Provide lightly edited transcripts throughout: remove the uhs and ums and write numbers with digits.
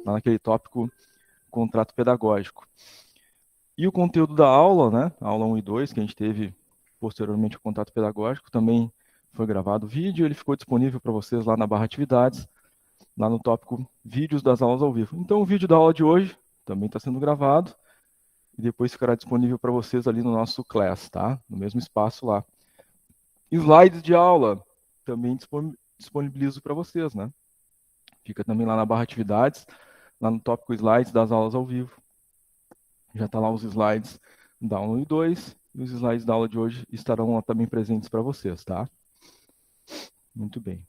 lá naquele tópico contrato pedagógico. E o conteúdo da aula, né, a aula 1 e 2, que a gente teve posteriormente o contrato pedagógico, também foi gravado o vídeo, ele ficou disponível para vocês lá na barra atividades, lá no tópico vídeos das aulas ao vivo. Então o vídeo da aula de hoje também está sendo gravado e depois ficará disponível para vocês ali no nosso Class, tá? No mesmo espaço lá. Slides de aula também disponibilizo para vocês, né? Fica também lá na barra atividades, lá no tópico slides das aulas ao vivo. Já está lá os slides da aula 1 e 2, e os slides da aula de hoje estarão lá também presentes para vocês, tá? Muito bem.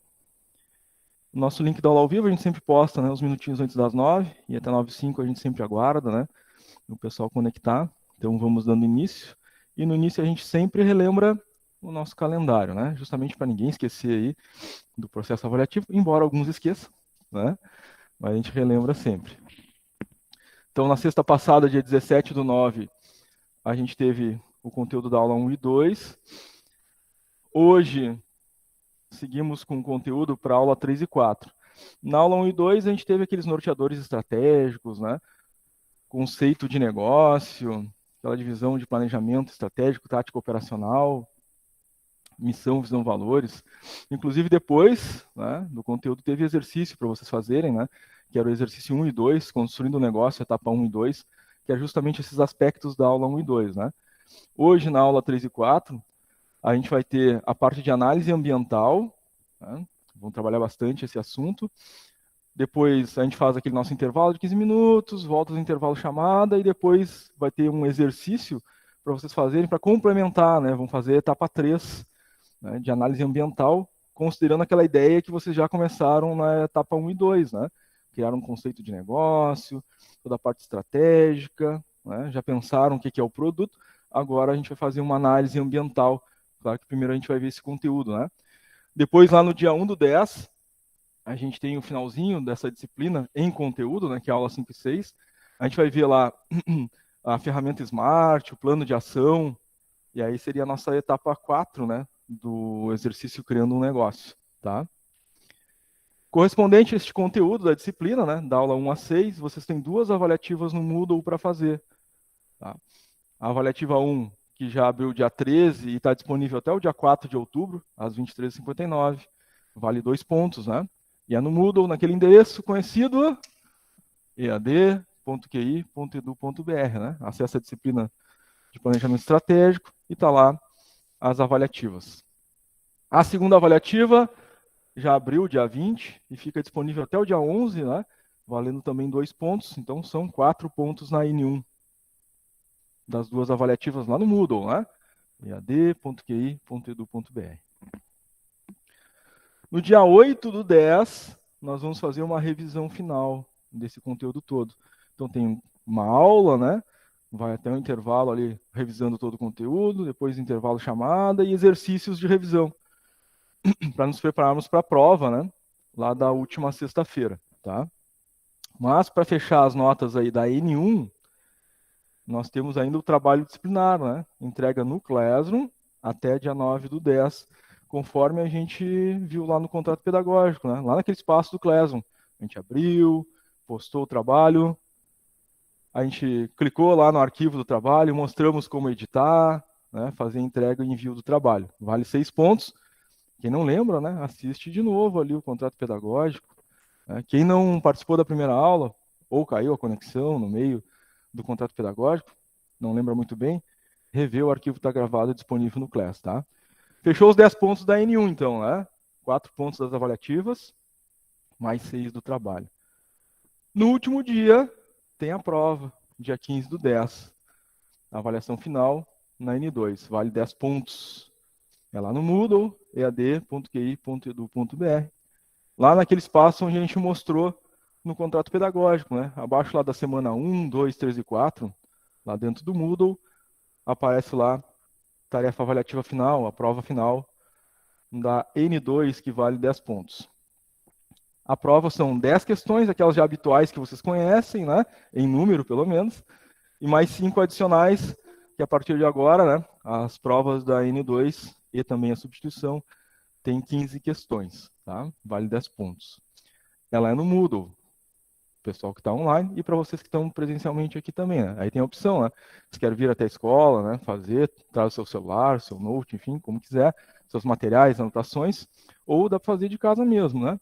O nosso link da aula ao vivo a gente sempre posta, né, uns minutinhos antes das 9, e até 9h05 a gente sempre aguarda, né, o pessoal conectar. Então vamos dando início, e no início a gente sempre relembra o nosso calendário, né, justamente para ninguém esquecer aí do processo avaliativo, embora alguns esqueçam, né, mas a gente relembra sempre. Então na sexta passada, dia 17/9, a gente teve o conteúdo da aula 1 e 2. Hoje, seguimos com o conteúdo para a aula 3 e 4. Na aula 1 e 2, a gente teve aqueles norteadores estratégicos, né? Conceito de negócio, aquela divisão de planejamento estratégico, tático operacional, missão, visão, valores. Inclusive, depois, né, do conteúdo, teve exercício para vocês fazerem, né? Que era o exercício 1 e 2, construindo o negócio, etapa 1 e 2, que é justamente esses aspectos da aula 1 e 2, né? Hoje, na aula 3 e 4, a gente vai ter a parte de análise ambiental, né? Vamos trabalhar bastante esse assunto. Depois a gente faz aquele nosso intervalo de 15 minutos, volta do intervalo chamada e depois vai ter um exercício para vocês fazerem para complementar, né? Vamos fazer a etapa 3, né, de análise ambiental, considerando aquela ideia que vocês já começaram na etapa 1 e 2, né? Criaram um conceito de negócio, toda a parte estratégica, né? Já pensaram o que é o produto, agora a gente vai fazer uma análise ambiental. Claro que primeiro a gente vai ver esse conteúdo, né? Depois, lá no dia 1/10, a gente tem o finalzinho dessa disciplina em conteúdo, né, que é a aula 5 e 6. A gente vai ver lá a ferramenta Smart, o plano de ação, e aí seria a nossa etapa 4, né, do exercício Criando um Negócio, tá? Correspondente a este conteúdo da disciplina, né, da aula 1 a 6, vocês têm 2 avaliativas no Moodle para fazer, tá? A avaliativa 1, que já abriu dia 13 e está disponível até o dia 4 de outubro, às 23h59, vale 2 pontos, né? E é no Moodle, naquele endereço conhecido, ead.qi.edu.br, né? Acesse a disciplina de planejamento estratégico e está lá as avaliativas. A segunda avaliativa já abriu dia 20 e fica disponível até o dia 11, né? Valendo também 2 pontos, então são 4 pontos na N1 das 2 avaliativas lá no Moodle, né? ead.qi.edu.br. No dia 8/10, nós vamos fazer uma revisão final desse conteúdo todo. Então tem uma aula, né? Vai até um intervalo ali revisando todo o conteúdo, depois intervalo chamada e exercícios de revisão para nos prepararmos para a prova, né? Lá da última sexta-feira, tá? Mas para fechar as notas aí da N1, nós temos ainda o trabalho disciplinar, né? Entrega no Classroom até dia 9/10, conforme a gente viu lá no contrato pedagógico, né? Lá naquele espaço do Classroom. A gente abriu, postou o trabalho, a gente clicou lá no arquivo do trabalho, mostramos como editar, né? Fazer entrega e envio do trabalho. Vale 6 pontos. Quem não lembra, né? Assiste de novo ali o contrato pedagógico. Né? Quem não participou da primeira aula, ou caiu a conexão no meio do contrato pedagógico, não lembra muito bem, rever o arquivo que está gravado e disponível no Class, tá? Fechou os 10 pontos da N1, então, né? 4 pontos das avaliativas, mais 6 do trabalho. No último dia, tem a prova, dia 15/10. A avaliação final na N2, vale 10 pontos. É lá no Moodle, ead.qi.edu.br. Lá naquele espaço onde a gente mostrou no contrato pedagógico, né? Abaixo lá da semana 1, 2, 3 e 4, lá dentro do Moodle, aparece lá tarefa avaliativa final, a prova final da N2, que vale 10 pontos. A prova são 10 questões, aquelas já habituais que vocês conhecem, né? Em número, pelo menos, e mais 5 adicionais, que a partir de agora, né? As provas da N2 e também a substituição tem 15 questões, tá? Vale 10 pontos. Ela é no Moodle. pessoal que está online e para vocês que estão presencialmente aqui também, né? Aí tem a opção, né? Se quer vir até a escola, né? Fazer, traz o seu celular, seu note, enfim, como quiser, seus materiais, anotações, ou dá para fazer de casa mesmo, né?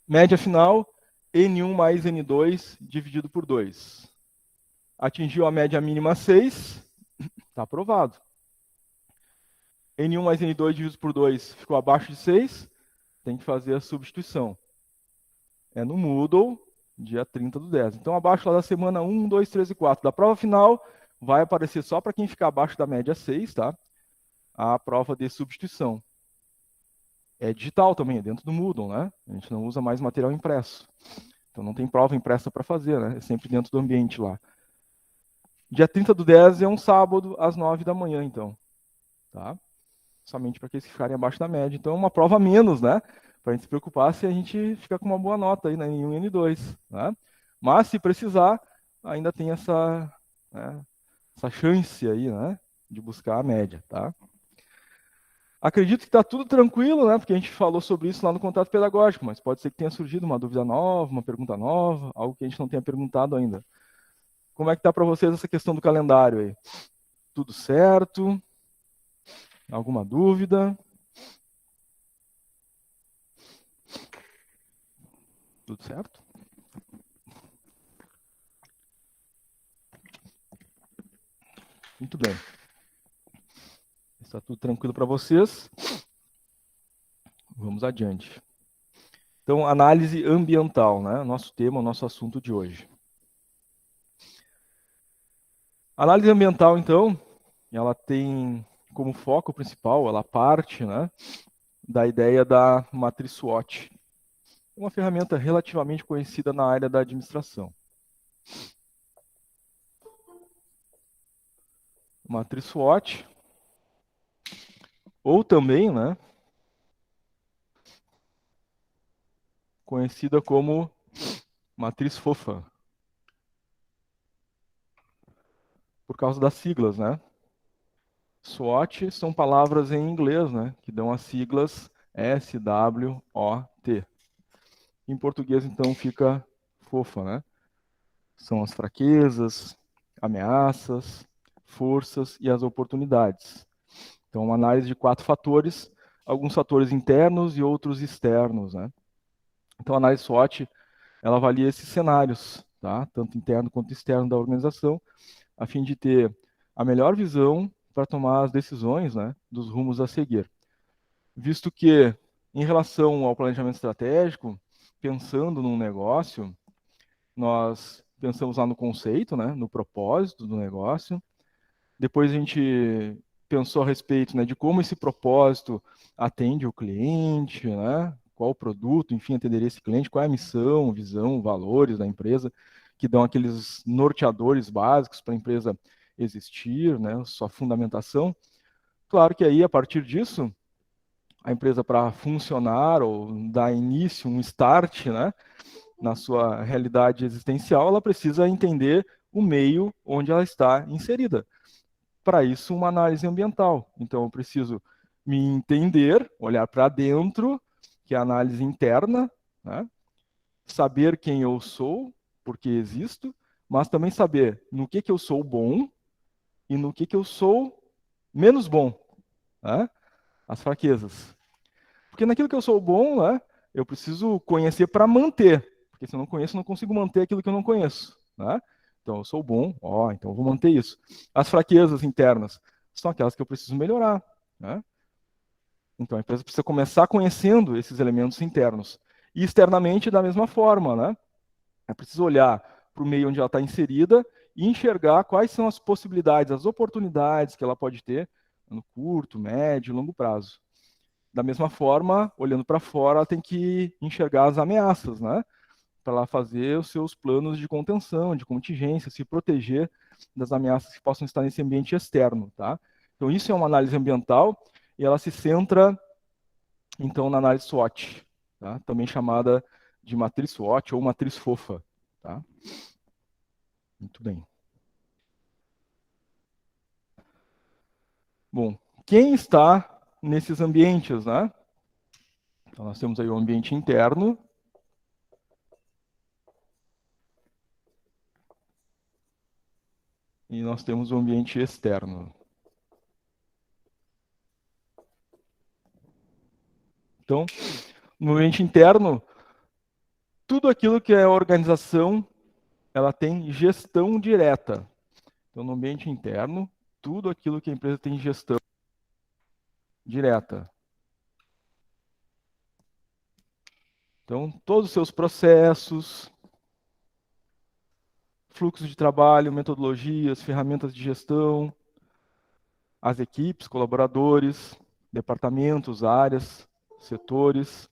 Média final, N1 mais N2 dividido por 2. Atingiu a média mínima 6, está aprovado. N1 mais N2 dividido por 2 ficou abaixo de 6, tem que fazer a substituição. É no Moodle, dia 30/10. Então, abaixo lá da semana 1, 2, 3 e 4 da prova final, vai aparecer só para quem ficar abaixo da média 6, tá? A prova de substituição. É digital também, é dentro do Moodle, né? A gente não usa mais material impresso. Então, não tem prova impressa para fazer, né? É sempre dentro do ambiente lá. Dia 30/10 é um sábado, às 9 da manhã, então. Tá? Somente para aqueles que ficarem abaixo da média. Então, é uma prova a menos, né? Para a gente se preocupar se a gente fica com uma boa nota aí, né? Em 1 e N2. Né? Mas, se precisar, ainda tem essa, né, essa chance aí, né? De buscar a média, tá? Acredito que está tudo tranquilo, né? Porque a gente falou sobre isso lá no contato pedagógico, mas pode ser que tenha surgido uma dúvida nova, uma pergunta nova, algo que a gente não tenha perguntado ainda. Como é que está para vocês essa questão do calendário aí? Tudo certo? Alguma dúvida? Tudo certo? Muito bem. Está tudo tranquilo para vocês? Vamos adiante. Então, análise ambiental, né? Nosso tema, nosso assunto de hoje. Análise ambiental, então, ela tem como foco principal, ela parte, né, da ideia da matriz SWOT. Uma ferramenta relativamente conhecida na área da administração. Matriz SWOT, ou também, né, conhecida como matriz FOFA, por causa das siglas, né? SWOT são palavras em inglês, né, que dão as siglas SWOT. Em português, então, fica FOFA, né? São as fraquezas, ameaças, forças e as oportunidades. Então, uma análise de 4 fatores, alguns fatores internos e outros externos, né? Então, a análise SWOT, ela avalia esses cenários, tá? Tanto interno quanto externo da organização, a fim de ter a melhor visão para tomar as decisões, né, dos rumos a seguir. Visto que, em relação ao planejamento estratégico, pensando num negócio, nós pensamos lá no conceito, né, no propósito do negócio. Depois a gente pensou a respeito, né, de como esse propósito atende o cliente, né, qual o produto, enfim, atenderia esse cliente, qual é a missão, visão, valores da empresa, que dão aqueles norteadores básicos para a empresa existir, né, sua fundamentação. Claro que aí, a partir disso, a empresa, para funcionar ou dar início, um start, né, na sua realidade existencial, ela precisa entender o meio onde ela está inserida. Para isso, uma análise ambiental. Então, eu preciso me entender, olhar para dentro, que é a análise interna, né? Saber quem eu sou, porque existo, mas também saber no que eu sou bom e no que eu sou menos bom, né? As fraquezas. Porque naquilo que eu sou bom, né, eu preciso conhecer para manter. Porque se eu não conheço, eu não consigo manter aquilo que eu não conheço. Né? Então, eu sou bom, então eu vou manter isso. As fraquezas internas são aquelas que eu preciso melhorar. Né? Então, a empresa precisa começar conhecendo esses elementos internos. E externamente, da mesma forma. Né? É preciso olhar para o meio onde ela está inserida e enxergar quais são as possibilidades, as oportunidades que ela pode ter no curto, médio e longo prazo. Da mesma forma, olhando para fora, ela tem que enxergar as ameaças, né? Para ela fazer os seus planos de contenção, de contingência, se proteger das ameaças que possam estar nesse ambiente externo, tá? Então, isso é uma análise ambiental e ela se centra, então, na análise SWOT, tá? Também chamada de matriz SWOT ou matriz FOFA, tá? Muito bem. Bom, quem está nesses ambientes, né? Então, nós temos aí o ambiente interno, e nós temos o ambiente externo. Então, no ambiente interno, tudo aquilo que é organização, ela tem gestão direta. Então, no ambiente interno, tudo aquilo que a empresa tem gestão direta. Então, todos os seus processos, fluxo de trabalho, metodologias, ferramentas de gestão, as equipes, colaboradores, departamentos, áreas, setores,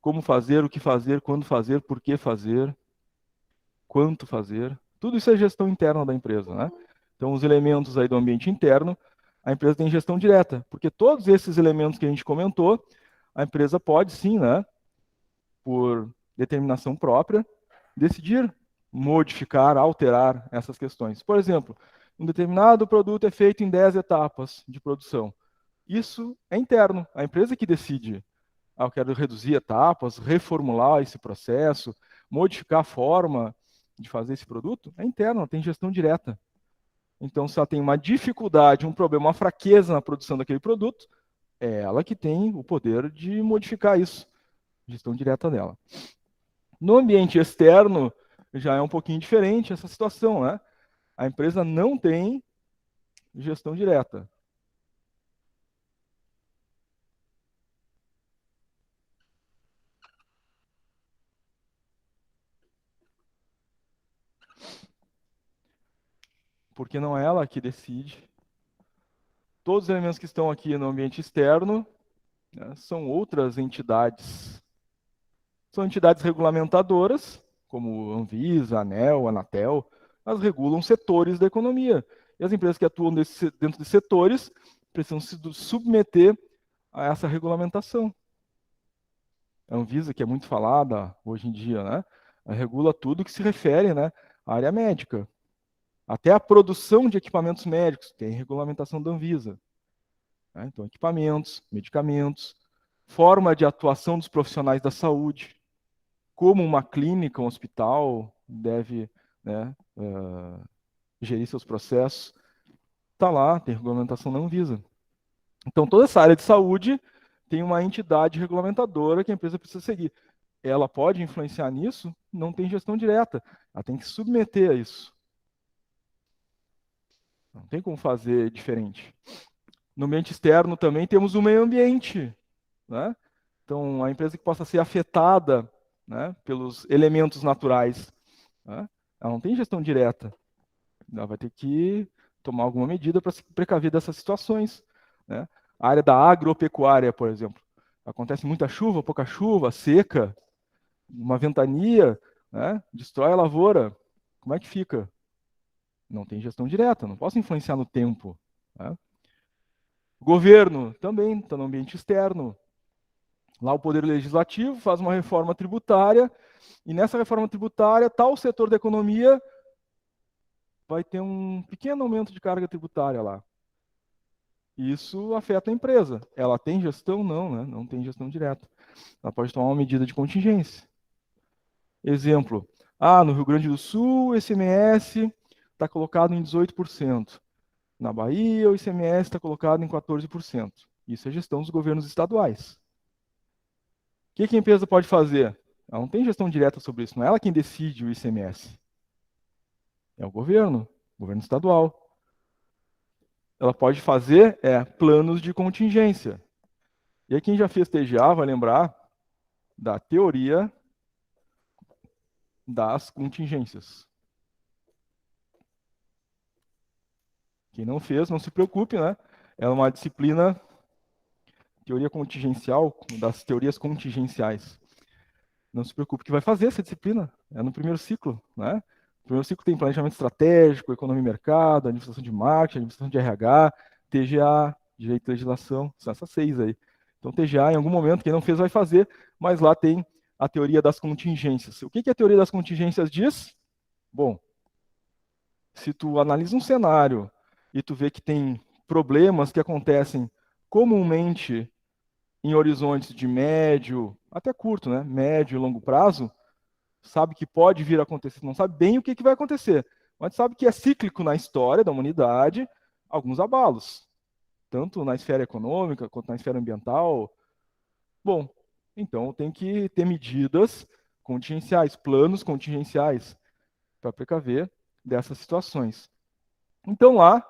como fazer, o que fazer, quando fazer, por que fazer, quanto fazer. Tudo isso é gestão interna da empresa, né? Então, os elementos aí do ambiente interno, a empresa tem gestão direta, porque todos esses elementos que a gente comentou, a empresa pode sim, né, por determinação própria, decidir modificar, alterar essas questões. Por exemplo, um determinado produto é feito em 10 etapas de produção. Isso é interno, a empresa que decide. Ah, eu quero reduzir etapas, reformular esse processo, modificar a forma de fazer esse produto, é interno, ela tem gestão direta. Então, se ela tem uma dificuldade, um problema, uma fraqueza na produção daquele produto, é ela que tem o poder de modificar isso, gestão direta dela. No ambiente externo, já é um pouquinho diferente essa situação, né? A empresa não tem gestão direta. Porque não é ela que decide. Todos os elementos que estão aqui no ambiente externo, né, são outras entidades. São entidades regulamentadoras, como Anvisa, ANEEL, Anatel, elas regulam setores da economia. E as empresas que atuam dentro de setores precisam se submeter a essa regulamentação. A Anvisa, que é muito falada hoje em dia, né, ela regula tudo que se refere, né, à área médica. Até a produção de equipamentos médicos tem regulamentação da Anvisa. Né? Então, equipamentos, medicamentos, forma de atuação dos profissionais da saúde, como uma clínica, um hospital deve, né, gerir seus processos. Está lá, tem regulamentação da Anvisa. Então, toda essa área de saúde tem uma entidade regulamentadora que a empresa precisa seguir. Ela pode influenciar nisso? Não tem gestão direta. Ela tem que se submeter a isso. Não tem como fazer diferente. No ambiente externo também temos o meio ambiente, né? Então, a empresa que possa ser afetada, né, pelos elementos naturais, né, ela não tem gestão direta. Ela vai ter que tomar alguma medida para se precaver dessas situações, né? A área da agropecuária, por exemplo, acontece muita chuva, pouca chuva, seca, uma ventania, né, destrói a lavoura. Como é que fica? Não tem gestão direta, não posso influenciar no tempo, né? O governo também está no ambiente externo. Lá o Poder Legislativo faz uma reforma tributária, e nessa reforma tributária, tal setor da economia vai ter um pequeno aumento de carga tributária lá. Isso afeta a empresa. Ela tem gestão? Não, né? Não tem gestão direta. Ela pode tomar uma medida de contingência. Exemplo, no Rio Grande do Sul, o ICMS está colocado em 18%. Na Bahia, o ICMS está colocado em 14%. Isso é gestão dos governos estaduais. O que a empresa pode fazer? Ela não tem gestão direta sobre isso, não é ela quem decide o ICMS. É o governo estadual. Ela pode fazer planos de contingência. E aí quem já fez TGA vai lembrar da teoria das contingências. Quem não fez, não se preocupe, né? É uma disciplina, teoria contingencial, das teorias contingenciais. Não se preocupe que vai fazer essa disciplina. É no primeiro ciclo, né? O primeiro ciclo tem planejamento estratégico, economia e mercado, administração de marketing, administração de RH, TGA, direito e legislação, são essas 6 aí. Então, TGA, em algum momento, quem não fez vai fazer, mas lá tem a teoria das contingências. O que a teoria das contingências diz? Bom, se tu analisa um cenário e tu vê que tem problemas que acontecem comumente em horizontes de médio, até curto, né? Médio e longo prazo, sabe que pode vir a acontecer, não sabe bem o que vai acontecer, Mas sabe que é cíclico na história da humanidade alguns abalos, tanto na esfera econômica quanto na esfera ambiental. Bom, então tem que ter medidas contingenciais, planos contingenciais para precaver dessas situações. Então lá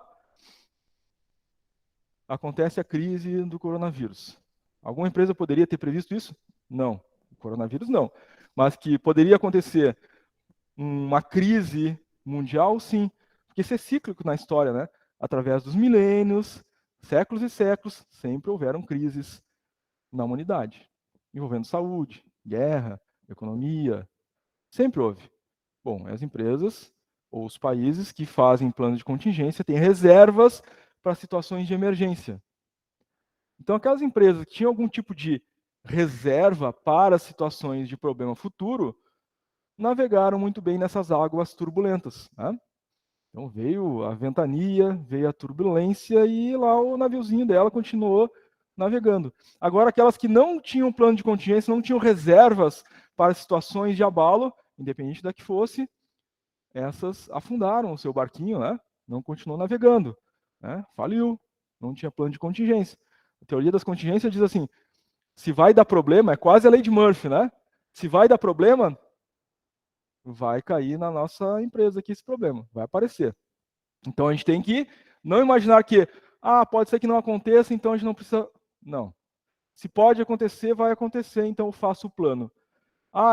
acontece a crise do coronavírus. Alguma empresa poderia ter previsto isso? Não, o coronavírus não. Mas que poderia acontecer uma crise mundial, sim, porque isso é cíclico na história, né? Através dos milênios, séculos e séculos, sempre houveram crises na humanidade, envolvendo saúde, guerra, economia, sempre houve. Bom, as empresas ou os países que fazem planos de contingência têm reservas para situações de emergência. Então, aquelas empresas que tinham algum tipo de reserva para situações de problema futuro, navegaram muito bem nessas águas turbulentas. Né? Então, veio a ventania, veio a turbulência e lá o naviozinho dela continuou navegando. Agora, aquelas que não tinham plano de contingência, não tinham reservas para situações de abalo, independente da que fosse, essas afundaram o seu barquinho, né? Não continuou navegando, né? Faliu, não tinha plano de contingência. A teoria das contingências diz assim, se vai dar problema, é quase a lei de Murphy, né? Se vai dar problema, vai cair na nossa empresa aqui esse problema, vai aparecer. Então a gente tem que não imaginar que, pode ser que não aconteça, então a gente não precisa. Não. Se pode acontecer, vai acontecer, então eu faço o plano.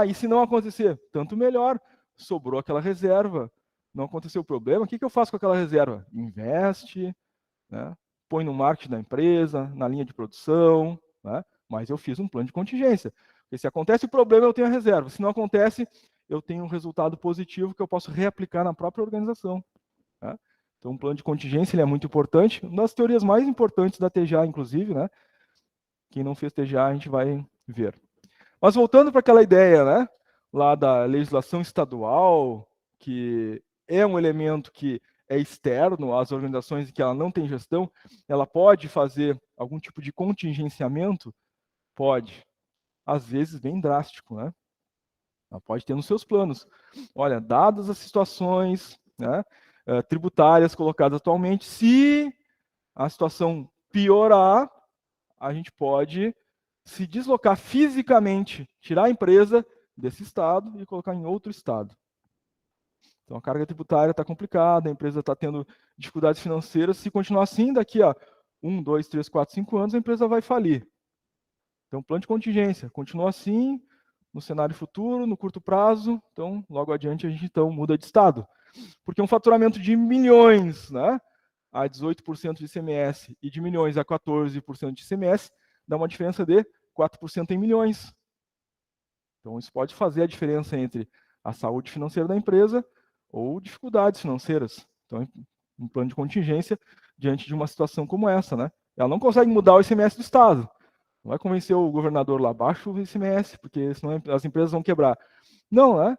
E se não acontecer? Tanto melhor. Sobrou aquela reserva, não aconteceu o problema, o que eu faço com aquela reserva? Investe, né? Põe no marketing da empresa, na linha de produção, né? Mas eu fiz um plano de contingência. Porque se acontece o problema, eu tenho a reserva. Se não acontece, eu tenho um resultado positivo que eu posso reaplicar na própria organização. Né? Então, um plano de contingência ele é muito importante. Uma das teorias mais importantes da TGA, inclusive, né? Quem não fez TGA, a gente vai ver. Mas voltando para aquela ideia, né? Lá da legislação estadual, que é um elemento que é externo às organizações e que ela não tem gestão, ela pode fazer algum tipo de contingenciamento? Pode. Às vezes bem drástico, né? Ela pode ter nos seus planos. Olha, dadas as situações, né, tributárias colocadas atualmente, se a situação piorar, a gente pode se deslocar fisicamente, tirar a empresa desse estado e colocar em outro estado. Então a carga tributária está complicada, a empresa está tendo dificuldades financeiras. Se continuar assim, daqui a 1, 2, 3, 4, 5 anos, a empresa vai falir. Então, plano de contingência, continua assim, no cenário futuro, no curto prazo, então, logo adiante, a gente então muda de estado. Porque um faturamento de milhões, né, a 18% de ICMS e de milhões a 14% de ICMS, dá uma diferença de 4% em milhões. Então, isso pode fazer a diferença entre a saúde financeira da empresa ou dificuldades financeiras. Então, um plano de contingência diante de uma situação como essa, né? Ela não consegue mudar o ICMS do Estado. Não vai convencer o governador lá abaixo o ICMS, porque senão as empresas vão quebrar. Não, né?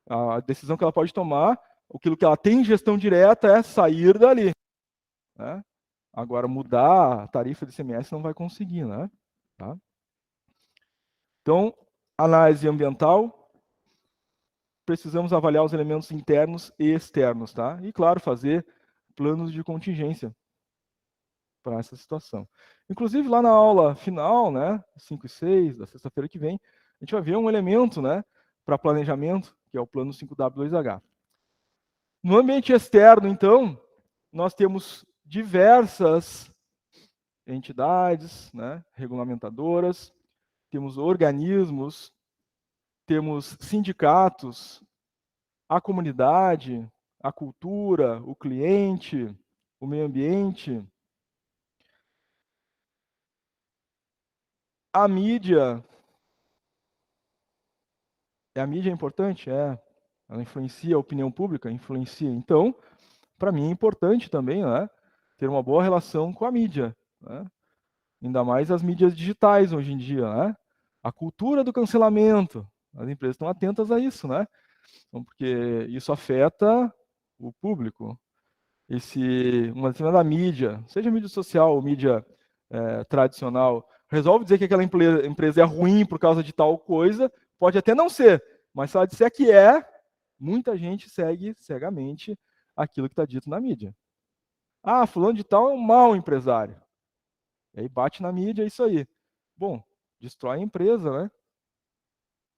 A decisão que ela pode tomar, aquilo que ela tem em gestão direta é sair dali. Né? Agora, mudar a tarifa de ICMS não vai conseguir, né? Tá? Então, análise ambiental, precisamos avaliar os elementos internos e externos, tá? E, claro, fazer planos de contingência para essa situação. Inclusive, lá na aula final, né, 5 e 6, da sexta-feira que vem, a gente vai ver um elemento, né, para planejamento, que é o plano 5W2H. No ambiente externo, então, nós temos diversas entidades, né, regulamentadoras, temos organismos, temos sindicatos, a comunidade, a cultura, o cliente, o meio ambiente, a mídia. A mídia é importante? É. Ela influencia a opinião pública? Influencia. Então, para mim é importante também, né, ter uma boa relação com a mídia. Né? Ainda mais as mídias digitais hoje em dia. Né? A cultura do cancelamento. As empresas estão atentas a isso, né? Então, porque isso afeta o público. E se uma determinada mídia, seja mídia social ou mídia tradicional, resolve dizer que aquela empresa é ruim por causa de tal coisa, pode até não ser, mas se ela disser que é, Muita gente segue cegamente aquilo que está dito na mídia. Ah, fulano de tal é um mau empresário. E aí bate na mídia, é isso aí. Bom, destrói a empresa, né?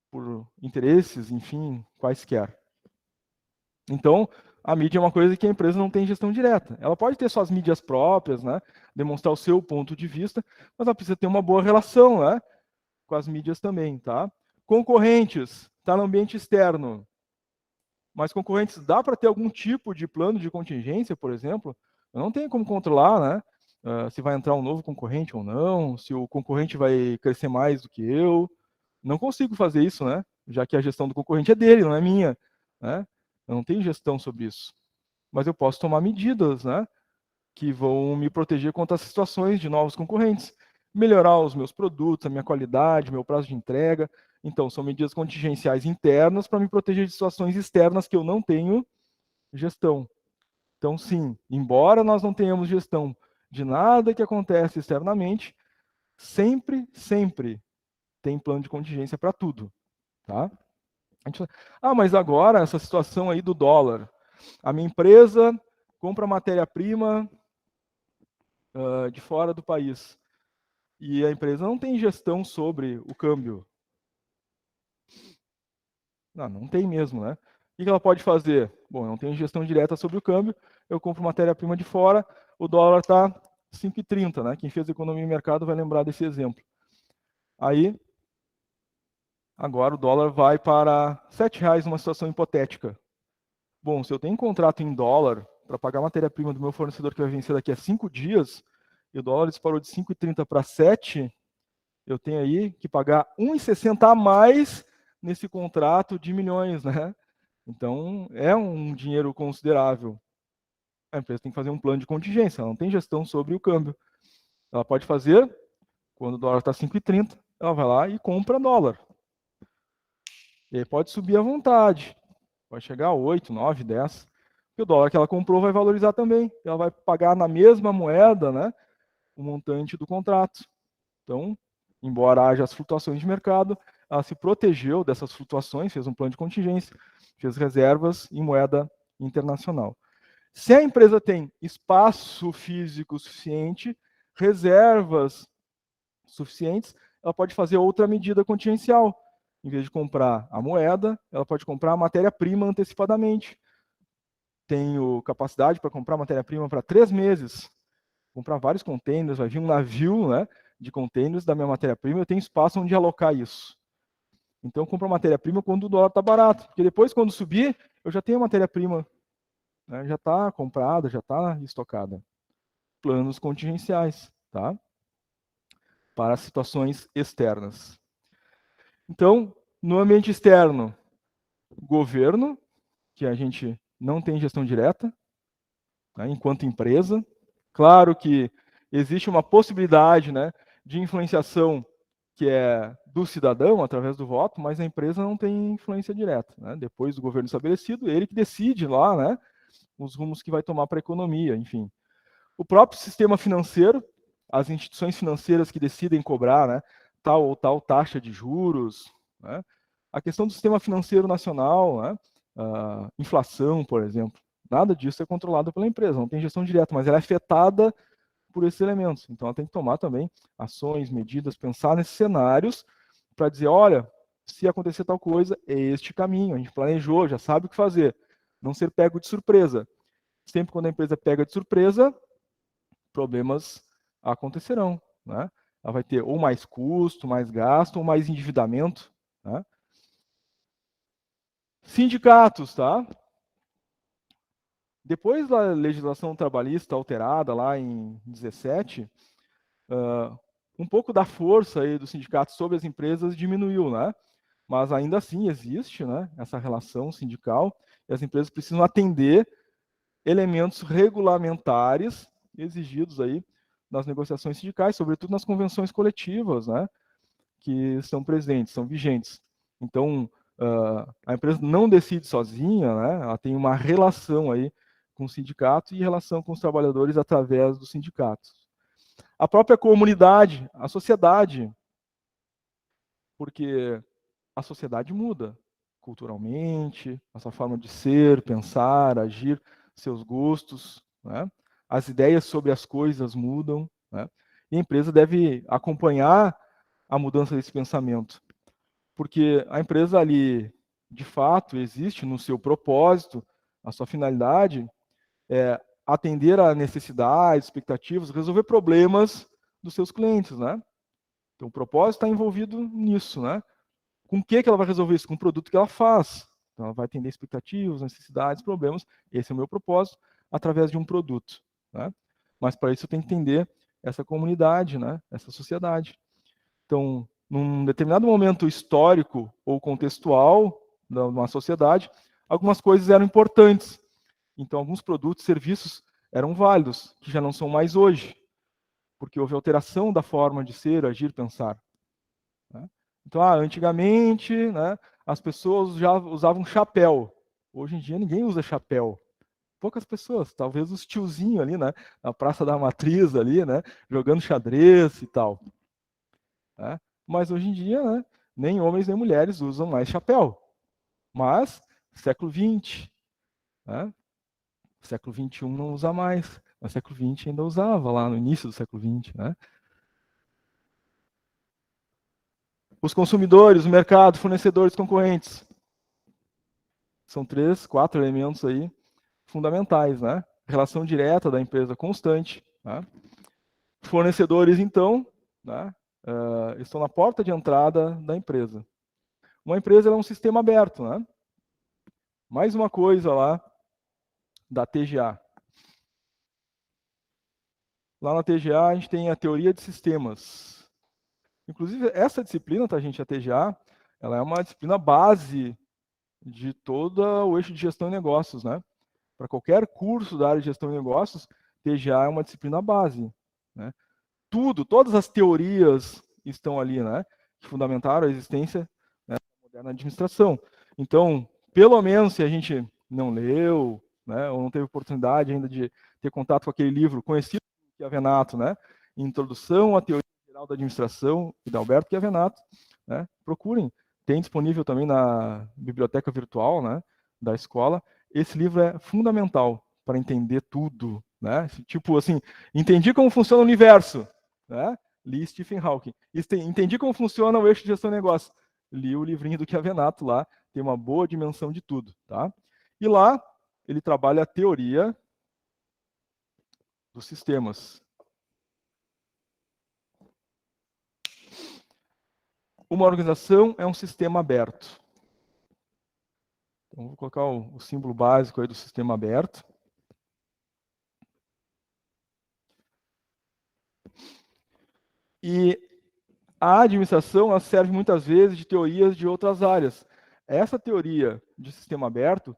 Por interesses, enfim, quaisquer. Então, a mídia é uma coisa que a empresa não tem gestão direta. Ela pode ter suas mídias próprias, né? Demonstrar o seu ponto de vista, mas ela precisa ter uma boa relação, né? Com as mídias também, tá? Concorrentes, está no ambiente externo. Mas concorrentes, dá para ter algum tipo de plano de contingência, por exemplo? Eu não tenho como controlar, né? Se vai entrar um novo concorrente ou não, se o concorrente vai crescer mais do que eu. Não consigo fazer isso, né? Já que a gestão do concorrente é dele, não é minha, né? Eu não tenho gestão sobre isso. Mas eu posso tomar medidas, né? Que vão me proteger contra as situações de novos concorrentes. Melhorar os meus produtos, a minha qualidade, meu prazo de entrega. Então, são medidas contingenciais internas para me proteger de situações externas que eu não tenho gestão. Então, sim, embora nós não tenhamos gestão de nada que acontece externamente, sempre tem plano de contingência para tudo, tá? Mas agora, essa situação aí do dólar. A minha empresa compra matéria-prima de fora do país. E a empresa não tem gestão sobre o câmbio. Não tem mesmo, né? O que ela pode fazer? Bom, eu não tenho gestão direta sobre o câmbio, eu compro matéria-prima de fora, o dólar está 5,30, né? Quem fez economia e mercado vai lembrar desse exemplo. Aí, agora o dólar vai para R$7 numa situação hipotética. Bom, se eu tenho um contrato em dólar para pagar a matéria-prima do meu fornecedor que vai vencer daqui a 5 dias, e o dólar disparou de 5,30 para 7, eu tenho aí que pagar 1,60 a mais nesse contrato de milhões, né? Então, é um dinheiro considerável. A empresa tem que fazer um plano de contingência, ela não tem gestão sobre o câmbio. Ela pode fazer, quando o dólar está 5,30, ela vai lá e compra dólar. E aí pode subir à vontade, pode chegar a 8, 9, 10. E o dólar que ela comprou vai valorizar também. Ela vai pagar na mesma moeda, né, o montante do contrato. Então, embora haja as flutuações de mercado, ela se protegeu dessas flutuações, fez um plano de contingência, fez reservas em moeda internacional. Se a empresa tem espaço físico suficiente, reservas suficientes, ela pode fazer outra medida contingencial. Em vez de comprar a moeda, ela pode comprar a matéria-prima antecipadamente. Tenho capacidade para comprar matéria-prima para 3 meses. Comprar vários containers, vai vir um navio, né, de containers da minha matéria-prima, eu tenho espaço onde alocar isso. Então, eu compro a matéria-prima quando o dólar está barato, porque depois, quando subir, eu já tenho a matéria-prima, né, já está comprada, já está estocada. Planos contingenciais, tá? Para situações externas. Então, no ambiente externo, governo, que a gente não tem gestão direta, né, enquanto empresa. Claro que existe uma possibilidade, né, de influenciação que é do cidadão através do voto, mas a empresa não tem influência direta, né? Depois do governo estabelecido, ele que decide lá, né, os rumos que vai tomar para a economia, enfim. O próprio sistema financeiro, as instituições financeiras que decidem cobrar, né, tal ou tal taxa de juros, né? A questão do sistema financeiro nacional, né, a inflação, por exemplo, nada disso é controlado pela empresa, não tem gestão direta, mas ela é afetada por esses elementos. Então, ela tem que tomar também ações, medidas, pensar nesses cenários para dizer, olha, se acontecer tal coisa, é este caminho. A gente planejou, já sabe o que fazer. Não ser pego de surpresa. Sempre quando a empresa pega de surpresa, problemas acontecerão, né? Ela vai ter ou mais custo, mais gasto, ou mais endividamento, né? Sindicatos, tá? Depois da legislação trabalhista alterada lá em 17, um pouco da força aí dos sindicatos sobre as empresas diminuiu, né? Mas ainda assim existe, né, essa relação sindical e as empresas precisam atender elementos regulamentares exigidos aí nas negociações sindicais, sobretudo nas convenções coletivas, né, que estão presentes, são vigentes. Então, a empresa não decide sozinha, né, ela tem uma relação aí com o sindicato e relação com os trabalhadores através dos sindicatos. A própria comunidade, a sociedade, porque a sociedade muda. culturalmente, a sua forma de ser, pensar, agir, seus gostos, né? As ideias sobre as coisas mudam, né? E a empresa deve acompanhar a mudança desse pensamento, porque a empresa ali, de fato, existe no seu propósito, a sua finalidade é atender a necessidades, expectativas, resolver problemas dos seus clientes, né? Então, o propósito está envolvido nisso, né? Com o que ela vai resolver isso? Com o produto que ela faz. Então, ela vai atender expectativas, necessidades, problemas. Esse é o meu propósito, através de um produto, né? Mas, para isso, eu tenho que entender essa comunidade, né? Essa sociedade. Então, num determinado momento histórico ou contextual de uma sociedade, algumas coisas eram importantes. Então, alguns produtos, serviços eram válidos, que já não são mais hoje, porque houve alteração da forma de ser, agir, pensar, né? Então, antigamente, né, as pessoas já usavam chapéu. Hoje em dia, ninguém usa chapéu. Poucas pessoas, talvez os tiozinhos ali, né, na Praça da Matriz ali, né, jogando xadrez e tal, né? Mas hoje em dia, né, nem homens nem mulheres usam mais chapéu. Mas século XX, né, século XXI não usa mais. No século XX ainda usava, lá no início do século XX, né? Os consumidores, o mercado, fornecedores, concorrentes. São 3, 4 elementos aí fundamentais, né? Relação direta da empresa constante, né? Fornecedores, então, né, estão na porta de entrada da empresa. Uma empresa é um sistema aberto, né? Mais uma coisa lá da TGA. Lá na TGA a gente tem a teoria de sistemas. Inclusive, essa disciplina, tá, gente, a TGA, ela é uma disciplina base de todo o eixo de gestão de negócios, né? Para qualquer curso da área de gestão de negócios, TGA é uma disciplina base, né? Todas as teorias estão ali, né? Que fundamentaram a existência, né, da moderna administração. Então, pelo menos se a gente não leu, né, ou não teve oportunidade ainda de ter contato com aquele livro conhecido do Chiavenato, né? Introdução à Teoria Geral da Administração, de Alberto Chiavenato, né? Procurem. Tem disponível também na biblioteca virtual, né, da escola. Esse livro é fundamental para entender tudo, né? Tipo assim, entendi como funciona o universo, né? Li Stephen Hawking. Entendi como funciona o eixo de gestão de negócio. Li o livrinho do Chiavenato lá, tem uma boa dimensão de tudo, tá? E lá ele trabalha a teoria dos sistemas. Uma organização é um sistema aberto. Então, vou colocar o símbolo básico aí do sistema aberto. E a administração ela serve muitas vezes de teorias de outras áreas. Essa teoria de sistema aberto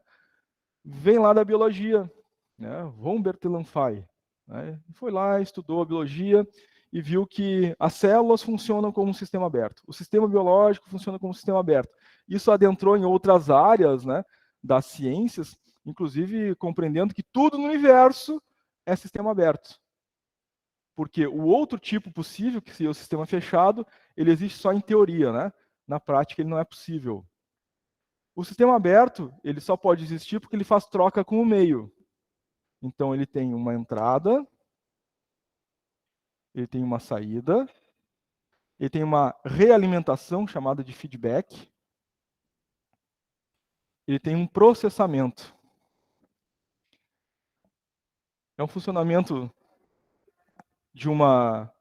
vem lá da biologia, né? Von Bertalanffy, né? Foi lá, estudou a biologia e viu que as células funcionam como um sistema aberto. O sistema biológico funciona como um sistema aberto. Isso adentrou em outras áreas, né, das ciências, inclusive compreendendo que tudo no universo é sistema aberto. Porque o outro tipo possível, que seria o sistema fechado, ele existe só em teoria, né? Na prática ele não é possível. O sistema aberto, ele só pode existir porque ele faz troca com o meio. Então ele tem uma entrada, ele tem uma saída, ele tem uma realimentação chamada de feedback, ele tem um processamento. É um funcionamento de uma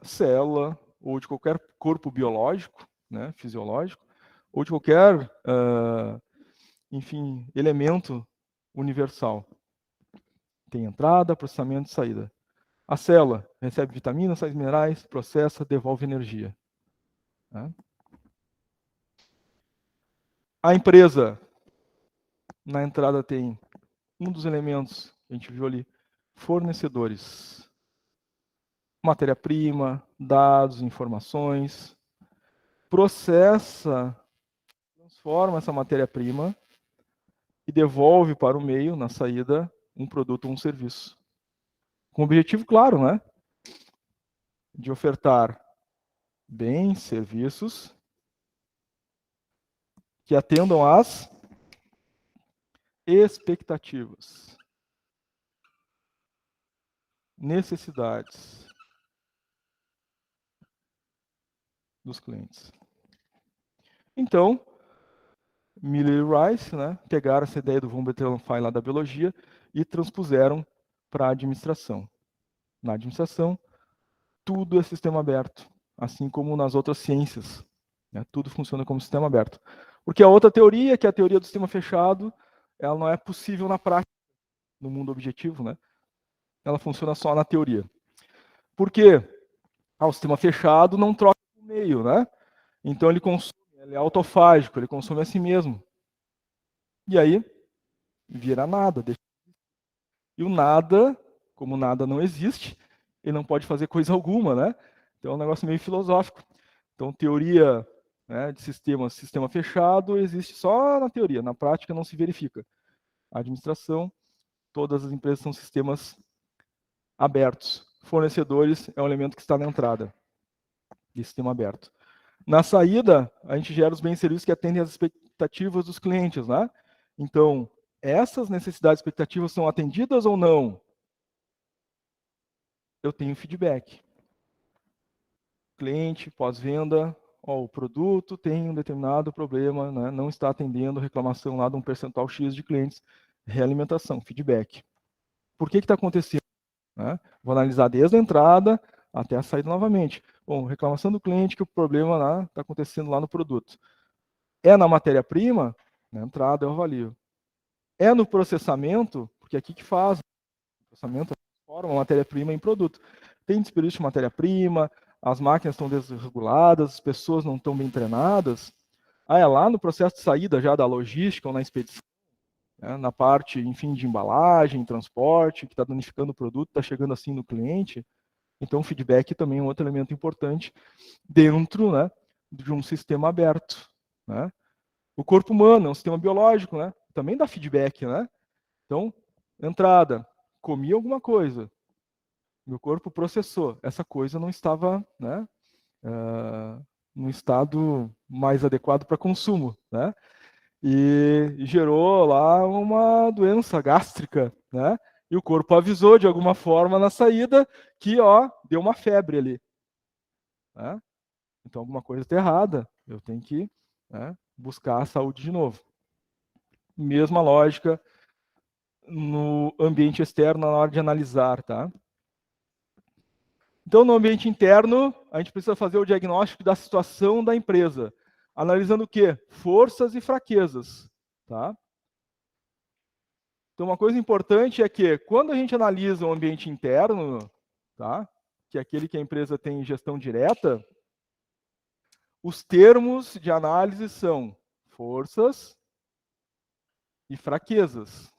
célula ou de qualquer corpo biológico, né, fisiológico, ou de qualquer, enfim, elemento universal. Tem entrada, processamento e saída. A célula recebe vitaminas, sais minerais, processa, devolve energia, né? A empresa, na entrada, tem um dos elementos que a gente viu ali, fornecedores. Matéria-prima, dados, informações. Processa, transforma essa matéria-prima e devolve para o meio, na saída, um produto ou um serviço. Com o objetivo claro, né? De ofertar bens, serviços que atendam às expectativas, necessidades dos clientes. Então, Miller e Rice, né, pegaram essa ideia do von Bellingshausen lá da biologia e transpuseram para a administração. Na administração, tudo é sistema aberto, assim como nas outras ciências, né, tudo funciona como sistema aberto. Porque a outra teoria, que é a teoria do sistema fechado, ela não é possível na prática, no mundo objetivo, né? Ela funciona só na teoria. Por quê? O sistema fechado não troca o meio, né? Então ele consome, ele é autofágico, ele consome a si mesmo. E aí vira nada. E o nada, como nada não existe, ele não pode fazer coisa alguma, né? Então é um negócio meio filosófico. Então teoria, né, de sistema fechado existe só na teoria, na prática não se verifica. A administração, todas as empresas são sistemas abertos. Fornecedores é um elemento que está na entrada de sistema aberto. Na saída, a gente gera os bens e serviços que atendem às expectativas dos clientes, né? Então, essas necessidades e expectativas são atendidas ou não? Eu tenho feedback. Cliente, pós-venda, o produto tem um determinado problema, né? Não está atendendo reclamação lá de um percentual X de clientes. Realimentação, feedback. Por que está acontecendo? Né? Vou analisar desde a entrada até a saída novamente. Bom, reclamação do cliente que o problema está acontecendo lá no produto. É na matéria-prima? Na entrada eu avalio. É no processamento? Porque aqui que faz. O processamento transforma a matéria-prima em produto. Tem desperdício de matéria-prima, as máquinas estão desreguladas, as pessoas não estão bem treinadas. É lá no processo de saída já da logística ou na expedição, né, na parte, enfim, de embalagem, transporte, que está danificando o produto, está chegando assim no cliente. Então, o feedback também é um outro elemento importante dentro, né, de um sistema aberto, né? O corpo humano é um sistema biológico, né? Também dá feedback, né? Então, entrada, comi alguma coisa, meu corpo processou, essa coisa não estava, né, no estado mais adequado para consumo, né? E gerou lá uma doença gástrica, né? E o corpo avisou de alguma forma na saída que, ó, deu uma febre ali, né? Então alguma coisa está errada, eu tenho que, né, buscar a saúde de novo. Mesma lógica no ambiente externo na hora de analisar, tá? Então, no ambiente interno, a gente precisa fazer o diagnóstico da situação da empresa, analisando o quê? Forças e fraquezas, tá? Então, uma coisa importante é que, quando a gente analisa o ambiente interno, tá? Que é aquele que a empresa tem gestão direta, os termos de análise são forças e fraquezas.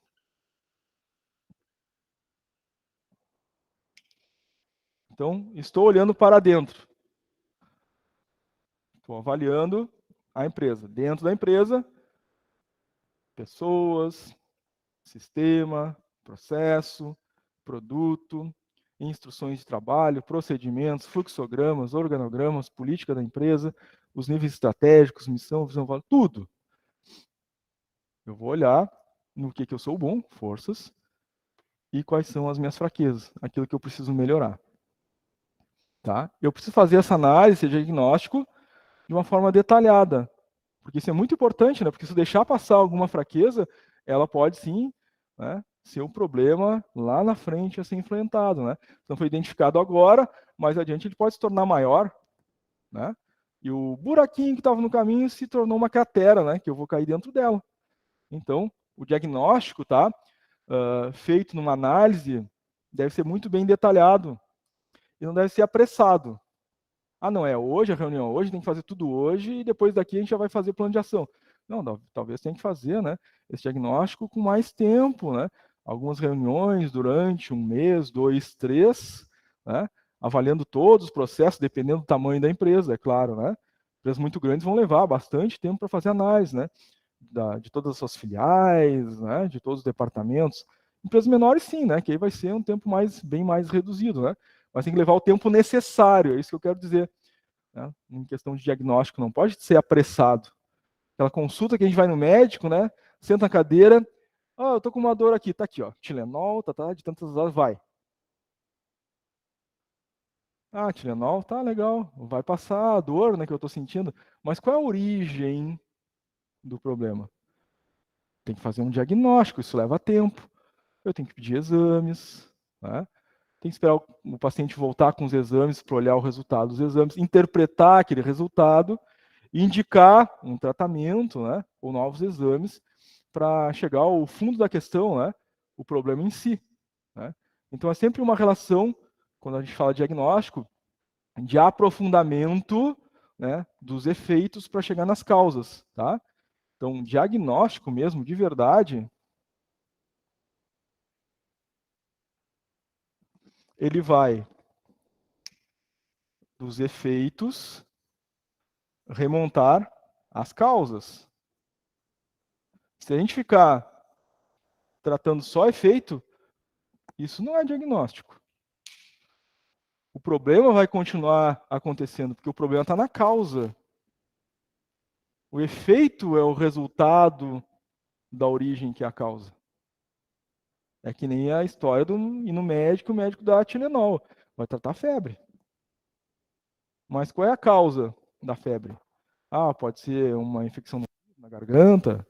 Então, estou olhando para dentro. Estou avaliando a empresa. Dentro da empresa, pessoas, sistema, processo, produto, instruções de trabalho, procedimentos, fluxogramas, organogramas, política da empresa, os níveis estratégicos, missão, visão, valor, tudo. Eu vou olhar no que eu sou bom, forças, e quais são as minhas fraquezas, aquilo que eu preciso melhorar. Tá? Eu preciso fazer essa análise, esse diagnóstico, de uma forma detalhada, porque isso é muito importante, né? Porque se deixar passar alguma fraqueza, ela pode sim, né, ser um problema lá na frente a ser enfrentado, né? Então foi identificado agora, mais adiante ele pode se tornar maior, né? E o buraquinho que estava no caminho se tornou uma cratera, né? Que eu vou cair dentro dela. Então, o diagnóstico, tá? Feito numa análise, deve ser muito bem detalhado e não deve ser apressado. Ah, não, é hoje a reunião, hoje tem que fazer tudo hoje e depois daqui a gente já vai fazer o plano de ação. Não, talvez tenha que fazer, né, esse diagnóstico com mais tempo, né? Algumas reuniões durante um mês, 2, 3, né? Avaliando todos os processos, dependendo do tamanho da empresa, é claro, né? Empresas muito grandes vão levar bastante tempo para fazer análise, né? De todas as suas filiais, né? De todos os departamentos. Empresas menores, sim, né? Que aí vai ser um tempo bem mais reduzido, né? Mas tem que levar o tempo necessário, é isso que eu quero dizer. Né? Em questão de diagnóstico, não pode ser apressado. aquela consulta que a gente vai no médico, né? Senta na cadeira, eu tô com uma dor aqui, tá aqui, ó, Tilenol, tá, de tantas horas, vai. Tilenol, tá legal, vai passar a dor, né, que eu tô sentindo, mas qual é a origem do problema? Tem que fazer um diagnóstico, isso leva tempo. Eu tenho que pedir exames, né? Tem que esperar o paciente voltar com os exames para olhar o resultado dos exames, interpretar aquele resultado e indicar um tratamento, né, ou novos exames para chegar ao fundo da questão, né, o problema em si, né? Então é sempre uma relação, quando a gente fala de diagnóstico, de aprofundamento, né, dos efeitos para chegar nas causas, tá? Então, diagnóstico mesmo, de verdade, ele vai dos efeitos remontar as causas. Se a gente ficar tratando só efeito, isso não é diagnóstico. O problema vai continuar acontecendo, porque o problema está na causa. O efeito é o resultado da origem que é a causa. É que nem a história do ir no médico, o médico dá Tilenol, vai tratar a febre. Mas qual é a causa da febre? Pode ser uma infecção na garganta,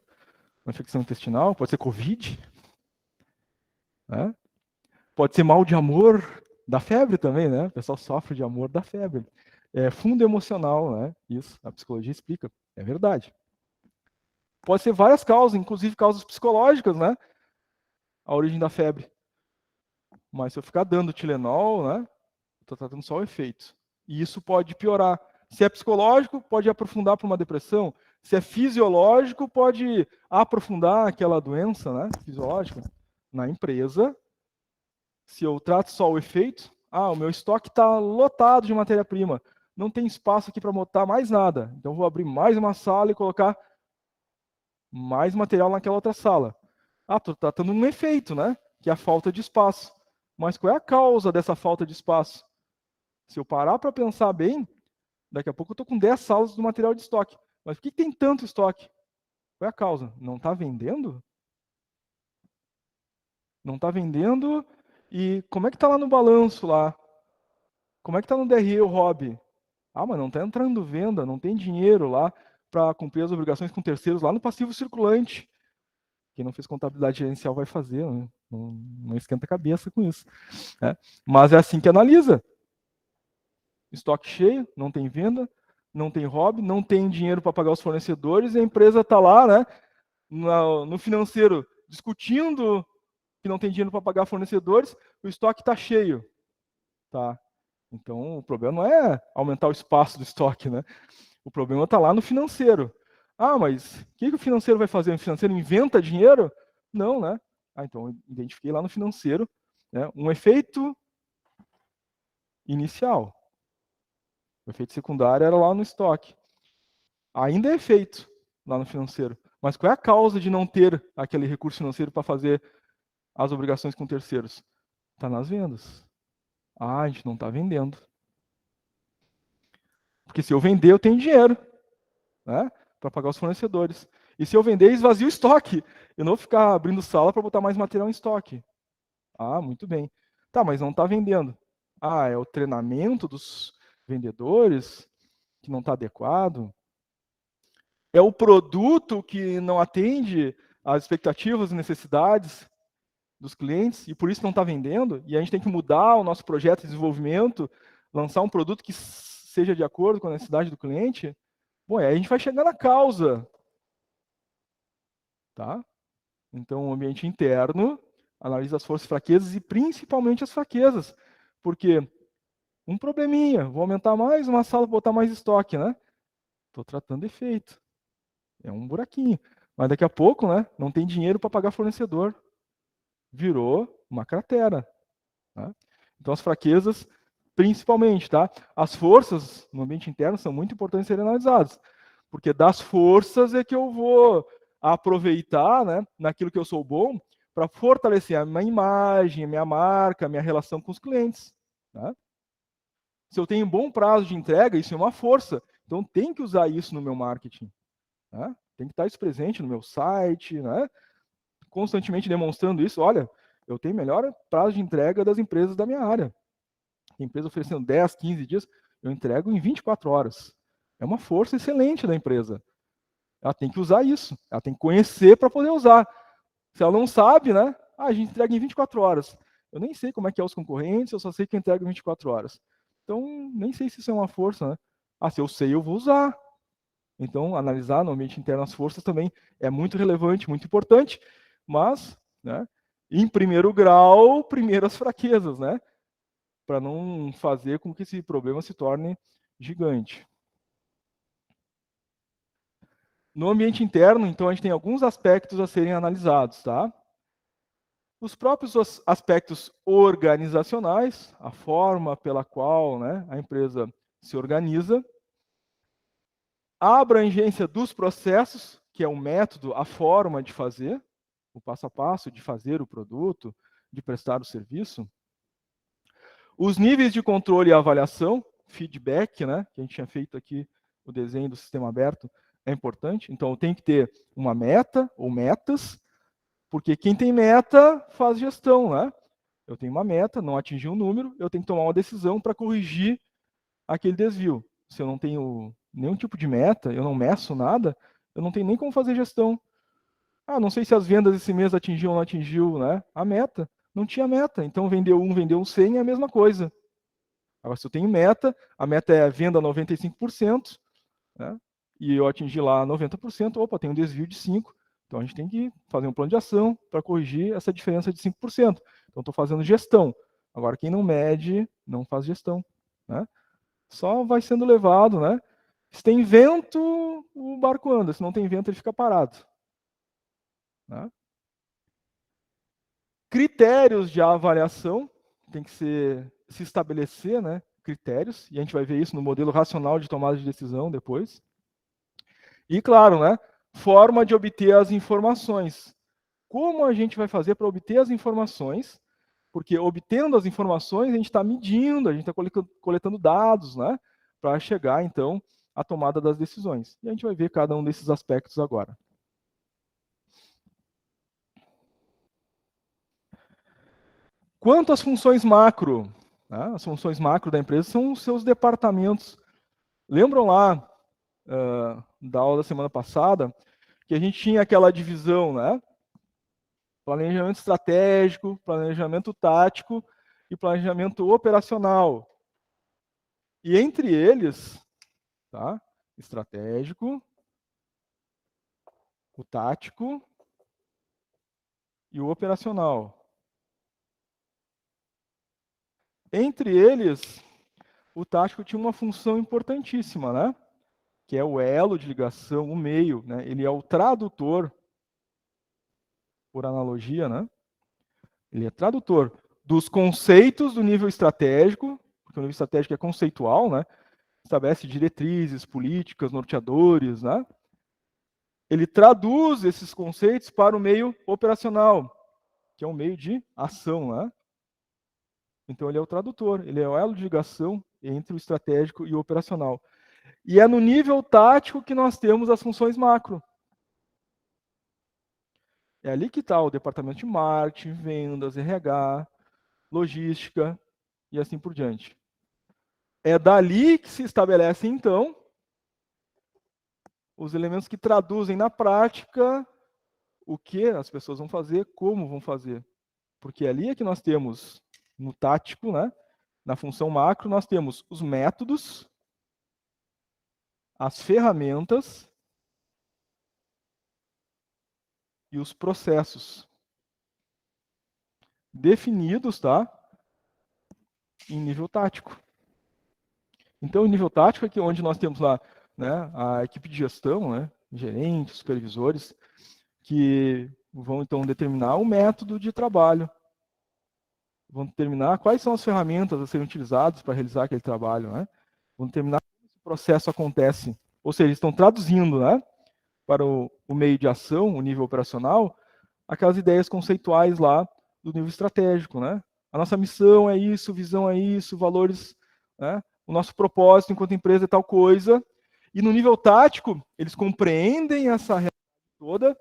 uma infecção intestinal, pode ser Covid, né? Pode ser mal de amor da febre também, né? O pessoal sofre de amor da febre. É fundo emocional, né? Isso, a psicologia explica. É verdade. Pode ser várias causas, inclusive causas psicológicas, né? A origem da febre. Mas se eu ficar dando Tilenol, né? Estou tratando só o efeito. E isso pode piorar. Se é psicológico, pode aprofundar para uma depressão. Se é fisiológico, pode aprofundar aquela doença, né? Fisiológica. Na empresa, se eu trato só o efeito, o meu estoque está lotado de matéria-prima, não tem espaço aqui para botar mais nada, então vou abrir mais uma sala e colocar mais material naquela outra sala. Estou tratando um efeito, né? Que é a falta de espaço. Mas qual é a causa dessa falta de espaço? Se eu parar para pensar bem, daqui a pouco eu estou com 10 salas do material de estoque. Mas por que tem tanto estoque? Qual é a causa? Não está vendendo? Não está vendendo? E como é que está lá no balanço lá? Como é que está no DRE o hobby? Mas não está entrando venda, não tem dinheiro lá para cumprir as obrigações com terceiros lá no passivo circulante. Quem não fez contabilidade gerencial vai fazer, né? Não esquenta a cabeça com isso, né? Mas é assim que analisa. Estoque cheio, não tem venda, não tem hobby, não tem dinheiro para pagar os fornecedores, e a empresa está lá, né, no financeiro, discutindo que não tem dinheiro para pagar fornecedores, o estoque está cheio. Tá? Então, o problema não é aumentar o espaço do estoque, né? O problema está lá no financeiro. Mas o que o financeiro vai fazer? O financeiro inventa dinheiro? Não, né? Então eu identifiquei lá no financeiro, né, um efeito inicial. O efeito secundário era lá no estoque. Ainda é efeito lá no financeiro. Mas qual é a causa de não ter aquele recurso financeiro para fazer as obrigações com terceiros? Está nas vendas. A gente não está vendendo. Porque se eu vender, eu tenho dinheiro, né, para pagar os fornecedores. E se eu vender, esvazio o estoque. Eu não vou ficar abrindo sala para botar mais material em estoque. Muito bem. Tá, mas não está vendendo. É o treinamento dos vendedores que não está adequado? É o produto que não atende às expectativas e necessidades dos clientes e por isso não está vendendo? E a gente tem que mudar o nosso projeto de desenvolvimento, lançar um produto que seja de acordo com a necessidade do cliente? Bom, aí a gente vai chegar na causa. Tá? Então, o ambiente interno analisa as forças e fraquezas e principalmente as fraquezas. Porque um probleminha, vou aumentar mais uma sala, botar mais estoque, né? Estou tratando efeito. É um buraquinho. Mas daqui a pouco, né, não tem dinheiro para pagar fornecedor. Virou uma cratera. Tá? Então, as fraquezas, principalmente, tá? As forças no ambiente interno são muito importantes serem analisadas. Porque das forças é que eu vou aproveitar, né, naquilo que eu sou bom, para fortalecer a minha imagem, a minha marca, a minha relação com os clientes. Tá? Se eu tenho um bom prazo de entrega, isso é uma força. Então, tem que usar isso no meu marketing. Tá? Tem que estar isso presente no meu site, né? Constantemente demonstrando isso. Olha, eu tenho melhor prazo de entrega das empresas da minha área. Tem empresa oferecendo 10, 15 dias, eu entrego em 24 horas. É uma força excelente da empresa. Ela tem que usar isso. Ela tem que conhecer para poder usar. Se ela não sabe, né? A gente entrega em 24 horas. Eu nem sei como é que é os concorrentes, eu só sei que eu entrego em 24 horas. Então, nem sei se isso é uma força, né? Se eu sei, eu vou usar. Então, analisar no ambiente interno as forças também é muito relevante, muito importante, mas, né, em primeiro grau, primeiro as fraquezas, né? Para não fazer com que esse problema se torne gigante. No ambiente interno, então, a gente tem alguns aspectos a serem analisados, tá? Os próprios aspectos organizacionais, a forma pela qual, né, a empresa se organiza, a abrangência dos processos, que é o método, a forma de fazer, o passo a passo de fazer o produto, de prestar o serviço, os níveis de controle e avaliação, feedback, né, que a gente tinha feito aqui, o desenho do sistema aberto, é importante. Então, eu tenho que ter uma meta ou metas, porque quem tem meta faz gestão, né? Eu tenho uma meta, não atingi um número, eu tenho que tomar uma decisão para corrigir aquele desvio. Se eu não tenho nenhum tipo de meta, eu não meço nada, eu não tenho nem como fazer gestão. Não sei se as vendas esse mês atingiu ou não atingiu, né? A meta. Não tinha meta. Então, vendeu 100, é a mesma coisa. Agora, se eu tenho meta, a meta é venda 95%, né? E eu atingi lá 90%, opa, tem um desvio de 5%. Então, a gente tem que fazer um plano de ação para corrigir essa diferença de 5%. Então, estou fazendo gestão. Agora, quem não mede, não faz gestão, né? Só vai sendo levado, né? Se tem vento, o barco anda. Se não tem vento, ele fica parado. Né? Critérios de avaliação, tem que se estabelecer, né? Critérios, e a gente vai ver isso no modelo racional de tomada de decisão depois. E, claro, né? Forma de obter as informações. Como a gente vai fazer para obter as informações? Porque obtendo as informações, a gente está medindo, a gente está coletando dados, né? Para chegar, então, à tomada das decisões. E a gente vai ver cada um desses aspectos agora. Quanto às funções macro, né? As funções macro da empresa são os seus departamentos. Lembram lá da aula da semana passada que a gente tinha aquela divisão, né? Planejamento estratégico, planejamento tático e planejamento operacional. E entre eles, tá? Estratégico, o tático e o operacional. Entre eles, o tático tinha uma função importantíssima, né? Que é o elo de ligação, o meio, né? Ele é o tradutor, por analogia, né? Ele é tradutor dos conceitos do nível estratégico, porque o nível estratégico é conceitual, né? Estabelece diretrizes, políticas, norteadores, né? Ele traduz esses conceitos para o meio operacional, que é um meio de ação, né? Então ele é o tradutor, ele é o elo de ligação entre o estratégico e o operacional. E é no nível tático que nós temos as funções macro. É ali que está o departamento de marketing, vendas, RH, logística e assim por diante. É dali que se estabelecem, então, os elementos que traduzem na prática o que as pessoas vão fazer, como vão fazer. Porque ali é que nós temos, no tático, né, na função macro, nós temos os métodos, as ferramentas e os processos definidos, tá? Em nível tático. Então, em nível tático é que onde nós temos lá, né, a equipe de gestão, né, gerentes, supervisores, que vão então determinar o método de trabalho, vão determinar quais são as ferramentas a serem utilizadas para realizar aquele trabalho, né? Vão determinar como esse processo acontece. Ou seja, estão traduzindo, né, para o meio de ação, o nível operacional, aquelas ideias conceituais lá do nível estratégico, né? A nossa missão é isso, visão é isso, valores, né? O nosso propósito enquanto empresa é tal coisa. E no nível tático, eles compreendem essa toda,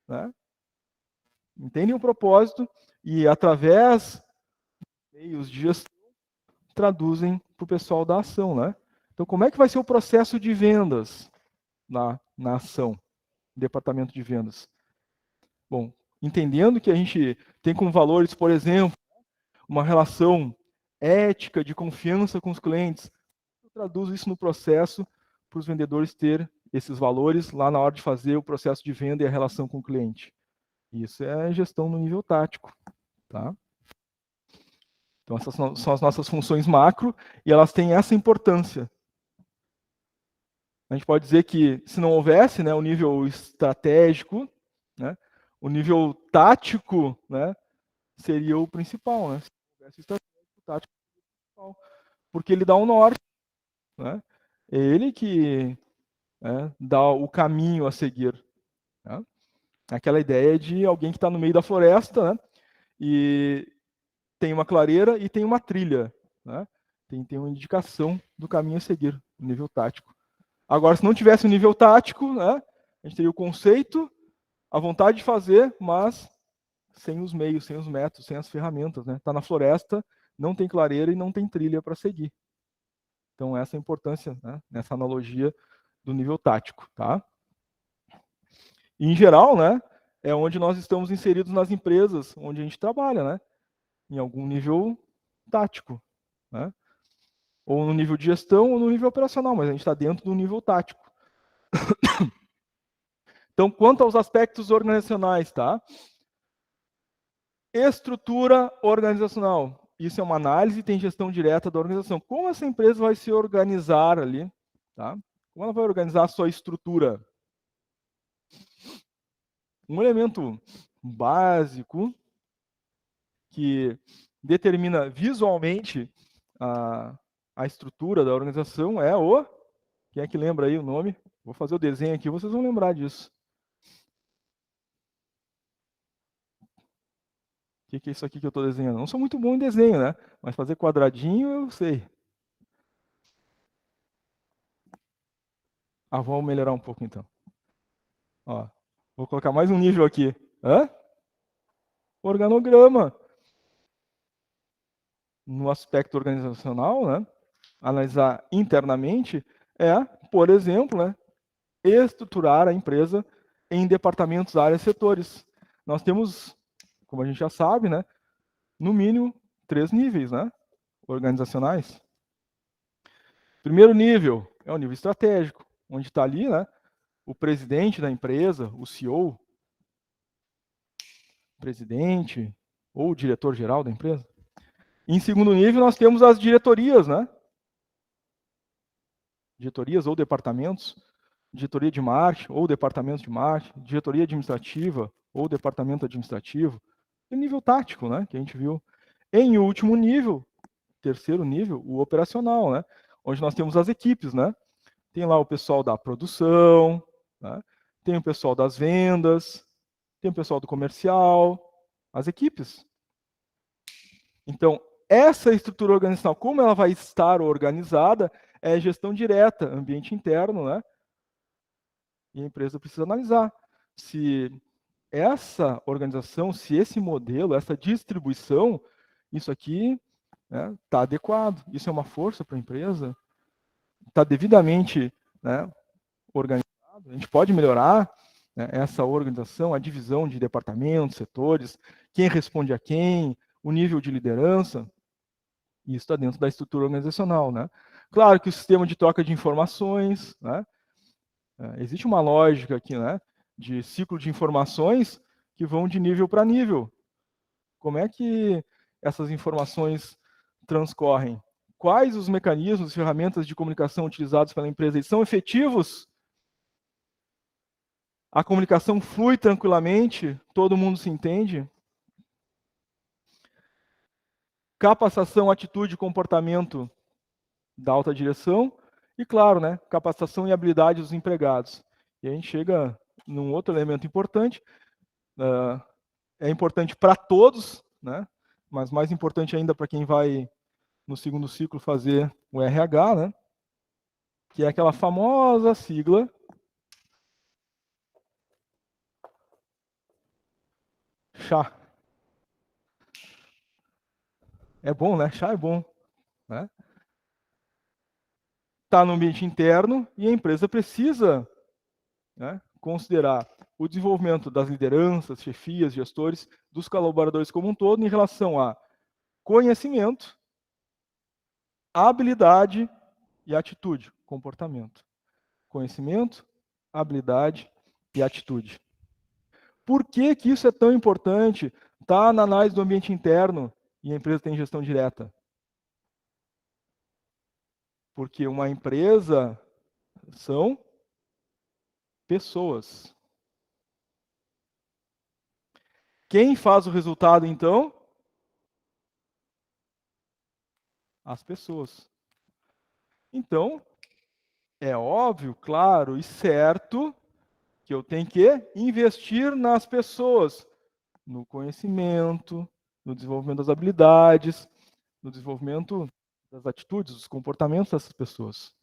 né? Entendem o propósito e, através de meios de gestão, traduzem para o pessoal da ação, né? Então, como é que vai ser o processo de vendas na ação, departamento de vendas? Bom, entendendo que a gente tem como valores, por exemplo, uma relação ética, de confiança com os clientes, eu traduzo isso no processo para os vendedores ter esses valores lá na hora de fazer o processo de venda e a relação com o cliente. Isso é gestão no nível tático, tá? Então, essas são as nossas funções macro e elas têm essa importância. A gente pode dizer que, se não houvesse, né, o nível estratégico, né, o nível tático, né, seria o principal, né? Se não houvesse estratégico, o tático seria o principal, porque ele dá o norte, né? É ele que, né, dá o caminho a seguir. Né? Aquela ideia de alguém que está no meio da floresta, né, e tem uma clareira e tem uma trilha, né? Tem uma indicação do caminho a seguir, no nível tático. Agora, se não tivesse o nível tático, né, a gente teria o conceito, a vontade de fazer, mas sem os meios, sem os métodos, sem as ferramentas. Né? Está na floresta, não tem clareira e não tem trilha para seguir. Então, essa é a importância, né, nessa analogia do nível tático. Tá? E, em geral, né, é onde nós estamos inseridos nas empresas onde a gente trabalha, né? Em algum nível tático. Né? Ou no nível de gestão ou no nível operacional, mas a gente está dentro do nível tático. Então, quanto aos aspectos organizacionais, tá? Estrutura organizacional. Isso é uma análise e tem gestão direta da organização. Como essa empresa vai se organizar ali, tá? Como ela vai organizar a sua estrutura? Um elemento básico que determina visualmente a estrutura da organização é o... Quem é que lembra aí o nome? Vou fazer o desenho aqui, vocês vão lembrar disso. O que é isso aqui que eu estou desenhando? Não sou muito bom em desenho, né? Mas fazer quadradinho eu sei. Vamos melhorar um pouco então. Ó, vou colocar mais um nível aqui. Hã? Organograma. No aspecto organizacional, né? Analisar internamente é, por exemplo, né? Estruturar a empresa em departamentos, áreas, setores. Nós temos, como a gente já sabe, né? No mínimo 3 níveis, né? Organizacionais. Primeiro nível é o nível estratégico, onde está ali, né? O presidente da empresa, o CEO, presidente ou o diretor-geral da empresa. Em segundo nível, nós temos as diretorias, né? Diretorias ou departamentos, diretoria de marketing ou departamento de marketing, diretoria administrativa ou departamento administrativo, e nível tático, né? Que a gente viu. Em último nível, terceiro nível, o operacional, né? Onde nós temos as equipes, né? Tem lá o pessoal da produção, né? Tem o pessoal das vendas, tem o pessoal do comercial, as equipes. Então, essa estrutura organizacional, como ela vai estar organizada, é gestão direta, ambiente interno, né? E a empresa precisa analisar se essa organização, se esse modelo, essa distribuição, isso aqui está adequado, isso é uma força para a empresa, está devidamente, né, organizado, a gente pode melhorar, né, essa organização, a divisão de departamentos, setores, quem responde a quem, o nível de liderança. Isso está dentro da estrutura organizacional, né? Claro que o sistema de troca de informações, né? Existe uma lógica aqui, né? De ciclo de informações que vão de nível para nível. Como é que essas informações transcorrem? Quais os mecanismos, ferramentas de comunicação utilizados pela empresa? Eles são efetivos? A comunicação flui tranquilamente? Todo mundo se entende? Capacitação, atitude e comportamento da alta direção e, claro, né, capacitação e habilidade dos empregados. E a gente chega num outro elemento importante, é importante para todos, né, mas mais importante ainda para quem vai no segundo ciclo fazer o RH, né, que é aquela famosa sigla chá. É bom, né? Chá é bom, né? Está no ambiente interno e a empresa precisa, né, considerar o desenvolvimento das lideranças, chefias, gestores, dos colaboradores como um todo em relação a conhecimento, habilidade e atitude, comportamento. Conhecimento, habilidade e atitude. Por que que isso é tão importante? Está na análise do ambiente interno e a empresa tem gestão direta. Porque uma empresa são pessoas. Quem faz o resultado, então? As pessoas. Então, é óbvio, claro e certo que eu tenho que investir nas pessoas, no conhecimento, no desenvolvimento das habilidades, no desenvolvimento das atitudes, dos comportamentos dessas pessoas.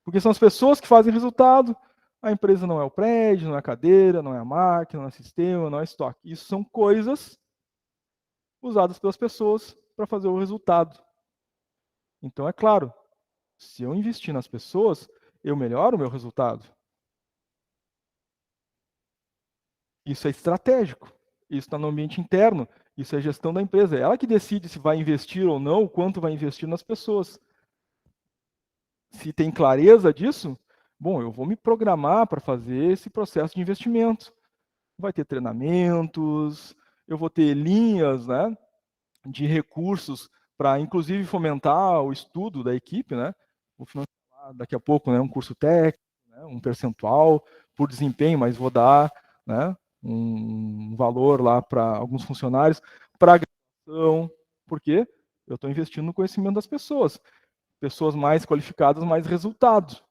Porque são as pessoas que fazem resultado. A empresa não é o prédio, não é a cadeira, não é a máquina, não é o sistema, não é estoque. Isso são coisas usadas pelas pessoas para fazer o resultado. Então, é claro, se eu investir nas pessoas, eu melhoro o meu resultado. Isso é estratégico. Isso está no ambiente interno. Isso é gestão da empresa. É ela que decide se vai investir ou não, o quanto vai investir nas pessoas. Se tem clareza disso, bom, eu vou me programar para fazer esse processo de investimento. Vai ter treinamentos, eu vou ter linhas, né, de recursos para, inclusive, fomentar o estudo da equipe, né? Vou financiar daqui a pouco, né, um curso técnico, né, um percentual por desempenho, mas vou dar, né, um valor lá para alguns funcionários para graduação, porque eu estou investindo no conhecimento das pessoas. Pessoas mais qualificadas, mais resultados.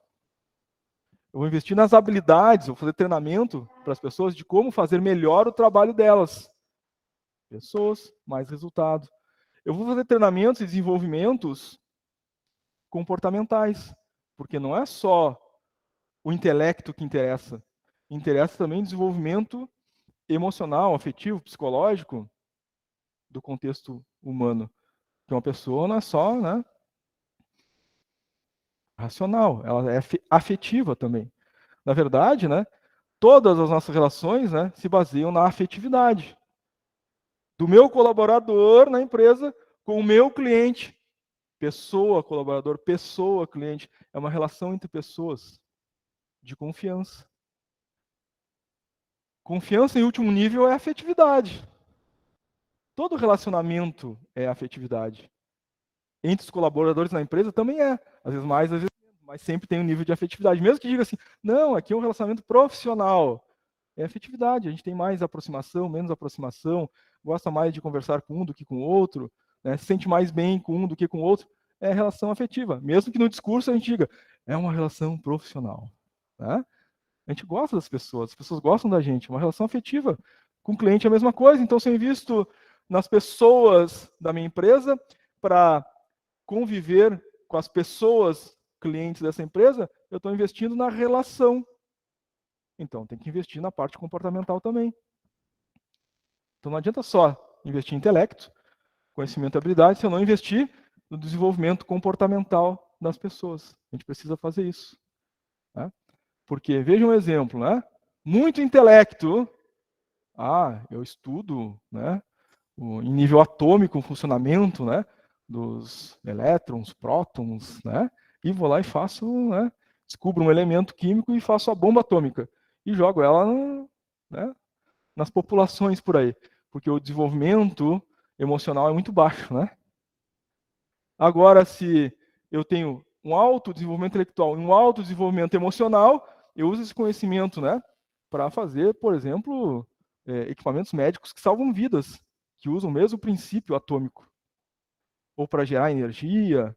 Eu vou investir nas habilidades, vou fazer treinamento para as pessoas de como fazer melhor o trabalho delas. Pessoas, mais resultado. Eu vou fazer treinamentos e desenvolvimentos comportamentais, porque não é só o intelecto que interessa. Interessa também o desenvolvimento emocional, afetivo, psicológico do contexto humano. Que uma pessoa não é só, né, racional, ela é afetiva também. Na verdade, né, todas as nossas relações, né, se baseiam na afetividade do meu colaborador na empresa com o meu cliente. Pessoa, colaborador, pessoa, cliente. É uma relação entre pessoas de confiança. Confiança em último nível é afetividade. Todo relacionamento é afetividade. Entre os colaboradores na empresa também é. Às vezes mais, às vezes menos, mas sempre tem um nível de afetividade. Mesmo que diga assim, não, aqui é um relacionamento profissional. É afetividade, a gente tem mais aproximação, menos aproximação, gosta mais de conversar com um do que com o outro, né? Se sente mais bem com um do que com o outro. É relação afetiva. Mesmo que no discurso a gente diga, é uma relação profissional. Né? A gente gosta das pessoas, as pessoas gostam da gente, uma relação afetiva. Com o cliente é a mesma coisa, então se eu invisto nas pessoas da minha empresa para conviver com as pessoas clientes dessa empresa, eu estou investindo na relação. Então tem que investir na parte comportamental também. Então não adianta só investir em intelecto, conhecimento e habilidade, se eu não investir no desenvolvimento comportamental das pessoas. A gente precisa fazer isso. Né? Porque, veja um exemplo, né? Muito intelecto. Eu estudo, né, em nível atômico o funcionamento, né, dos elétrons, prótons, né, e vou lá e faço, né, descubro um elemento químico e faço a bomba atômica e jogo ela, né, nas populações por aí, porque o desenvolvimento emocional é muito baixo, né? Agora, se eu tenho um alto desenvolvimento intelectual e um alto desenvolvimento emocional, eu uso esse conhecimento, né, para fazer, por exemplo, equipamentos médicos que salvam vidas, que usam o mesmo princípio atômico, ou para gerar energia,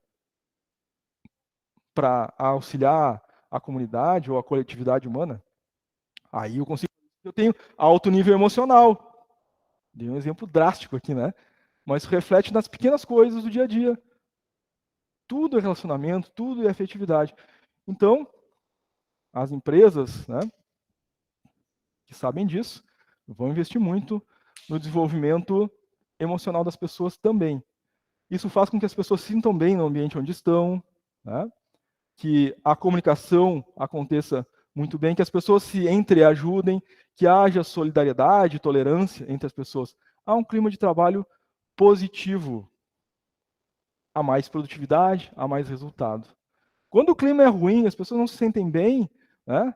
para auxiliar a comunidade ou a coletividade humana. Aí eu tenho alto nível emocional. Dei um exemplo drástico aqui, né? Mas reflete nas pequenas coisas do dia a dia. Tudo é relacionamento, tudo é afetividade. Então, as empresas, né, que sabem disso, vão investir muito no desenvolvimento emocional das pessoas também. Isso faz com que as pessoas se sintam bem no ambiente onde estão, né? Que a comunicação aconteça muito bem, que as pessoas se entreajudem, que haja solidariedade, tolerância entre as pessoas. Há um clima de trabalho positivo. Há mais produtividade, há mais resultado. Quando o clima é ruim, as pessoas não se sentem bem, né?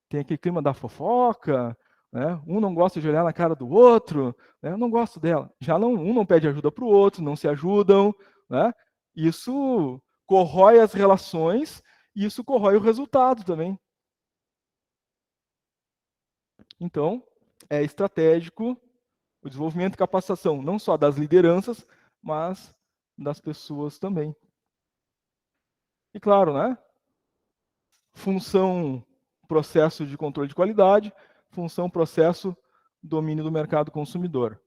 Tem aquele clima da fofoca, né? Um não gosta de olhar na cara do outro, né? Eu não gosto dela. Já não, um não pede ajuda para o outro, não se ajudam, né? Isso corrói as relações e isso corrói o resultado também. Então, é estratégico o desenvolvimento e capacitação, não só das lideranças, mas das pessoas também. E claro, né? Função processo de controle de qualidade, função processo domínio do mercado consumidor.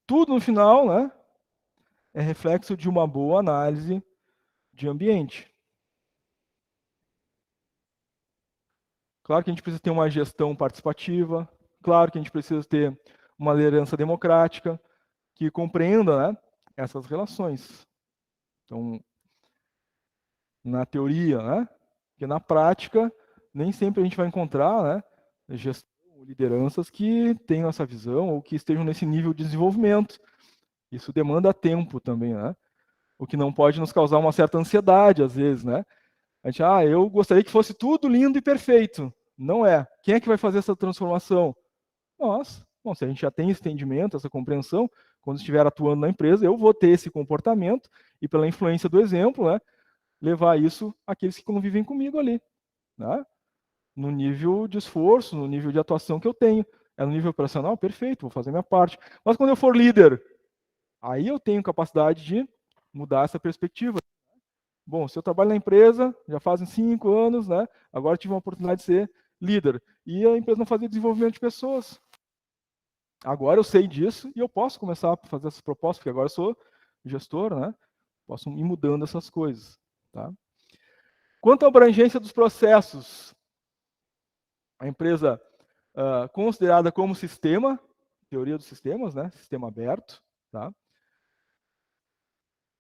Tudo no final, né, é reflexo de uma boa análise de ambiente. Claro que a gente precisa ter uma gestão participativa, claro que a gente precisa ter uma liderança democrática que compreenda, né, essas relações. Então, na teoria, né, porque na prática nem sempre a gente vai encontrar, né, gestão, lideranças que tenham essa visão ou que estejam nesse nível de desenvolvimento. Isso demanda tempo também, né? O que não pode nos causar uma certa ansiedade, às vezes, né? A gente, eu gostaria que fosse tudo lindo e perfeito. Não é. Quem é que vai fazer essa transformação? Nós. Bom, se a gente já tem esse entendimento, essa compreensão, quando estiver atuando na empresa, eu vou ter esse comportamento e, pela influência do exemplo, né, levar isso àqueles que convivem comigo ali, né? No nível de esforço, no nível de atuação que eu tenho. É no nível operacional? Perfeito, vou fazer minha parte. Mas quando eu for líder, aí eu tenho capacidade de mudar essa perspectiva. Bom, se eu trabalho na empresa, já fazem 5 anos, né? Agora tive uma oportunidade de ser líder. E a empresa não fazia desenvolvimento de pessoas. Agora eu sei disso e eu posso começar a fazer essas propostas, porque agora eu sou gestor, né? Posso ir mudando essas coisas. Tá? Quanto à abrangência dos processos, a empresa considerada como sistema, teoria dos sistemas, né? Sistema aberto, tá?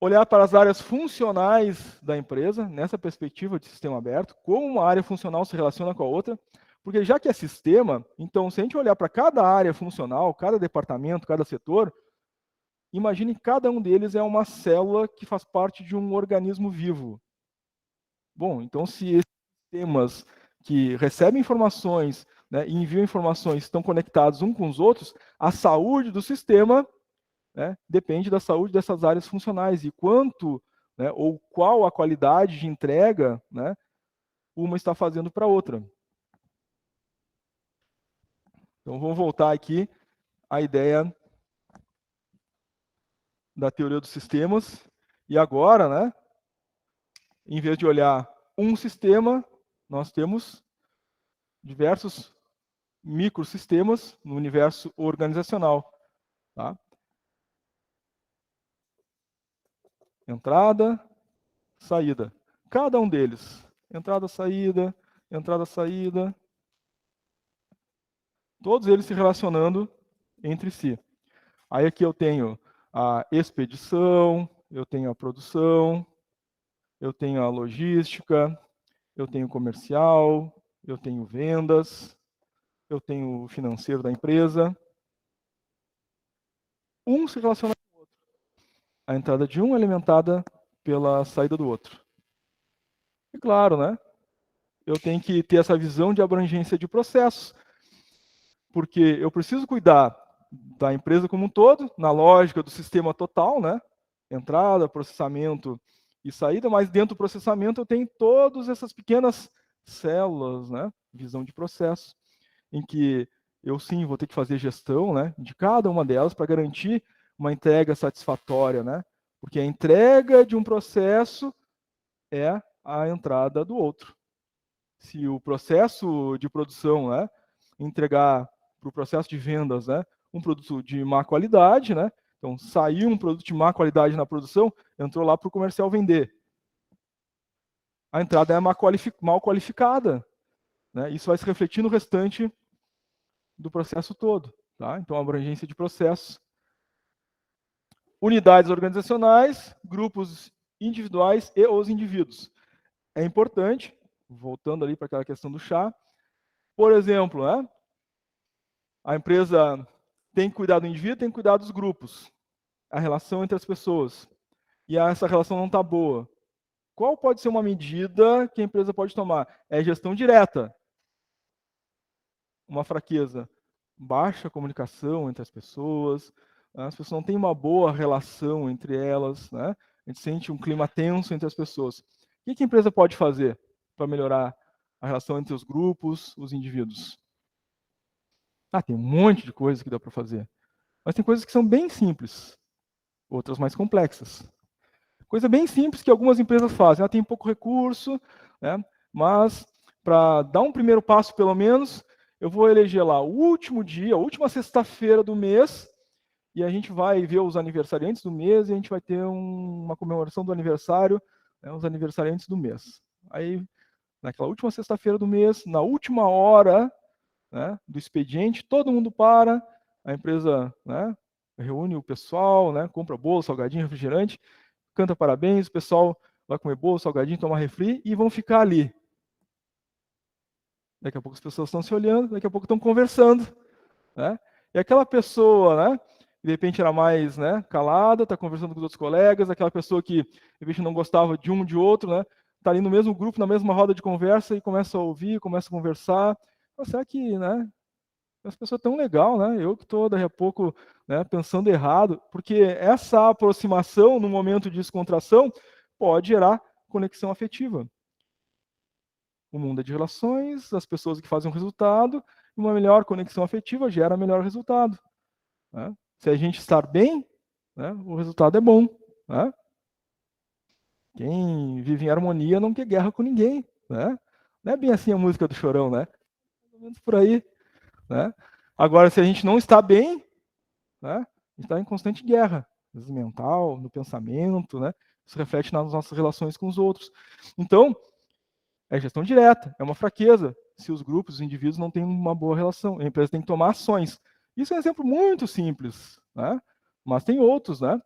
Olhar para as áreas funcionais da empresa, nessa perspectiva de sistema aberto, como uma área funcional se relaciona com a outra, porque já que é sistema, então se a gente olhar para cada área funcional, cada departamento, cada setor, imagine que cada um deles é uma célula que faz parte de um organismo vivo. Bom, então se esses sistemas que recebem informações, né, e enviam informações estão conectados uns com os outros, a saúde do sistema, né, depende da saúde dessas áreas funcionais e quanto, né, ou qual a qualidade de entrega, né, uma está fazendo para a outra. Então vamos voltar aqui à ideia da teoria dos sistemas e agora, né, em vez de olhar um sistema, nós temos diversos microsistemas no universo organizacional, tá? Entrada, saída. Cada um deles. Entrada, saída, entrada, saída. Todos eles se relacionando entre si. Aí aqui eu tenho a expedição, eu tenho a produção, eu tenho a logística, eu tenho o comercial, eu tenho vendas, eu tenho o financeiro da empresa. Um se relaciona com o outro. A entrada de um é alimentada pela saída do outro. E claro, né? Eu tenho que ter essa visão de abrangência de processos, porque eu preciso cuidar da empresa como um todo, na lógica do sistema total, né? Entrada, processamento e saída, mas dentro do processamento eu tenho todas essas pequenas células, né? Visão de processo, em que eu sim vou ter que fazer gestão, né? De cada uma delas para garantir uma entrega satisfatória, né? Porque a entrega de um processo é a entrada do outro. Se o processo de produção, né, entregar para o processo de vendas, né, um produto de má qualidade, né, então saiu um produto de má qualidade na produção, entrou lá para o comercial vender. A entrada é mal qualificada, né, isso vai se refletir no restante do processo todo. tá? Então, abrangência de processos. Unidades organizacionais, grupos individuais e os indivíduos. É importante, voltando ali para aquela questão do chá, por exemplo, né, a empresa tem que cuidar do indivíduo, tem que cuidar dos grupos, a relação entre as pessoas, e essa relação não está boa. Qual pode ser uma medida que a empresa pode tomar? É gestão direta. Uma fraqueza, baixa comunicação entre as pessoas não têm uma boa relação entre elas, né? A gente sente um clima tenso entre as pessoas. O que a empresa pode fazer para melhorar a relação entre os grupos, os indivíduos? Tem um monte de coisas que dá para fazer, mas tem coisas que são bem simples, outras mais complexas. Coisa bem simples que algumas empresas fazem. Tem pouco recurso, né? Mas para dar um primeiro passo, pelo menos, eu vou eleger lá o último dia, a última sexta-feira do mês, e a gente vai ver os aniversariantes do mês e a gente vai ter uma comemoração do aniversário, né, os aniversariantes do mês. Aí, naquela última sexta-feira do mês, na última hora, né, do expediente, todo mundo para, a empresa, né, reúne o pessoal, né, compra bolo, salgadinho, refrigerante, canta parabéns, o pessoal vai comer bolo, salgadinho, tomar refri e vão ficar ali. Daqui a pouco as pessoas estão se olhando, daqui a pouco estão conversando, né? E aquela pessoa, né, de repente era mais, né, calada, está conversando com os outros colegas, aquela pessoa que de repente não gostava de um de outro, né, está ali no mesmo grupo, na mesma roda de conversa e começa a ouvir, começa a conversar. Mas será que, né, as pessoas tão legal, né? Eu que estou daqui a pouco, né, pensando errado, porque essa aproximação no momento de descontração pode gerar conexão afetiva. O mundo é de relações, as pessoas que fazem o resultado, uma melhor conexão afetiva gera melhor resultado. Né? Se a gente estar bem, né, o resultado é bom. Né? Quem vive em harmonia não quer guerra com ninguém. Né? Não é bem assim a música do Chorão, né? Mais ou menos por aí. Né? Agora, se a gente não está bem, né, a gente está em constante guerra, às vezes mental, no pensamento, né? Isso reflete nas nossas relações com os outros. Então, é gestão direta, é uma fraqueza se os grupos, os indivíduos não têm uma boa relação. A empresa tem que tomar ações. Isso é um exemplo muito simples, né? Mas tem outros, né?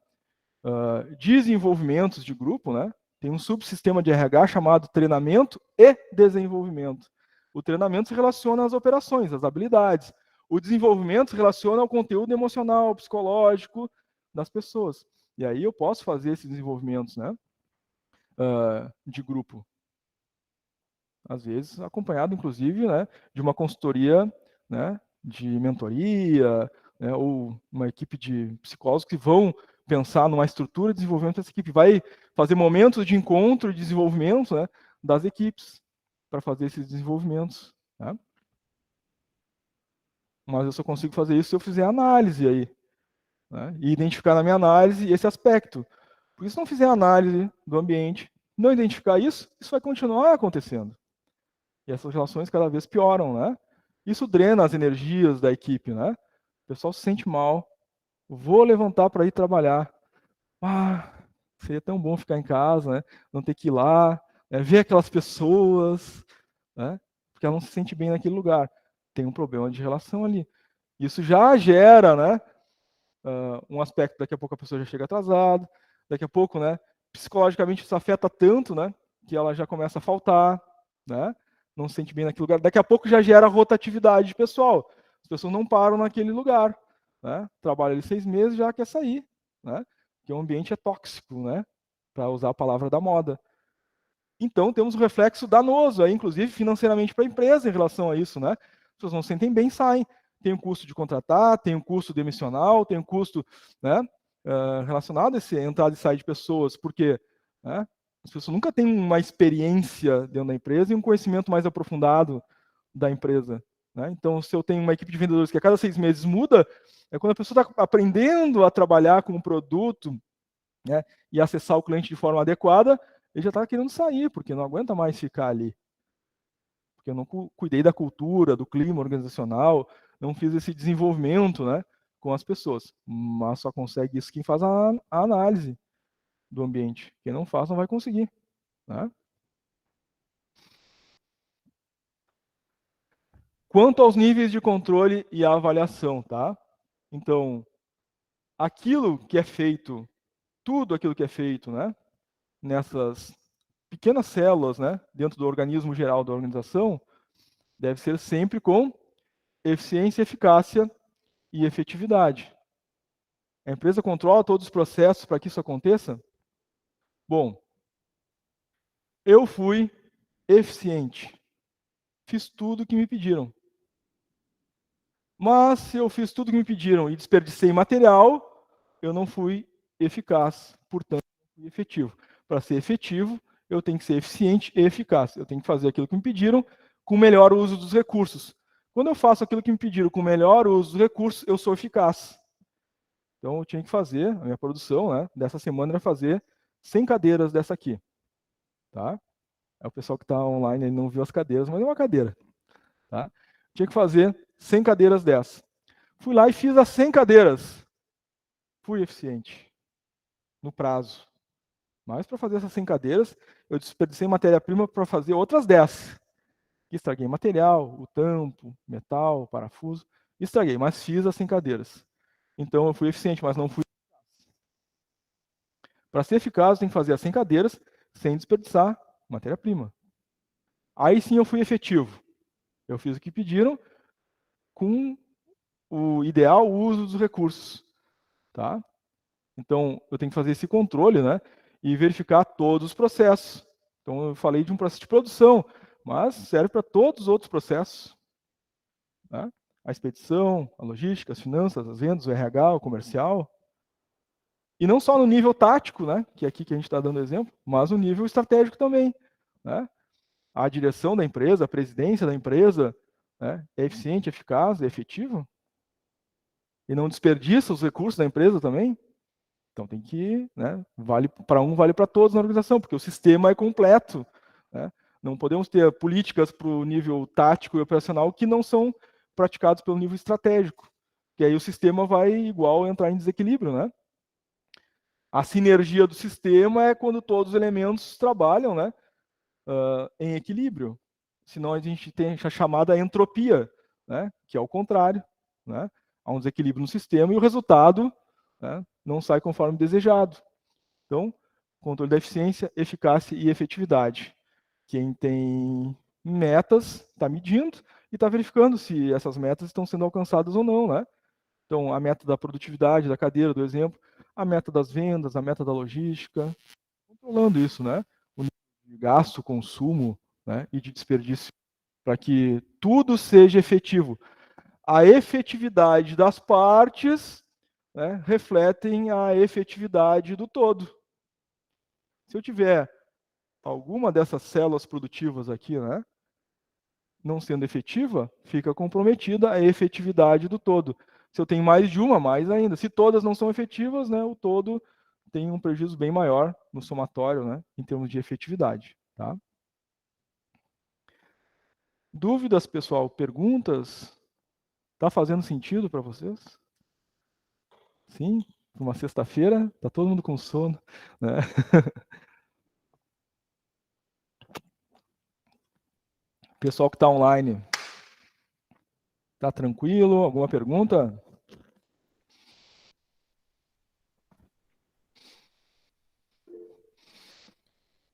Desenvolvimentos de grupo, né? Tem um subsistema de RH chamado treinamento e desenvolvimento. O treinamento se relaciona às operações, às habilidades. O desenvolvimento se relaciona ao conteúdo emocional, psicológico das pessoas. E aí eu posso fazer esses desenvolvimentos, né? De grupo. Às vezes acompanhado, inclusive, né, de uma consultoria, né, de mentoria, né, ou uma equipe de psicólogos que vão pensar numa estrutura de desenvolvimento dessa equipe, vai fazer momentos de encontro e desenvolvimento, né, das equipes para fazer esses desenvolvimentos. Né? Mas eu só consigo fazer isso se eu fizer análise aí, né, e identificar na minha análise esse aspecto. Porque se não fizer análise do ambiente, não identificar isso, isso vai continuar acontecendo. E essas relações cada vez pioram, né? Isso drena as energias da equipe, né? O pessoal se sente mal. Vou levantar para ir trabalhar. Seria tão bom ficar em casa, né? Não ter que ir lá, né? Ver aquelas pessoas, né? Porque ela não se sente bem naquele lugar. Tem um problema de relação ali. Isso já gera, né? Um aspecto, daqui a pouco a pessoa já chega atrasada, daqui a pouco, né? Psicologicamente isso afeta tanto, né? Que ela já começa a faltar, né? Não se sente bem naquele lugar. Daqui a pouco já gera rotatividade pessoal. As pessoas não param naquele lugar, né? Trabalha ali 6 meses já quer sair, né? Porque o ambiente é tóxico, né? Para usar a palavra da moda. Então temos um reflexo danoso, aí, inclusive financeiramente para a empresa em relação a isso, né? As pessoas não se sentem bem, saem. Tem o custo de contratar, tem o custo demissional, tem o custo, né, relacionado a esse entrada e sair de pessoas, porque, né, as pessoas nunca têm uma experiência dentro da empresa e um conhecimento mais aprofundado da empresa. Né? Então, se eu tenho uma equipe de vendedores que a cada 6 meses muda, é quando a pessoa está aprendendo a trabalhar com um produto, né, e acessar o cliente de forma adequada, ele já está querendo sair, porque não aguenta mais ficar ali. Porque eu não cuidei da cultura, do clima organizacional, não fiz esse desenvolvimento, né, com as pessoas. Mas só consegue isso quem faz a análise do ambiente. Quem não faz não vai conseguir. Né? Quanto aos níveis de controle e avaliação, tá? Então, aquilo que é feito, tudo aquilo que é feito, né, nessas pequenas células, né, dentro do organismo geral da organização, deve ser sempre com eficiência, eficácia e efetividade. A empresa controla todos os processos para que isso aconteça? Bom, eu fui eficiente. Fiz tudo o que me pediram. Mas se eu fiz tudo o que me pediram e desperdicei material, eu não fui eficaz, portanto, não fui efetivo. Para ser efetivo, eu tenho que ser eficiente e eficaz. Eu tenho que fazer aquilo que me pediram com o melhor uso dos recursos. Quando eu faço aquilo que me pediram com o melhor uso dos recursos, eu sou eficaz. Então, eu tinha que fazer, a minha produção, né, dessa semana era fazer 100 cadeiras dessa aqui. Tá? É o pessoal que está online, ele não viu as cadeiras, mas é uma cadeira. Tá? Tinha que fazer 100 cadeiras dessa. Fui lá e fiz as 100 cadeiras. Fui eficiente no prazo. Mas para fazer essas 100 cadeiras, eu desperdicei matéria-prima para fazer outras 10. Estraguei material, o tampo, metal, parafuso. Estraguei, mas fiz as 100 cadeiras. Então eu fui eficiente, mas não fui. Para ser eficaz, tem que fazer as 100 cadeiras sem desperdiçar matéria-prima. Aí sim eu fui efetivo. Eu fiz o que pediram com o ideal uso dos recursos. Tá? Então, eu tenho que fazer esse controle, né? E verificar todos os processos. Então, eu falei de um processo de produção, mas serve para todos os outros processos. Né? A expedição, a logística, as finanças, as vendas, o RH, o comercial. E não só no nível tático, né? Que é aqui que a gente está dando exemplo, mas no nível estratégico também. Né? A direção da empresa, a presidência da empresa, né? É eficiente, eficaz, é efetiva? E não desperdiça os recursos da empresa também? Então tem que, né, vale para um, vale para todos na organização, porque o sistema é completo. Né? Não podemos ter políticas para o nível tático e operacional que não são praticados pelo nível estratégico, que aí o sistema vai igual entrar em desequilíbrio, né? A sinergia do sistema é quando todos os elementos trabalham, né, em equilíbrio. Senão a gente tem a chamada entropia, né, que é o contrário, né? Há um desequilíbrio no sistema e o resultado, né, não sai conforme desejado. Então, controle da eficiência, eficácia e efetividade. Quem tem metas está medindo e está verificando se essas metas estão sendo alcançadas ou não, né? Então, a meta da produtividade, da cadeira, do exemplo, a meta das vendas, a meta da logística, controlando isso, né? O nível de gasto, consumo, né? E de desperdício, para que tudo seja efetivo. A efetividade das partes, né, refletem a efetividade do todo. Se eu tiver alguma dessas células produtivas aqui, né, não sendo efetiva, fica comprometida a efetividade do todo. Se eu tenho mais de uma, mais ainda. Se todas não são efetivas, né, o todo tem um prejuízo bem maior no somatório, né, em termos de efetividade. Tá? Dúvidas, pessoal? Perguntas? Está fazendo sentido para vocês? Sim? Uma sexta-feira, está todo mundo com sono. Né? Pessoal que está online, está tranquilo? Alguma pergunta?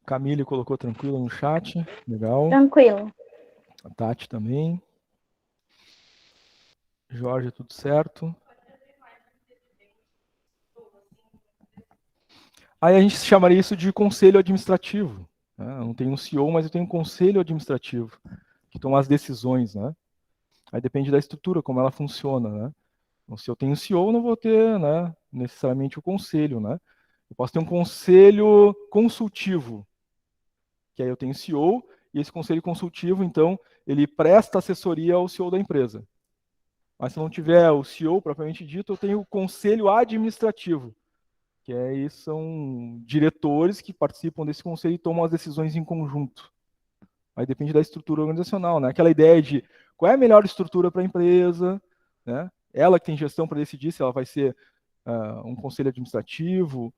Camille colocou tranquilo no chat. Legal. Tranquilo. A Tati também. Jorge, tudo certo. Aí a gente chamaria isso de conselho administrativo. Né? Eu não tenho um CEO, mas eu tenho um conselho administrativo que toma as decisões. Né? Aí depende da estrutura, como ela funciona. Né? Então, se eu tenho um CEO, eu não vou ter, né, necessariamente o conselho. Né? Eu posso ter um conselho consultivo, que aí eu tenho CEO, e esse conselho consultivo, então, ele presta assessoria ao CEO da empresa. Mas se não tiver o CEO propriamente dito, eu tenho o conselho administrativo, que aí são diretores que participam desse conselho e tomam as decisões em conjunto. Aí depende da estrutura organizacional, né? Aquela ideia de qual é a melhor estrutura para a empresa, né? Ela que tem gestão para decidir se ela vai ser um conselho administrativo,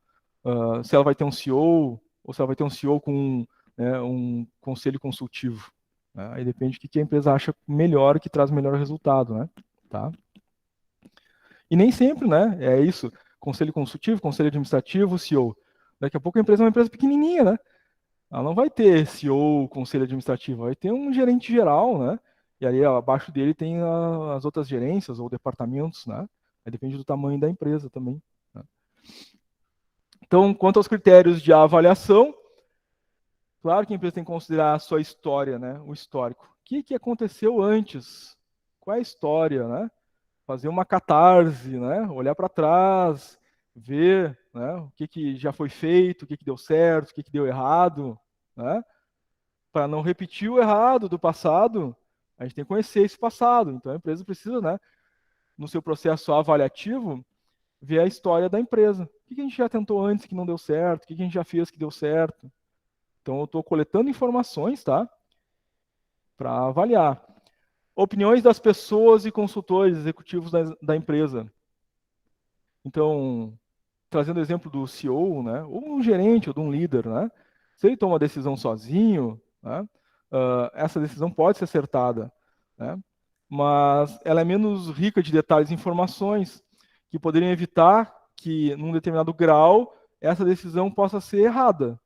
se ela vai ter um CEO, ou se ela vai ter um CEO com um conselho consultivo. Né? Aí depende do que a empresa acha melhor, que traz melhor resultado, né? Tá? E nem sempre, né? É isso. Conselho consultivo, conselho administrativo, CEO. Daqui a pouco a empresa é uma empresa pequenininha, né? Ela não vai ter CEO, conselho administrativo, vai ter um gerente geral, né? E aí abaixo dele tem as outras gerências ou departamentos, né? Aí depende do tamanho da empresa também, né? Então, quanto aos critérios de avaliação, claro que a empresa tem que considerar a sua história, né? O histórico. O que aconteceu antes? Qual é a história, né? Fazer uma catarse, né? Olhar para trás, ver, né? O que já foi feito, o que deu certo, o que deu errado, né? Para não repetir o errado do passado, a gente tem que conhecer esse passado. Então a empresa precisa, né, no seu processo avaliativo, ver a história da empresa. O que a gente já tentou antes que não deu certo? O que a gente já fez que deu certo? Então eu estou coletando informações, tá? Para avaliar. Opiniões das pessoas e consultores executivos da empresa. Então, trazendo o exemplo do CEO, né, ou um gerente ou de um líder, né, se ele toma uma decisão sozinho, né, essa decisão pode ser acertada, né, mas ela é menos rica de detalhes e informações que poderiam evitar que, num determinado grau, essa decisão possa ser errada.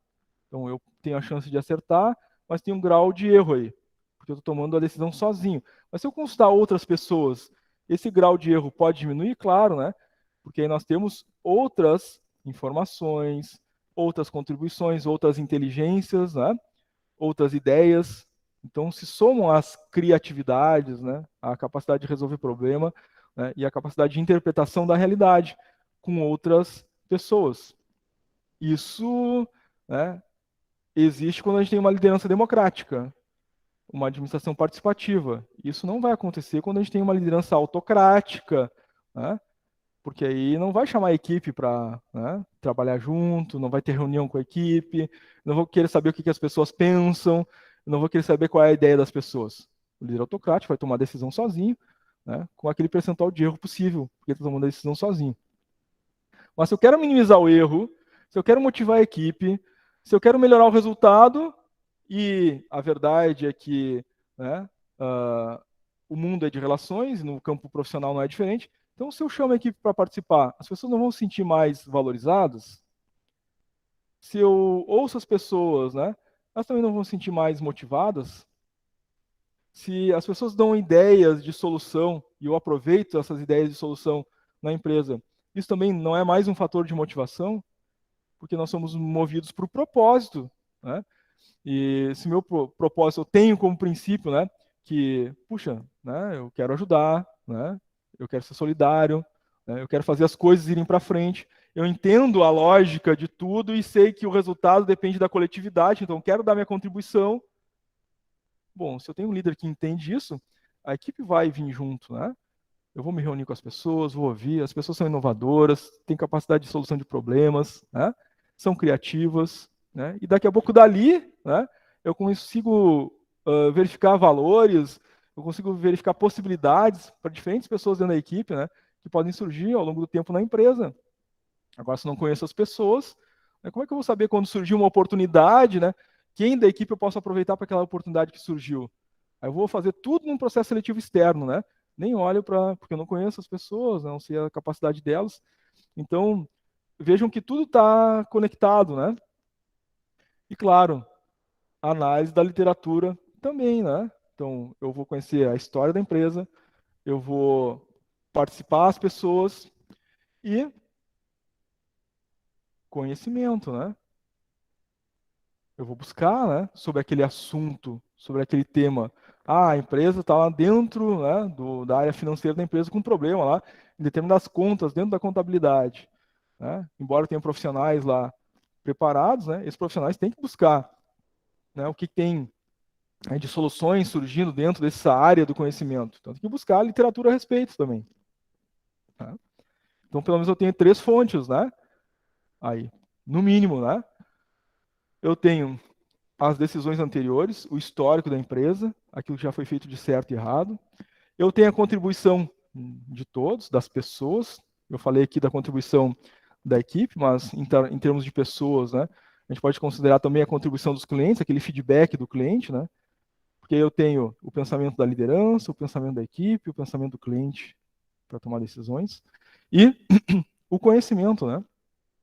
Então, eu tenho a chance de acertar, mas tem um grau de erro aí, porque eu estou tomando a decisão sozinho. Mas se eu consultar outras pessoas, esse grau de erro pode diminuir, claro, né? Porque aí nós temos outras informações, outras contribuições, outras inteligências, né? Outras ideias. Então, se somam as criatividades, né? A capacidade de resolver problema, né? E a capacidade de interpretação da realidade com outras pessoas. Isso, né, existe quando a gente tem uma liderança democrática, uma administração participativa. Isso não vai acontecer quando a gente tem uma liderança autocrática, né? Porque aí não vai chamar a equipe para, né, trabalhar junto, não vai ter reunião com a equipe, não vou querer saber o que as pessoas pensam, não vou querer saber qual é a ideia das pessoas. O líder autocrático vai tomar a decisão sozinho, né, com aquele percentual de erro possível, porque está tomando a decisão sozinho. Mas se eu quero minimizar o erro, se eu quero motivar a equipe, se eu quero melhorar o resultado, e a verdade é que, né, o mundo é de relações, no campo profissional não é diferente. Então, se eu chamo a equipe para participar, as pessoas não vão se sentir mais valorizadas. Se eu ouço as pessoas, né, elas também não vão se sentir mais motivadas. Se as pessoas dão ideias de solução e eu aproveito essas ideias de solução na empresa, isso também não é mais um fator de motivação, porque nós somos movidos por propósito, né? E se meu propósito eu tenho como princípio, né, que, puxa, né, eu quero ajudar, né, eu quero ser solidário, né, eu quero fazer as coisas irem para frente. Eu entendo a lógica de tudo e sei que o resultado depende da coletividade, então eu quero dar minha contribuição. Bom, se eu tenho um líder que entende isso, a equipe vai vir junto, né? Eu vou me reunir com as pessoas, vou ouvir, as pessoas são inovadoras, têm capacidade de solução de problemas, né? São criativas, né? E daqui a pouco dali, né, eu consigo verificar valores, eu consigo verificar possibilidades para diferentes pessoas dentro da equipe, né, que podem surgir ao longo do tempo na empresa. Agora, se eu não conheço as pessoas, né, como é que eu vou saber quando surgiu uma oportunidade, né? Quem da equipe eu posso aproveitar para aquela oportunidade que surgiu? Aí eu vou fazer tudo num processo seletivo externo, né? Nem olho para, porque eu não conheço as pessoas, não sei a capacidade delas. Então, vejam que tudo está conectado, né? E claro, a análise da literatura também, né? Então, eu vou conhecer a história da empresa, eu vou participar as pessoas e conhecimento, né? Eu vou buscar, né, sobre aquele assunto, sobre aquele tema. Ah, a empresa está lá dentro, né, da área financeira da empresa com um problema lá, em determinadas contas, dentro da contabilidade, né? Embora tenha profissionais lá preparados, né, esses profissionais têm que buscar, né, o que tem, né, de soluções surgindo dentro dessa área do conhecimento. Então, tem que buscar literatura a respeito também. Tá? Então, pelo menos eu tenho 3 fontes, né? Aí, no mínimo, né? Eu tenho as decisões anteriores, o histórico da empresa, aquilo que já foi feito de certo e errado. Eu tenho a contribuição de todos, das pessoas. Eu falei aqui da contribuição da equipe, mas em termos de pessoas, né, a gente pode considerar também a contribuição dos clientes, aquele feedback do cliente, né? Porque eu tenho o pensamento da liderança, o pensamento da equipe, o pensamento do cliente para tomar decisões. E o conhecimento, né?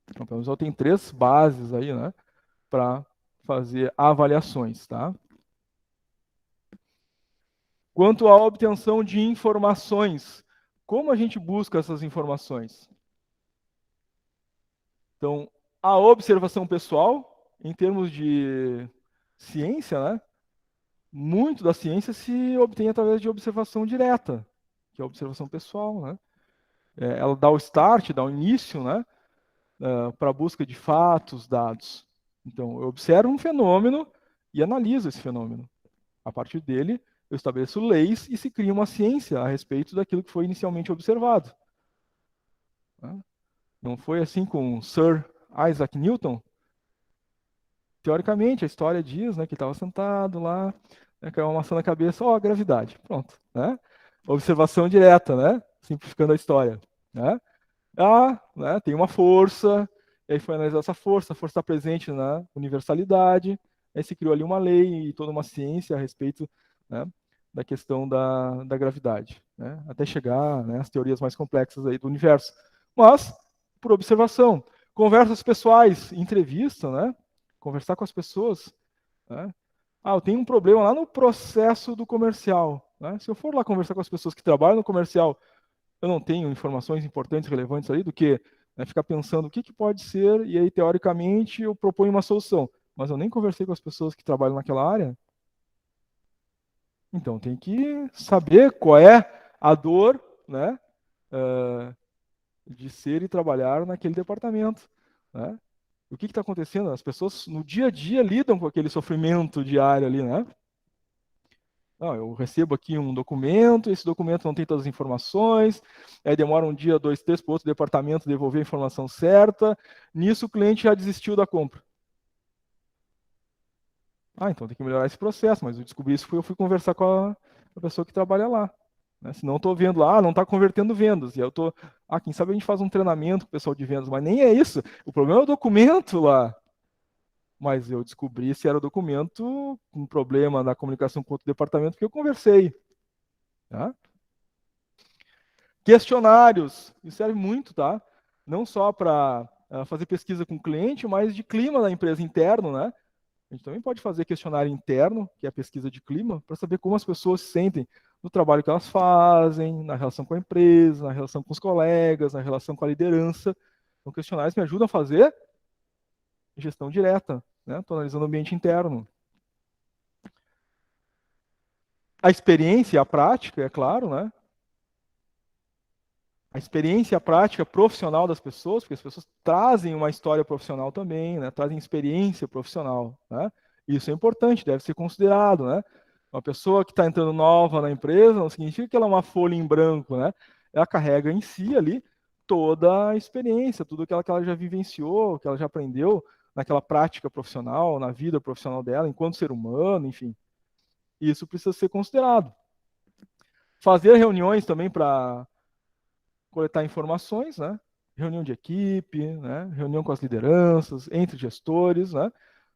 Então, pelo menos eu tenho 3 bases aí, né, para fazer avaliações, tá? Quanto à obtenção de informações, como a gente busca essas informações? Então, a observação pessoal, em termos de ciência, né? Muito da ciência se obtém através de observação direta, que é a observação pessoal, né? Ela dá o start, dá o início, né? Para a busca de fatos, dados. Então, eu observo um fenômeno e analiso esse fenômeno. A partir dele, eu estabeleço leis e se cria uma ciência a respeito daquilo que foi inicialmente observado. Né? Não foi assim com Sir Isaac Newton? Teoricamente, a história diz, né, que estava sentado lá, né, caiu uma maçã na cabeça, ó, gravidade, pronto, né? Observação direta, né? Simplificando a história, né? Né, tem uma força, e aí foi analisar essa força, a força está presente na universalidade, aí se criou ali uma lei e toda uma ciência a respeito, né, da questão da gravidade, né? Até chegar, né, às teorias mais complexas aí do universo. Mas, por observação, conversas pessoais, entrevista, né? Conversar com as pessoas, né? Eu tenho um problema lá no processo do comercial, né? Se eu for lá conversar com as pessoas que trabalham no comercial, eu não tenho informações importantes, relevantes ali, do que, né, ficar pensando o que pode ser, e aí, teoricamente, eu proponho uma solução. Mas eu nem conversei com as pessoas que trabalham naquela área. Então, tem que saber qual é a dor, né, de ser e trabalhar naquele departamento, né? O que está acontecendo? As pessoas, no dia a dia, lidam com aquele sofrimento diário ali, né? Não, eu recebo aqui um documento, esse documento não tem todas as informações, aí demora um dia, 2, 3 para o outro departamento devolver a informação certa. Nisso o cliente já desistiu da compra. Então tem que melhorar esse processo, mas eu descobri isso porque eu fui conversar com a pessoa que trabalha lá. Né? Senão eu estou vendo lá, não está convertendo vendas. E eu estou, quem sabe a gente faz um treinamento com o pessoal de vendas, mas nem é isso. O problema é o documento lá. Mas eu descobri se era o documento com problema na comunicação com outro departamento que eu conversei. Tá? Questionários, isso serve muito, tá? Não só para fazer pesquisa com o cliente, mas de clima da empresa interno, né? A gente também pode fazer questionário interno, que é a pesquisa de clima, para saber como as pessoas se sentem no trabalho que elas fazem, na relação com a empresa, na relação com os colegas, na relação com a liderança. Então, questionários me ajudam a fazer gestão direta, né? Estou analisando o ambiente interno. A experiência e a prática, é claro, né? A experiência e a prática profissional das pessoas, porque as pessoas trazem uma história profissional também, né? Trazem experiência profissional, né? Isso é importante, deve ser considerado, né? Uma pessoa que está entrando nova na empresa não significa que ela é uma folha em branco, né? Ela carrega em si ali toda a experiência, tudo aquilo que ela já vivenciou, que ela já aprendeu naquela prática profissional, na vida profissional dela, enquanto ser humano, enfim. Isso precisa ser considerado. Fazer reuniões também para coletar informações, né? Reunião de equipe, né? Reunião com as lideranças, entre gestores, né?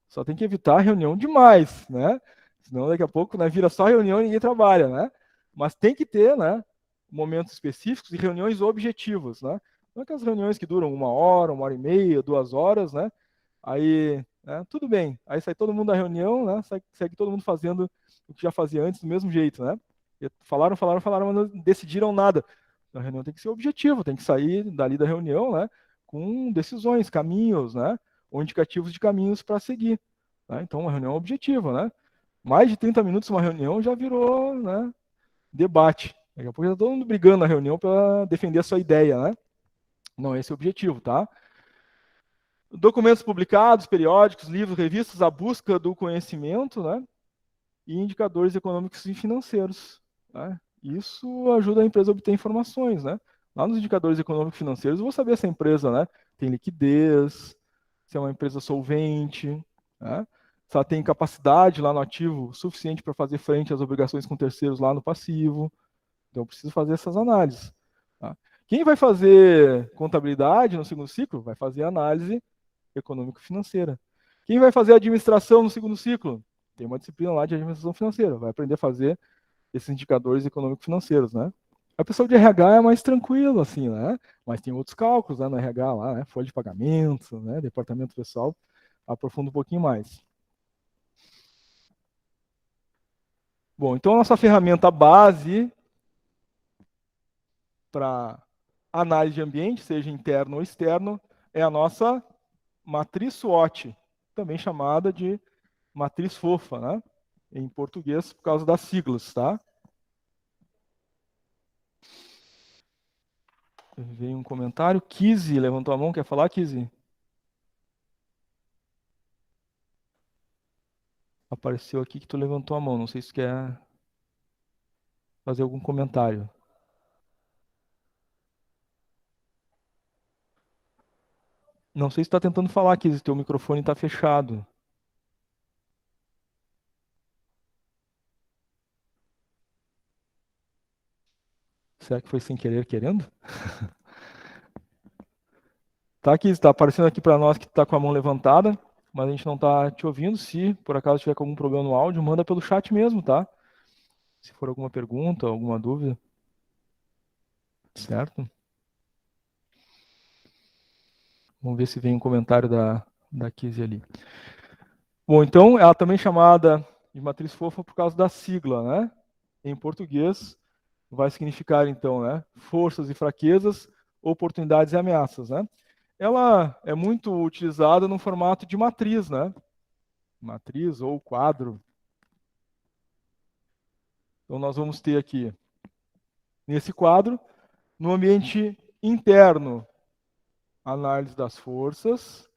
Só tem que evitar reunião demais, né? Senão daqui a pouco, né, vira só reunião e ninguém trabalha, né? Mas tem que ter, né, momentos específicos e reuniões objetivas, né? Não aquelas reuniões que duram 1 hora e meia, 2 horas, né? Aí, né, tudo bem. Aí sai todo mundo da reunião, né? Segue todo mundo fazendo o que já fazia antes do mesmo jeito, né? E falaram, mas não decidiram nada. A reunião tem que ser objetiva, tem que sair dali da reunião, né, com decisões, caminhos, né, ou indicativos de caminhos para seguir. Né? Então, uma reunião objetiva, né? Mais de 30 minutos uma reunião já virou, né, debate. Daqui a pouco já está todo mundo brigando na reunião para defender a sua ideia, né? Não é esse o objetivo, tá? Documentos publicados, periódicos, livros, revistas, a busca do conhecimento, né? E indicadores econômicos e financeiros. Né? Isso ajuda a empresa a obter informações, né? Lá nos indicadores econômicos e financeiros, eu vou saber se a empresa, né, tem liquidez, se é uma empresa solvente, né? Se ela tem capacidade lá no ativo suficiente para fazer frente às obrigações com terceiros lá no passivo. Então, eu preciso fazer essas análises. Tá? Quem vai fazer contabilidade no segundo ciclo vai fazer análise econômico-financeira. Quem vai fazer administração no segundo ciclo? Tem uma disciplina lá de administração financeira, vai aprender a fazer esses indicadores econômico-financeiros, né? A pessoa de RH é mais tranquilo, assim, né? Mas tem outros cálculos lá no RH, lá, né? Folha de pagamento, né? Departamento pessoal, aprofunda um pouquinho mais. Bom, então a nossa ferramenta base para análise de ambiente, seja interno ou externo, é a nossa matriz SWOT, também chamada de matriz fofa, né? Em português, por causa das siglas, tá? Veio um comentário. Kizzy levantou a mão, quer falar, Kizzy? Apareceu aqui que tu levantou a mão, não sei se tu quer fazer algum comentário. Não sei se tu tá tentando falar, Kizzy, teu microfone está fechado. Será que foi sem querer querendo? Tá, Kizzy, está aparecendo aqui para nós que tu tá com a mão levantada, mas a gente não está te ouvindo. Se por acaso tiver com algum problema no áudio, manda pelo chat mesmo, tá? Se for alguma pergunta, alguma dúvida, certo? Vamos ver se vem um comentário da Kizzy ali. Bom, então ela também é chamada de matriz fofa por causa da sigla, né? Em português vai significar então, né? Forças e fraquezas, oportunidades e ameaças, né? Ela é muito utilizada no formato de matriz, né? Matriz ou quadro. Então nós vamos ter aqui nesse quadro, no ambiente interno, análise das forças,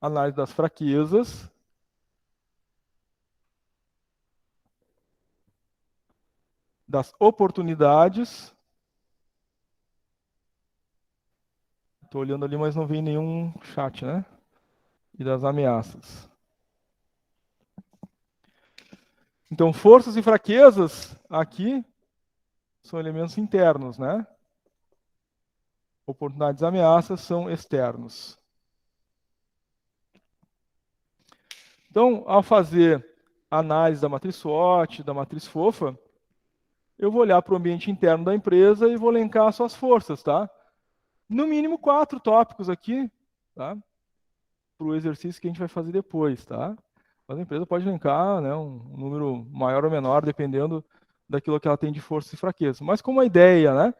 análise das fraquezas, das oportunidades. Estou olhando ali, mas não vem nenhum chat, né? E das ameaças. Então, forças e fraquezas aqui são elementos internos, né? Oportunidades e ameaças são externos. Então, ao fazer a análise da matriz SWOT, da matriz fofa, eu vou olhar para o ambiente interno da empresa e vou elencar as suas forças, tá? No mínimo 4 tópicos aqui, tá? Para o exercício que a gente vai fazer depois, tá? Mas a empresa pode elencar, né, um número maior ou menor, dependendo daquilo que ela tem de força e fraqueza. Mas como a ideia, né,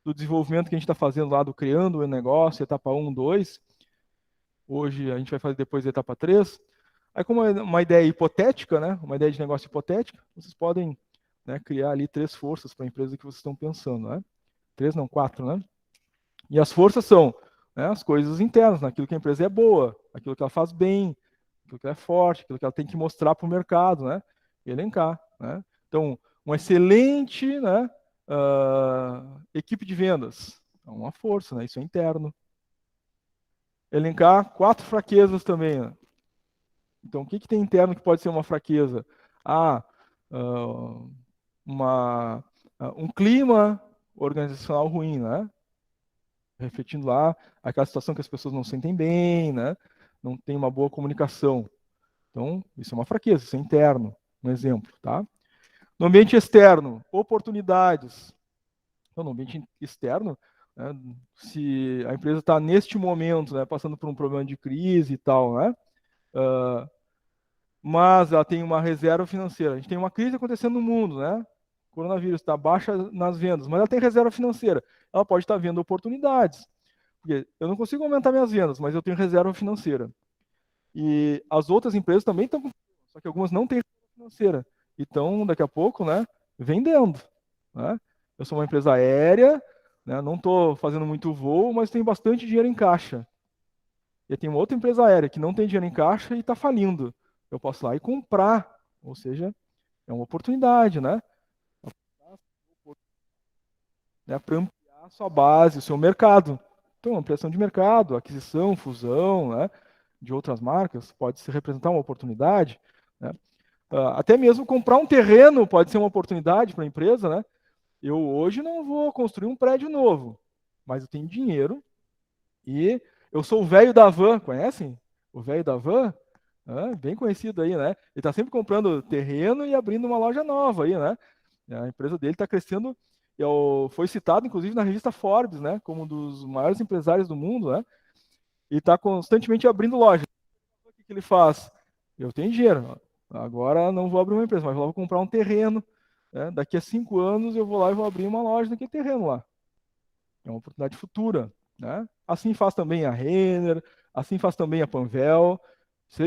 do desenvolvimento que a gente está fazendo lá, do criando o negócio, etapa 1, 2, hoje a gente vai fazer depois a etapa 3, aí como é uma ideia hipotética, né, uma ideia de negócio hipotética, vocês podem, né, criar ali 3 forças para a empresa que vocês estão pensando, né? 3 não, 4, né? E as forças são, né, as coisas internas, naquilo que a empresa é boa, aquilo que ela faz bem, aquilo que ela é forte, aquilo que ela tem que mostrar para o mercado, né? E elencar, né? Então, uma excelente, né, equipe de vendas, é uma força, né? Isso é interno. Elencar 4 fraquezas também, né? Então, o que, que tem interno que pode ser uma fraqueza? Ah, uh, um clima organizacional ruim, né? Refletindo lá aquela situação que as pessoas não se sentem bem, né? Não tem uma boa comunicação. Então, isso é uma fraqueza, isso é interno, um exemplo, tá? No ambiente externo, oportunidades. Então, no ambiente externo, né, se a empresa está neste momento, né, passando por um problema de crise e tal, né? Mas ela tem uma reserva financeira. A gente tem uma crise acontecendo no mundo, né? O coronavírus está baixa nas vendas, mas ela tem reserva financeira. Ela pode estar vendo oportunidades. Porque eu não consigo aumentar minhas vendas, mas eu tenho reserva financeira. E as outras empresas também estão com, só que algumas não têm reserva financeira. Então, daqui a pouco, né, vendendo, né? Eu sou uma empresa aérea, né, não estou fazendo muito voo, mas tenho bastante dinheiro em caixa. E tem uma outra empresa aérea que não tem dinheiro em caixa e está falindo. Eu posso ir lá e comprar, ou seja, é uma oportunidade, né? Para ampliar a sua base, o seu mercado. Então, ampliação de mercado, aquisição, fusão, né, de outras marcas, pode se representar uma oportunidade, né? Até mesmo comprar um terreno pode ser uma oportunidade para a empresa, né? Eu hoje não vou construir um prédio novo, mas eu tenho dinheiro e eu sou o velho da van, conhecem? O velho da van? Bem conhecido aí, né? Ele está sempre comprando terreno e abrindo uma loja nova aí, né? A empresa dele está crescendo foi citado, inclusive, na revista Forbes, né, como um dos maiores empresários do mundo, né, e está constantemente abrindo loja. O que ele faz? Eu tenho dinheiro, agora não vou abrir uma empresa, mas vou comprar um terreno, né, daqui a 5 anos eu vou lá e vou abrir uma loja naquele terreno lá. É uma oportunidade futura, né? Assim faz também a Renner, assim faz também a Panvel.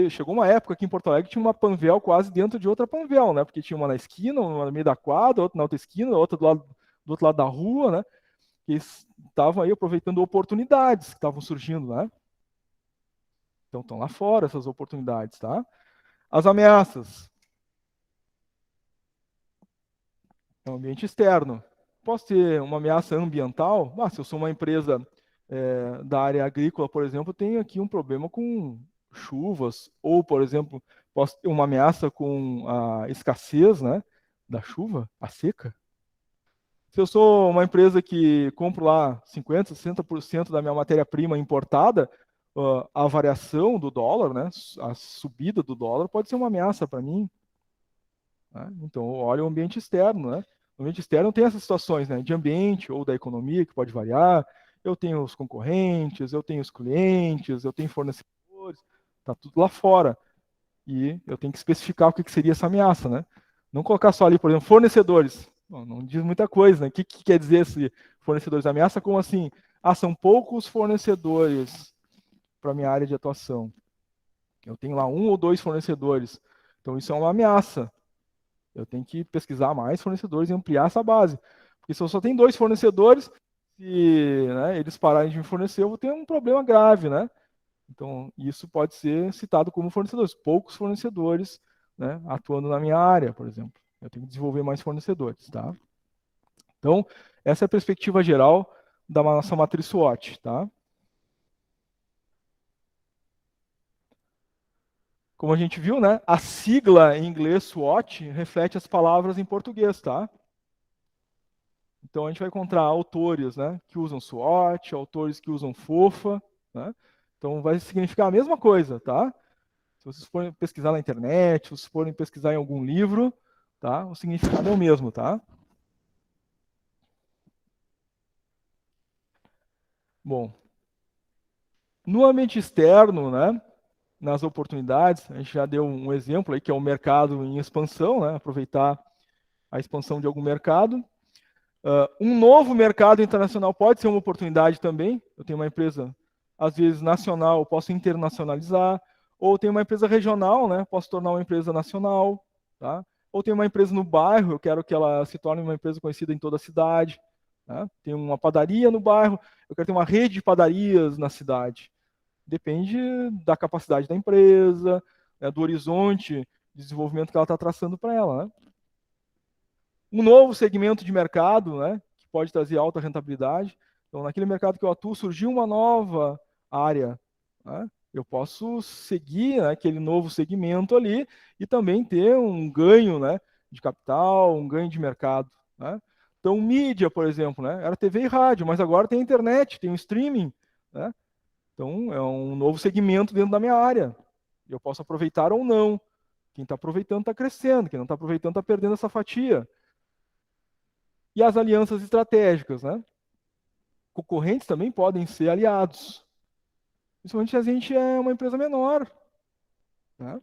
Chegou uma época aqui em Porto Alegre que tinha uma Panvel quase dentro de outra Panvel, né? Porque tinha uma na esquina, uma no meio da quadra, outra na outra esquina, outra do outro lado da rua, né? Que estavam aí aproveitando oportunidades que estavam surgindo, né? Então estão lá fora essas oportunidades, tá? As ameaças. É um ambiente externo. Posso ter uma ameaça ambiental? Se eu sou uma empresa da área agrícola, por exemplo, eu tenho aqui um problema com chuvas, ou, por exemplo, posso ter uma ameaça com a escassez, né, da chuva, a seca. Se eu sou uma empresa que compro lá 50%, 60% da minha matéria-prima importada, a variação do dólar, né, a subida do dólar pode ser uma ameaça para mim, né? Então, olha o ambiente externo, né? No ambiente externo tem essas situações, né, de ambiente ou da economia que pode variar. Eu tenho os concorrentes, eu tenho os clientes, eu tenho fornecedores, tá tudo lá fora. E eu tenho que especificar o que seria essa ameaça, né? Não colocar só ali, por exemplo, fornecedores. Não diz muita coisa, né? O que quer dizer esse fornecedores? Ameaça como assim? São poucos fornecedores para minha área de atuação. Eu tenho lá 1 ou 2 fornecedores. Então isso é uma ameaça. Eu tenho que pesquisar mais fornecedores e ampliar essa base. Porque se eu só tenho 2 fornecedores, se, né, eles pararem de me fornecer, eu vou ter um problema grave, né? Então, isso pode ser citado como fornecedores. Poucos fornecedores, né, atuando na minha área, por exemplo. Eu tenho que desenvolver mais fornecedores, tá? Então, essa é a perspectiva geral da nossa matriz SWOT, tá? Como a gente viu, né, a sigla em inglês SWOT reflete as palavras em português, tá? Então a gente vai encontrar autores, né, que usam SWOT, autores que usam FOFA, né? Então vai significar a mesma coisa, tá? Se vocês forem pesquisar na internet, se vocês forem pesquisar em algum livro, tá? O significado é o mesmo, tá? Bom, no ambiente externo, né, nas oportunidades, a gente já deu um exemplo aí que é o mercado em expansão, né? Aproveitar a expansão de algum mercado. Um novo mercado internacional pode ser uma oportunidade também. Eu tenho uma empresa, às vezes, nacional, eu posso internacionalizar. Ou tenho uma empresa regional, né? Posso tornar uma empresa nacional. Tá? Ou tenho uma empresa no bairro, eu quero que ela se torne uma empresa conhecida em toda a cidade. Tá? Tem uma padaria no bairro, eu quero ter uma rede de padarias na cidade. Depende da capacidade da empresa, né, do horizonte de desenvolvimento que ela está traçando para ela. Né? Um novo segmento de mercado, né, que pode trazer alta rentabilidade. Então, naquele mercado que eu atuo, surgiu uma nova área. Né? Eu posso seguir, né, aquele novo segmento ali e também ter um ganho, né, de capital, um ganho de mercado. Né? Então, mídia, por exemplo, né, era TV e rádio, mas agora tem internet, tem o streaming. Né? Então, é um novo segmento dentro da minha área. Eu posso aproveitar ou não. Quem está aproveitando está crescendo, quem não está aproveitando está perdendo essa fatia. E as alianças estratégicas, né? Concorrentes também podem ser aliados. Principalmente se a gente é uma empresa menor. Né?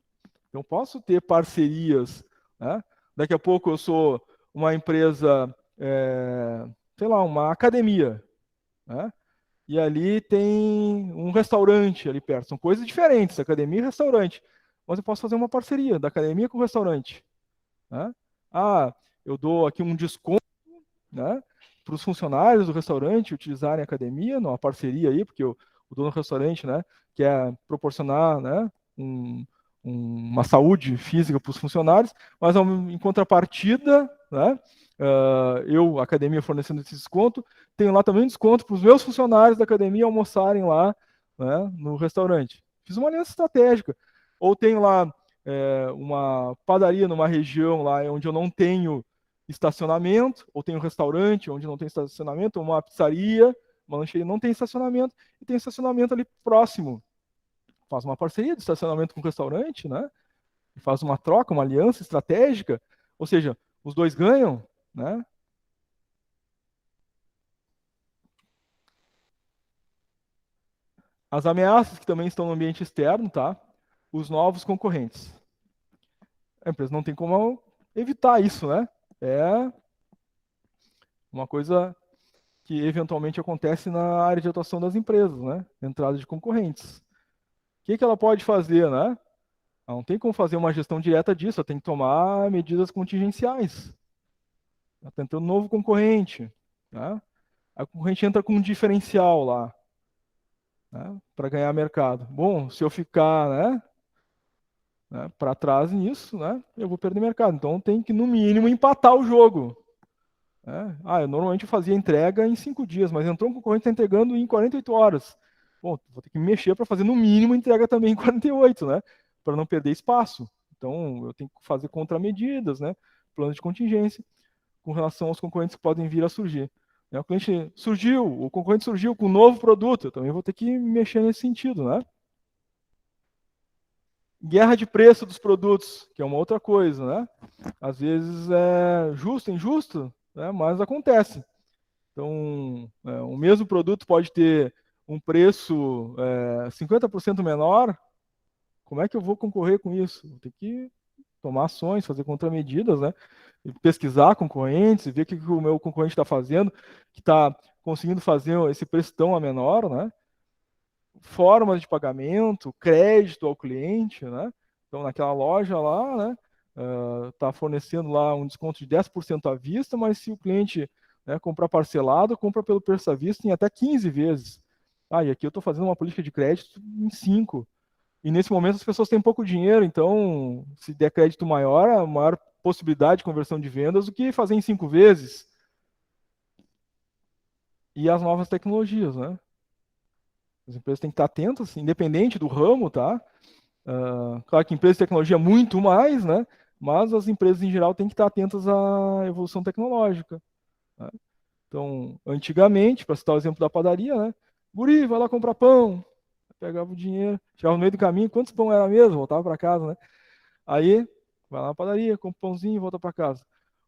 Então, posso ter parcerias. Né? Daqui a pouco eu sou uma empresa, sei lá, uma academia. Né? E ali tem um restaurante ali perto. São coisas diferentes, academia e restaurante. Mas eu posso fazer uma parceria da academia com o restaurante. Né? Eu dou aqui um desconto, né, para os funcionários do restaurante utilizarem a academia, numa parceria aí, porque o dono do restaurante, né, quer proporcionar, né, uma saúde física para os funcionários, mas em contrapartida, né, a academia fornecendo esse desconto, tenho lá também um desconto para os meus funcionários da academia almoçarem lá, né, no restaurante. Fiz uma aliança estratégica. Ou tenho lá uma padaria numa região lá onde eu não tenho estacionamento, ou tem um restaurante onde não tem estacionamento, ou uma pizzaria, uma lancheria não tem estacionamento, e tem estacionamento ali próximo. Faz uma parceria de estacionamento com o restaurante, né? E faz uma troca, uma aliança estratégica, ou seja, os dois ganham, né? As ameaças que também estão no ambiente externo, tá? Os novos concorrentes. A empresa não tem como evitar isso, né? É uma coisa que eventualmente acontece na área de atuação das empresas, né? Entrada de concorrentes. O que ela pode fazer, né? Ela não tem como fazer uma gestão direta disso, ela tem que tomar medidas contingenciais. Ela está tentando um novo concorrente, né? A concorrente entra com um diferencial lá, né? Para ganhar mercado. Bom, se eu ficar, né, para trás nisso, né? Eu vou perder mercado. Então tem que, no mínimo, empatar o jogo. Né? Eu normalmente fazia entrega em 5 dias, mas entrou um concorrente que está entregando em 48 horas. Bom, vou ter que me mexer para fazer no mínimo entrega também em 48, né? Para não perder espaço. Então eu tenho que fazer contramedidas, né? Plano de contingência com relação aos concorrentes que podem vir a surgir. Né? O concorrente surgiu com um novo produto, eu também vou ter que me mexer nesse sentido, né? Guerra de preço dos produtos, que é uma outra coisa, né? Às vezes é justo, injusto, né? Mas acontece. Então, o mesmo produto pode ter um preço 50% menor. Como é que eu vou concorrer com isso? Vou ter que tomar ações, fazer contramedidas, né? E pesquisar concorrentes, ver o que o meu concorrente está fazendo, que está conseguindo fazer esse preço tão a menor, né? Formas de pagamento, crédito ao cliente, né? Então, naquela loja lá, né? Está fornecendo lá um desconto de 10% à vista, mas se o cliente, né, comprar parcelado, compra pelo preço à vista em até 15 vezes. E aqui eu estou fazendo uma política de crédito em 5. E nesse momento as pessoas têm pouco dinheiro, então se der crédito maior, a maior possibilidade de conversão de vendas do que fazer em 5 vezes. E as novas tecnologias, né? As empresas têm que estar atentas, independente do ramo, tá? Claro que empresas de tecnologia muito mais, né? Mas as empresas em geral têm que estar atentas à evolução tecnológica. Né? Então, antigamente, para citar o exemplo da padaria, né? Guri, vai lá comprar pão. Pegava o dinheiro, chegava no meio do caminho, quantos pão era mesmo? Voltava para casa, né? Aí, vai lá na padaria, compra um pãozinho e volta para casa.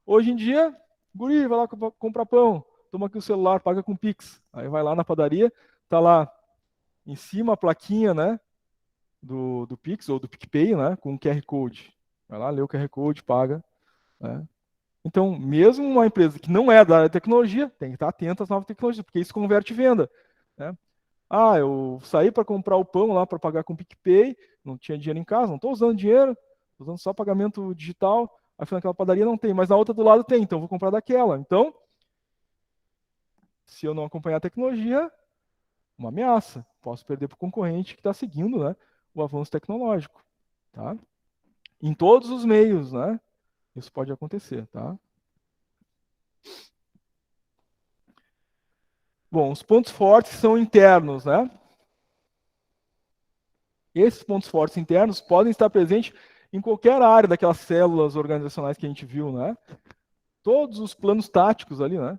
Hoje em dia, guri, vai lá comprar pão. Toma aqui o celular, paga com Pix. Aí vai lá na padaria, tá lá em cima a plaquinha, né? Do Pix ou do PicPay, né, com o QR Code. Vai lá, lê o QR Code, paga. Né? Então, mesmo uma empresa que não é da área de tecnologia, tem que estar atenta às novas tecnologias, porque isso converte venda. Né? Eu saí para comprar o pão lá para pagar com o PicPay, não tinha dinheiro em casa, não estou usando dinheiro, estou usando só pagamento digital. Aí naquela padaria não tem, mas na outra do lado tem, então vou comprar daquela. Então, se eu não acompanhar a tecnologia, uma ameaça. Posso perder para o concorrente que está seguindo, né, o avanço tecnológico. Tá? Em todos os meios, né? Isso pode acontecer, tá? Bom, os pontos fortes são internos, né? Esses pontos fortes internos podem estar presentes em qualquer área daquelas células organizacionais que a gente viu, né? Todos os planos táticos ali, né?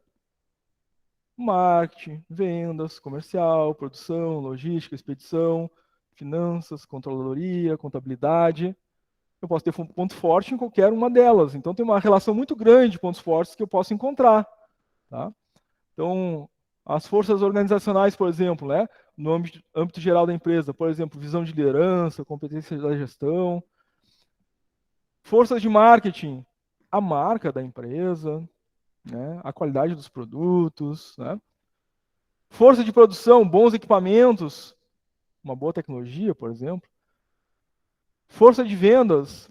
Marketing, vendas, comercial, produção, logística, expedição, finanças, controladoria, contabilidade. Eu posso ter um ponto forte em qualquer uma delas. Então tem uma relação muito grande de pontos fortes que eu posso encontrar, tá? Então, as forças organizacionais, por exemplo, né, no âmbito geral da empresa, por exemplo, visão de liderança, competência da gestão. Forças de marketing, a marca da empresa, né, a qualidade dos produtos. Né. Força de produção, bons equipamentos, uma boa tecnologia, por exemplo. Força de vendas,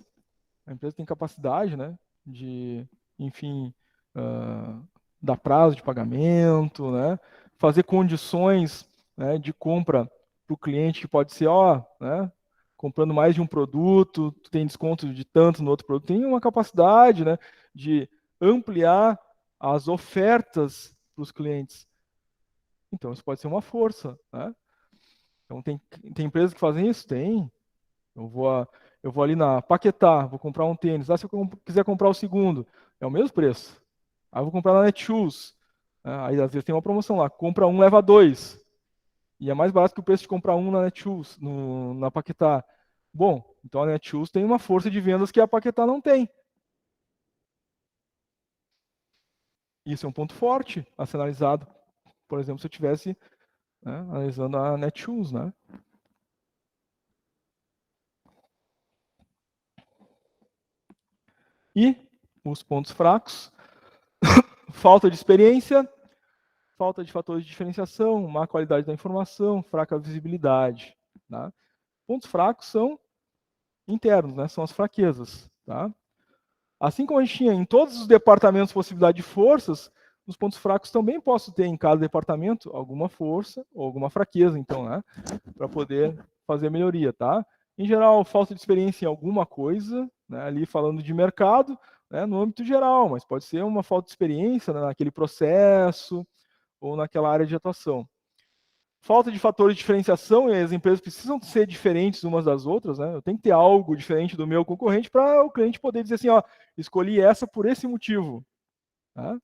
a empresa tem capacidade, né, de, enfim, uh, dar prazo de pagamento, né, fazer condições, né, de compra para o cliente que pode ser, né, comprando mais de um produto, tu tem desconto de tanto no outro produto, tem uma capacidade, né, de ampliar as ofertas para os clientes. Então, isso pode ser uma força, né? Então, tem empresas que fazem isso? Tem. Eu vou ali na Paquetá, vou comprar um tênis. Se eu quiser comprar o segundo, é o mesmo preço. Aí eu vou comprar na Netshoes. Aí às vezes tem uma promoção lá, compra um, leva dois. E é mais barato que o preço de comprar um na Netshoes, na Paquetá. Bom, então a Netshoes tem uma força de vendas que a Paquetá não tem. Isso é um ponto forte a ser analisado. Por exemplo, se eu tivesse né, analisando a Netshoes, né? E os pontos fracos: falta de experiência, falta de fatores de diferenciação, má qualidade da informação, fraca visibilidade. Tá? Pontos fracos são internos, né? São as fraquezas. Tá? Assim como a gente tinha em todos os departamentos possibilidade de forças, nos pontos fracos também posso ter em cada departamento alguma força ou alguma fraqueza, então, né? Para poder fazer a melhoria, tá? Em geral, falta de experiência em alguma coisa, né? Ali falando de mercado, né? No âmbito geral, mas pode ser uma falta de experiência, né? Naquele processo ou naquela área de atuação. Falta de fatores de diferenciação, e as empresas precisam ser diferentes umas das outras, né? Eu tenho que ter algo diferente do meu concorrente para o cliente poder dizer assim, ó, escolhi essa por esse motivo. Tá?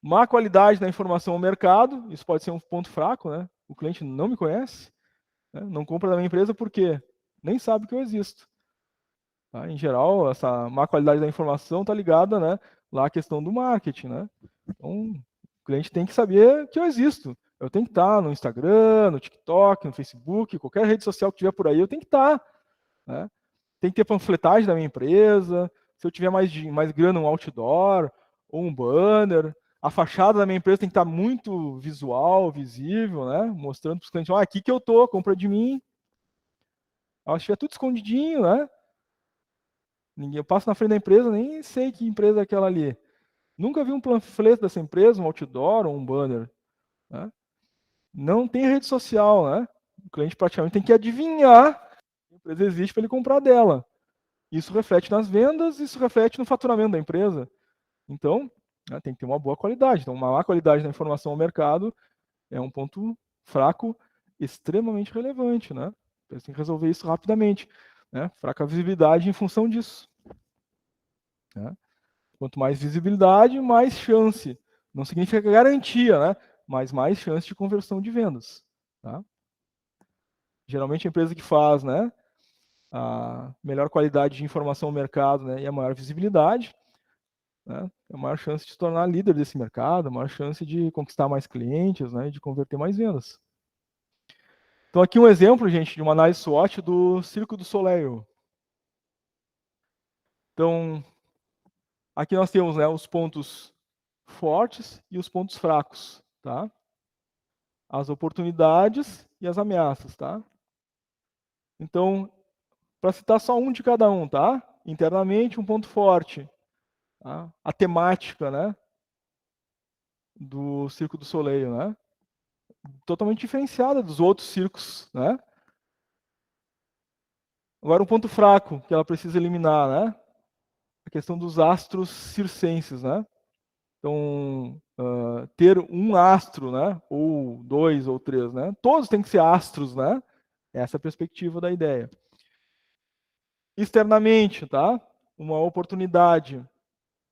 Má qualidade da informação ao mercado, isso pode ser um ponto fraco, né? O cliente não me conhece, né? Não compra da minha empresa porque nem sabe que eu existo. Tá? Em geral, essa má qualidade da informação está ligada, né, lá à questão do marketing, né? Então, o cliente tem que saber que eu existo. Eu tenho que estar no Instagram, no TikTok, no Facebook, qualquer rede social que tiver por aí, eu tenho que estar. Né? Tem que ter panfletagem da minha empresa. Se eu tiver mais grana, um outdoor ou um banner. A fachada da minha empresa tem que estar muito visual, visível, né? Mostrando para os clientes, aqui que eu tô, compra de mim. Se estiver tudo escondidinho, né? Eu passo na frente da empresa, nem sei que empresa é aquela ali. Nunca vi um panfleto dessa empresa, um outdoor ou um banner. Né? Não tem rede social, né? O cliente praticamente tem que adivinhar que a empresa existe para ele comprar dela. Isso reflete nas vendas, isso reflete no faturamento da empresa. Então, né, tem que ter uma boa qualidade. Então, uma má qualidade da informação ao mercado é um ponto fraco extremamente relevante, né? Você tem que resolver isso rapidamente. Né? Fraca visibilidade em função disso. Né? Quanto mais visibilidade, mais chance. Não significa garantia, né? Mas mais chance de conversão de vendas. Tá? Geralmente a empresa que faz, né, a melhor qualidade de informação ao mercado, né, e a maior visibilidade, né, é a maior chance de se tornar líder desse mercado, a maior chance de conquistar mais clientes, né, e de converter mais vendas. Então aqui um exemplo, gente, de uma análise SWOT do Circo do Soleil. Então, aqui nós temos, né, os pontos fortes e os pontos fracos, tá? As oportunidades e as ameaças, tá? Então, para citar só um de cada um, tá? Internamente, um ponto forte, tá? A temática, né, do Circo do Soleil, né? Totalmente diferenciada dos outros circos, né? Agora, um ponto fraco que ela precisa eliminar, né? A questão dos astros circenses, né? Então, ter um astro, né? Ou dois ou três, né? Todos têm que ser astros, né? Essa é a perspectiva da ideia. Externamente, tá? Uma oportunidade,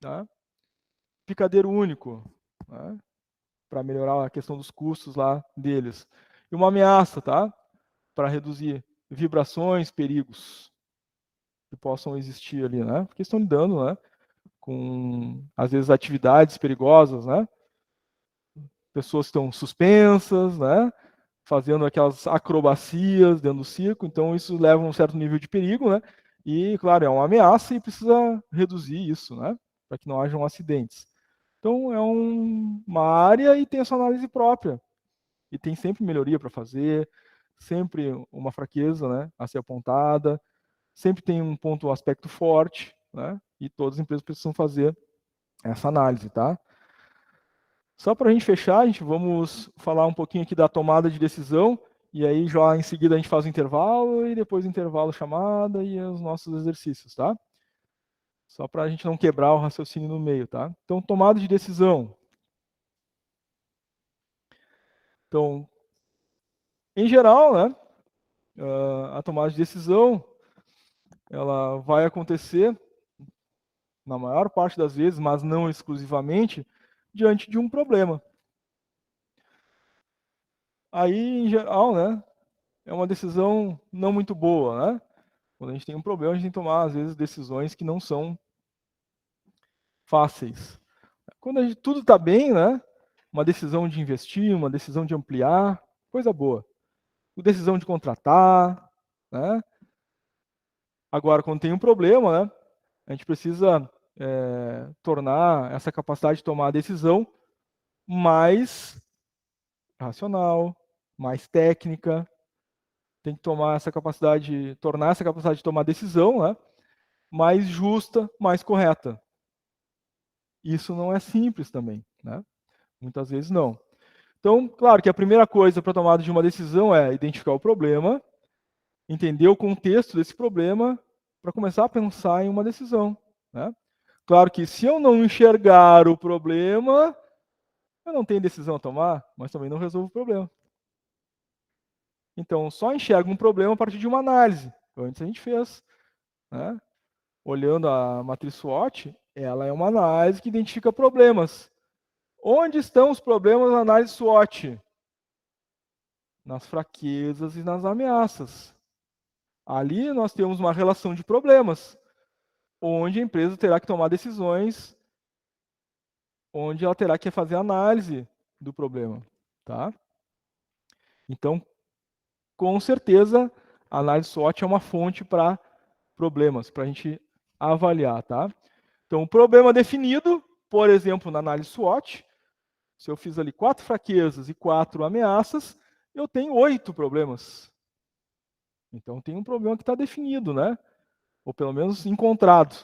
tá? Picadeiro único, né? Para melhorar a questão dos custos lá deles. E uma ameaça, tá? Para reduzir vibrações, perigos que possam existir ali, né? Porque estão lidando, né? Com, às vezes, atividades perigosas, né? Pessoas que estão suspensas, né? Fazendo aquelas acrobacias dentro do circo, então isso leva a um certo nível de perigo, né? E, claro, é uma ameaça e precisa reduzir isso, né? Para que não hajam acidentes. Então, é uma área e tem a sua análise própria. E tem sempre melhoria para fazer, sempre uma fraqueza, né, a ser apontada, sempre tem um ponto, um aspecto forte, né? E todas as empresas precisam fazer essa análise, tá? Só para a gente fechar, a gente vamos falar um pouquinho aqui da tomada de decisão, e aí já em seguida a gente faz o intervalo, e depois do intervalo chamada e os nossos exercícios, tá? Só para a gente não quebrar o raciocínio no meio, tá? Então, tomada de decisão. Então, em geral, né, a tomada de decisão, ela vai acontecer na maior parte das vezes, mas não exclusivamente, diante de um problema. Aí, em geral, né, é uma decisão não muito boa, né? Quando a gente tem um problema, a gente tem que tomar, às vezes, decisões que não são fáceis. Quando tudo está bem, né, uma decisão de investir, uma decisão de ampliar, coisa boa. Decisão de contratar, né? Agora, quando tem um problema, né, a gente precisa tornar essa capacidade de tomar a decisão mais racional, mais técnica. Tem que tomar essa capacidade, tornar essa capacidade de tomar decisão, né, mais justa, mais correta. Isso não é simples também, né? Muitas vezes não. Então, claro que a primeira coisa para a tomada de uma decisão é identificar o problema, entender o contexto desse problema, para começar a pensar em uma decisão, né? Claro que se eu não enxergar o problema, eu não tenho decisão a tomar, mas também não resolvo o problema. Então, só enxergo um problema a partir de uma análise. Antes a gente fez, né? Olhando a matriz SWOT, ela é uma análise que identifica problemas. Onde estão os problemas na análise SWOT? Nas fraquezas e nas ameaças. Ali nós temos uma relação de problemas, onde a empresa terá que tomar decisões, onde ela terá que fazer análise do problema, tá? Então, com certeza, a análise SWOT é uma fonte para problemas, para a gente avaliar, tá? Então, o problema definido, por exemplo, na análise SWOT, se eu fiz ali 4 fraquezas e 4 ameaças, eu tenho 8 problemas. Então, tem um problema que está definido, né? Ou pelo menos encontrado,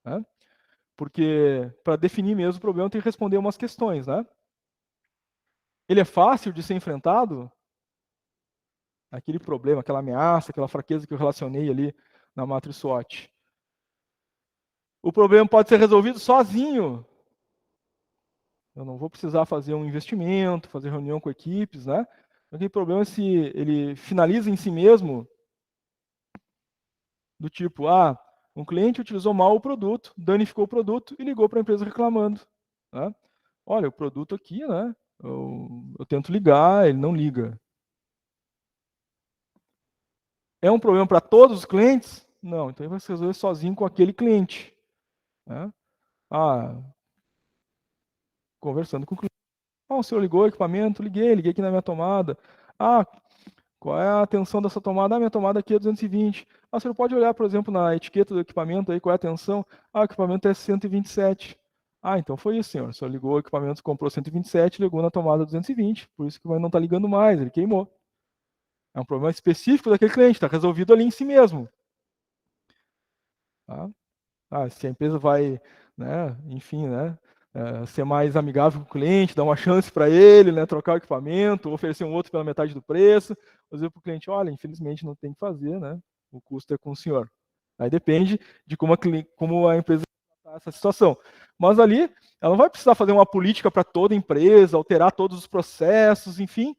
né? Porque para definir mesmo o problema, tem que responder umas questões, né? Ele é fácil de ser enfrentado? Aquele problema, aquela ameaça, aquela fraqueza que eu relacionei ali na matriz SWOT. O problema pode ser resolvido sozinho. Eu não vou precisar fazer um investimento, fazer reunião com equipes, né? Aquele problema é se ele finaliza em si mesmo, do tipo, um cliente utilizou mal o produto, danificou o produto e ligou para a empresa reclamando, né? Olha, o produto aqui, né? Eu tento ligar, ele não liga. É um problema para todos os clientes? Não, então ele vai se resolver sozinho com aquele cliente, né? Conversando com o cliente. O senhor ligou o equipamento? Liguei aqui na minha tomada. Qual é a tensão dessa tomada? Minha tomada aqui é 220. O senhor pode olhar, por exemplo, na etiqueta do equipamento aí, qual é a tensão? O equipamento é 127. Então foi isso, senhor. O senhor ligou o equipamento, comprou 127, ligou na tomada 220, por isso que não está ligando mais, ele queimou. É um problema específico daquele cliente, está resolvido ali em si mesmo. Tá? Se a empresa vai, né, enfim, né, ser mais amigável com o cliente, dar uma chance para ele, né, trocar o equipamento, oferecer um outro pela metade do preço, dizer para o cliente, olha, infelizmente não tem que fazer, né, o custo é com o senhor. Aí depende de como a empresa tratar essa situação. Mas ali, ela não vai precisar fazer uma política para toda a empresa, alterar todos os processos, enfim,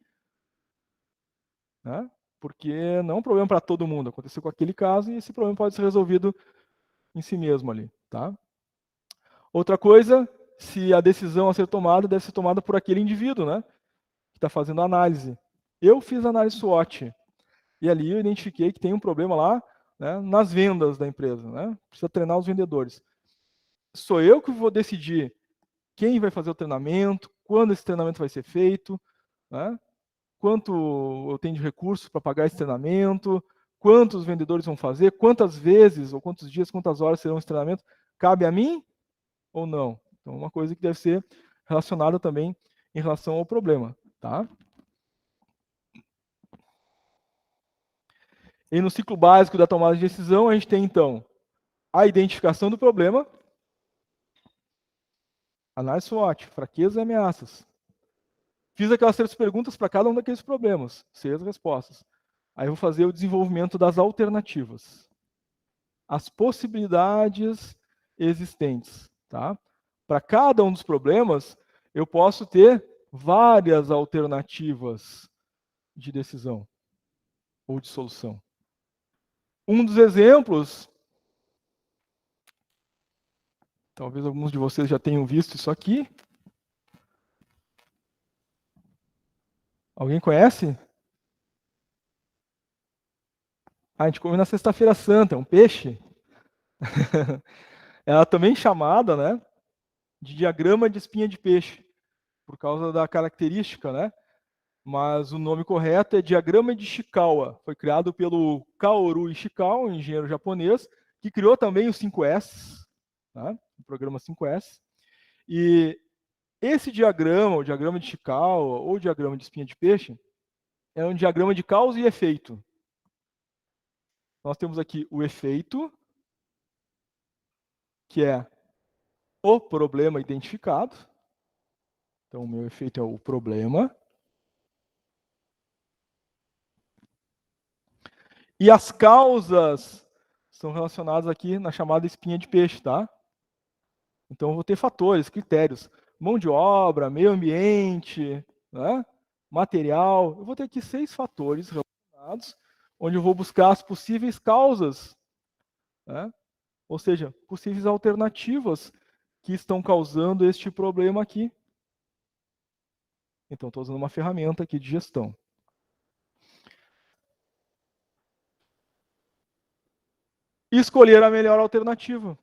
né, porque não é um problema para todo mundo. Aconteceu com aquele caso e esse problema pode ser resolvido em si mesmo ali, tá? Outra coisa, se a decisão a ser tomada deve ser tomada por aquele indivíduo, né, que está fazendo a análise. Eu fiz a análise SWOT e ali eu identifiquei que tem um problema lá, né, nas vendas da empresa, né? Precisa treinar os vendedores. Sou eu que vou decidir quem vai fazer o treinamento, quando esse treinamento vai ser feito, né? Quanto eu tenho de recursos para pagar esse treinamento, quantos vendedores vão fazer, quantas vezes, ou quantos dias, quantas horas serão esse treinamento. Cabe a mim ou não? Então, uma coisa que deve ser relacionada também em relação ao problema, tá? E no ciclo básico da tomada de decisão, a gente tem, então, a identificação do problema, análise SWOT, fraquezas e ameaças. Fiz aquelas 3 perguntas para cada um daqueles problemas, 6 respostas. Aí eu vou fazer o desenvolvimento das alternativas. As possibilidades existentes, tá? Para cada um dos problemas, eu posso ter várias alternativas de decisão ou de solução. Um dos exemplos, talvez alguns de vocês já tenham visto isso aqui. Alguém conhece? A gente come na Sexta-feira Santa, é um peixe. Ela também chamada, né, de diagrama de espinha de peixe, por causa da característica, né? Mas o nome correto é diagrama de Ishikawa. Foi criado pelo Kaoru Ishikawa, um engenheiro japonês, que criou também o 5S, tá? O programa 5S. E esse diagrama, o diagrama de Ishikawa ou diagrama de espinha de peixe, é um diagrama de causa e efeito. Nós temos aqui o efeito, que é o problema identificado. Então, o meu efeito é o problema. E as causas são relacionadas aqui na chamada espinha de peixe, tá? Então, eu vou ter fatores, critérios, mão de obra, meio ambiente, né? Material. Eu vou ter aqui 6 fatores relacionados, onde eu vou buscar as possíveis causas, né? Ou seja, possíveis alternativas que estão causando este problema aqui. Então, estou usando uma ferramenta aqui de gestão. E escolher a melhor alternativa.